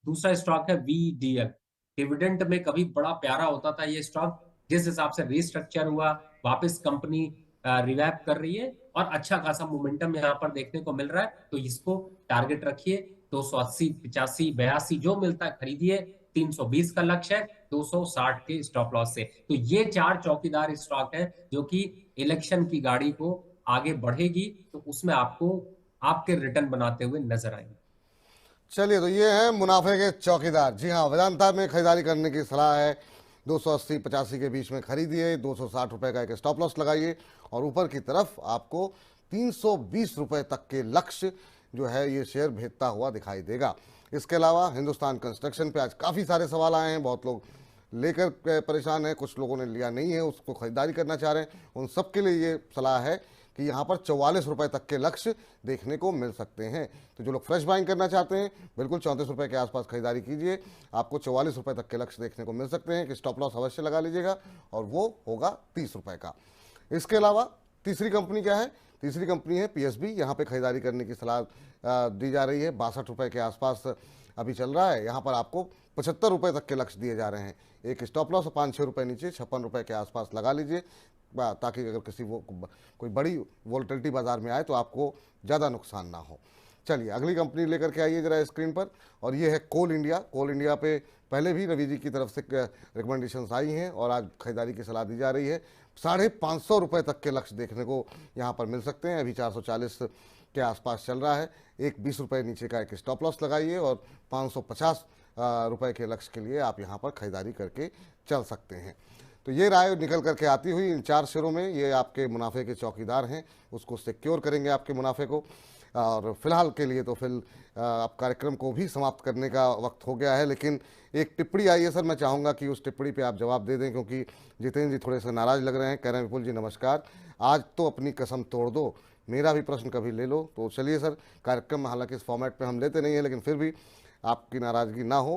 दूसरा स्टॉक है वीडीएल, डिविडेंड में कभी बड़ा प्यारा होता था ये स्टॉक, जिस हिसाब से रीस्ट्रक्चर हुआ, वापस कंपनी रिवैप कर रही है और अच्छा खासा मोमेंटम यहाँ पर देखने को मिल रहा है। तो इसको टारगेट रखिए, 280, 85, 82 जो मिलता है खरीदिए। 320 का लक्ष्य है, 260 के स्टॉप लॉस से। तो ये 4 चौकीदार स्टॉक है जो कि इलेक्शन की गाड़ी को आगे बढ़ेगी तो उसमें आपको आपके रिटर्न बनाते हुए नजर आएंगे। चलिए, तो ये है मुनाफे के चौकीदार। जी हाँ, वेदांता में खरीदारी करने की सलाह है। 280-85 के बीच में खरीदिए, 260 रुपए का एक स्टॉप लॉस लगाइए और ऊपर की तरफ आपको 320 रुपए तक के लक्ष्य जो है ये शेयर भेजता हुआ दिखाई देगा। इसके अलावा हिंदुस्तान कंस्ट्रक्शन पे आज काफ़ी सारे सवाल आए हैं, बहुत लोग लेकर परेशान हैं, कुछ लोगों ने लिया नहीं है, उसको खरीदारी करना चाह रहे हैं। उन सब के लिए ये सलाह है कि यहाँ पर 44 रुपए तक के लक्ष्य देखने को मिल सकते हैं। तो जो लोग फ्रेश बाइंग करना चाहते हैं, बिल्कुल 34 रुपए के आसपास खरीदारी कीजिए, आपको 44 रुपए तक के लक्ष्य देखने को मिल सकते हैं। कि स्टॉप लॉस अवश्य लगा लीजिएगा और वो होगा 30 रुपए का। इसके अलावा तीसरी कंपनी क्या है? तीसरी कंपनी है पीएसबी। यहाँ पे खरीदारी करने की सलाह दी जा रही है। 62 रुपए के आसपास अभी चल रहा है। यहाँ पर आपको 75 रुपए तक के लक्ष्य दिए जा रहे हैं। एक स्टॉप लॉस 5-6 रुपए नीचे 56 रुपए के आसपास लगा लीजिए, ताकि अगर कोई बड़ी वोलेटिलिटी बाजार में आए तो आपको ज़्यादा नुकसान ना हो। चलिए, अगली कंपनी लेकर के आइए जरा स्क्रीन पर, और ये है कोल इंडिया। कोल इंडिया पे पहले भी रवि जी की तरफ से रिकमेंडेशंस आई हैं और आज खरीदारी की सलाह दी जा रही है। 550 रुपये तक के लक्ष्य देखने को यहाँ पर मिल सकते हैं। अभी 440 के आसपास चल रहा है। एक 20 रुपये नीचे का एक स्टॉप लॉस लगाइए और 550 रुपए के लक्ष्य के लिए आप यहाँ पर खरीदारी करके चल सकते हैं। तो ये राय निकल करके आती हुई इन 4 शेयरों में ये आपके मुनाफे के चौकीदार हैं, उसको सिक्योर करेंगे आपके मुनाफे को। और फिलहाल के लिए तो आप कार्यक्रम को भी समाप्त करने का वक्त हो गया है, लेकिन एक टिप्पणी आई है सर, मैं चाहूँगा कि उस टिप्पणी पे आप जवाब दे दें, क्योंकि जितेंद्र जी थोड़े से नाराज़ लग रहे हैं। कह रहे हैं विपुल जी नमस्कार, आज तो अपनी कसम तोड़ दो, मेरा भी प्रश्न कभी ले लो। तो चलिए सर, कार्यक्रम हालांकि इस फॉर्मेट पे हम लेते नहीं हैं, लेकिन फिर भी आपकी नाराज़गी ना हो,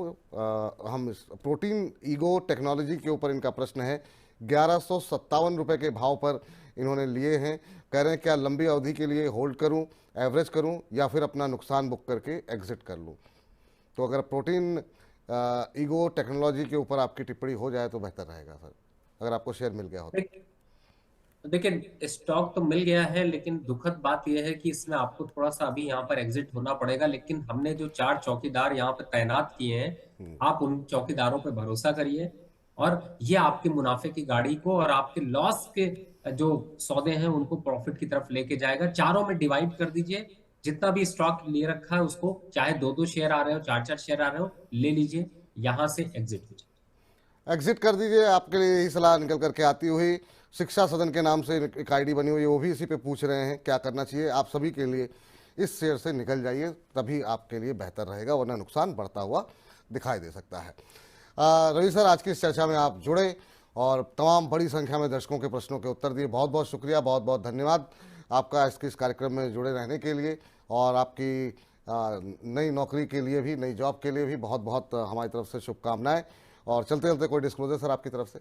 हम इस प्रोटीन ईगो टेक्नोलॉजी के ऊपर इनका प्रश्न है। 1157 रुपये के भाव पर इन्होंने लिए हैं। कह रहे हैं क्या लंबी अवधि के लिए होल्ड करूं, एवरेज करूं, या फिर अपना नुकसान बुक करके एग्जिट कर लूं। तो अगर प्रोटीन ईगो टेक्नोलॉजी के ऊपर आपकी टिप्पणी हो जाए तो बेहतर रहेगा सर, अगर आपको शेयर मिल गया हो तो। देखिए, स्टॉक तो मिल गया है, लेकिन दुखद बात यह है कि इसमें आपको थोड़ा सा अभी यहाँ पर एग्जिट होना पड़ेगा। लेकिन हमने जो 4 चौकीदार यहाँ पर तैनात किए हैं, आप उन चौकीदारों पर भरोसा करिए और ये आपके मुनाफे की गाड़ी को और आपके लॉस के जो सौदे हैं उनको प्रॉफिट की तरफ लेके जाएगा। चारों में डिवाइड कर दीजिए, जितना भी स्टॉक ले रखा है उसको, चाहे 2-2 शेयर आ रहे हो, 4-4 शेयर आ रहे हो, ले लीजिए, यहां से एग्जिट हो जाए, एग्जिट कर दीजिए। आपके लिए यही सलाह निकल करके आती हुई। शिक्षा सदन के नाम से एक आईडी बनी हुई है, वो भी इसी पे पूछ रहे हैं क्या करना चाहिए। आप सभी के लिए इस शेयर से निकल जाइए, तभी आपके लिए बेहतर रहेगा, वरना नुकसान बढ़ता हुआ दिखाई दे सकता है। रवि सर, आज की इस चर्चा में आप जुड़े और तमाम बड़ी संख्या में दर्शकों के प्रश्नों के उत्तर दिए, बहुत बहुत शुक्रिया, बहुत बहुत धन्यवाद आपका इस कार्यक्रम में जुड़े रहने के लिए, और आपकी नई नौकरी के लिए भी, नई जॉब के लिए भी बहुत बहुत हमारी तरफ से शुभकामनाएं। और चलते चलते कोई डिस्क्लोजर सर आपकी तरफ से?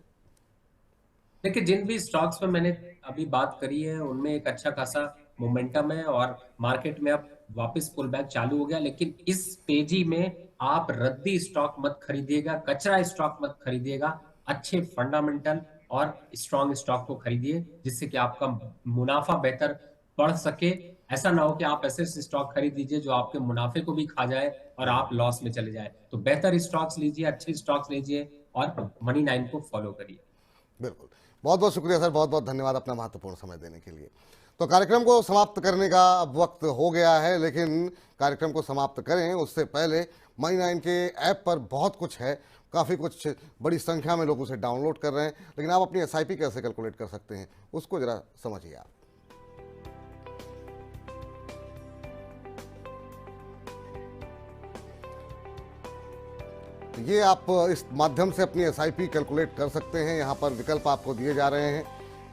देखिए, जिन भी स्टॉक्स पर मैंने अभी बात करी है उनमें एक अच्छा खासा मोमेंटम है और मार्केट में अब वापस पुल बैक चालू हो गया। लेकिन इस तेजी में आप रद्दी स्टॉक मत खरीदिएगा, कचरा स्टॉक मत खरीदिएगा, अच्छे फंडामेंटल और स्ट्रॉन्ग स्टॉक को खरीदिए, जिससे कि आपका मुनाफा बेहतर बढ़ सके। ऐसा ना हो कि आप ऐसे स्टॉक खरीद लीजिए जो आपके मुनाफे को भी खा जाए और आप लॉस में चले जाए। तो बेहतर स्टॉक्स लीजिए, अच्छे स्टॉक्स लीजिए और मनी 9 को फॉलो करिए। बिल्कुल, बहुत बहुत शुक्रिया सर, बहुत बहुत धन्यवाद अपना महत्वपूर्ण समय देने के लिए। तो कार्यक्रम को समाप्त करने का अब वक्त हो गया है, लेकिन कार्यक्रम को समाप्त करें उससे पहले मनी 9 के ऐप पर बहुत कुछ है, काफ़ी कुछ बड़ी संख्या में लोग उसे डाउनलोड कर रहे हैं, लेकिन आप अपनी SIP कैसे कैलकुलेट कर सकते हैं उसको जरा समझिए आप। ये आप इस माध्यम से अपनी SIP कैलकुलेट कर सकते हैं। यहाँ पर विकल्प आपको दिए जा रहे हैं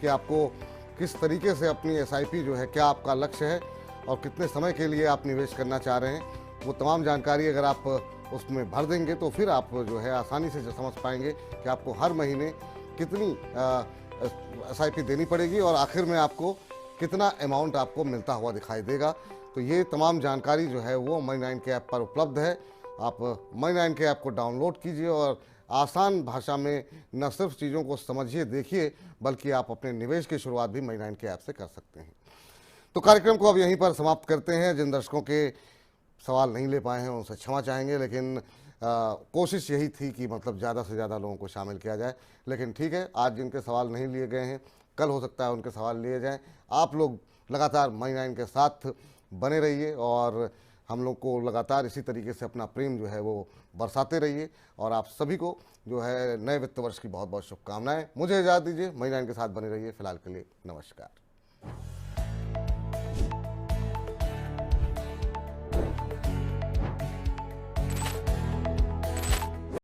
कि आपको किस तरीके से अपनी SIP जो है, क्या आपका लक्ष्य है और कितने समय के लिए आप निवेश करना चाह रहे हैं, वो तमाम जानकारी अगर आप उसमें भर देंगे तो फिर आप जो है आसानी से समझ पाएंगे कि आपको हर महीने कितनी SIP देनी पड़ेगी और आखिर में आपको कितना अमाउंट आपको मिलता हुआ दिखाई देगा। तो ये तमाम जानकारी जो है वो मनी 9 के ऐप पर उपलब्ध है। आप मनी 9 के ऐप को डाउनलोड कीजिए और आसान भाषा में न सिर्फ चीज़ों को समझिए, देखिए, बल्कि आप अपने निवेश की शुरुआत भी मनी 9 के ऐप से कर सकते हैं। तो कार्यक्रम को अब यहीं पर समाप्त करते हैं। जिन दर्शकों के सवाल नहीं ले पाए हैं उनसे क्षमा चाहेंगे, लेकिन कोशिश यही थी कि मतलब ज़्यादा से ज़्यादा लोगों को शामिल किया जाए। लेकिन ठीक है, आज जिनके सवाल नहीं लिए गए हैं कल हो सकता है उनके सवाल लिए जाएँ। आप लोग लगातार मनी 9 के साथ बने रहिए और हम लोग को लगातार इसी तरीके से अपना प्रेम जो है वो बरसाते रहिए। और आप सभी को जो है नए वित्त वर्ष की बहुत बहुत शुभकामनाएं। मुझे इजाज़त दीजिए, मनी 9 के साथ बने रहिए। फिलहाल के लिए नमस्कार।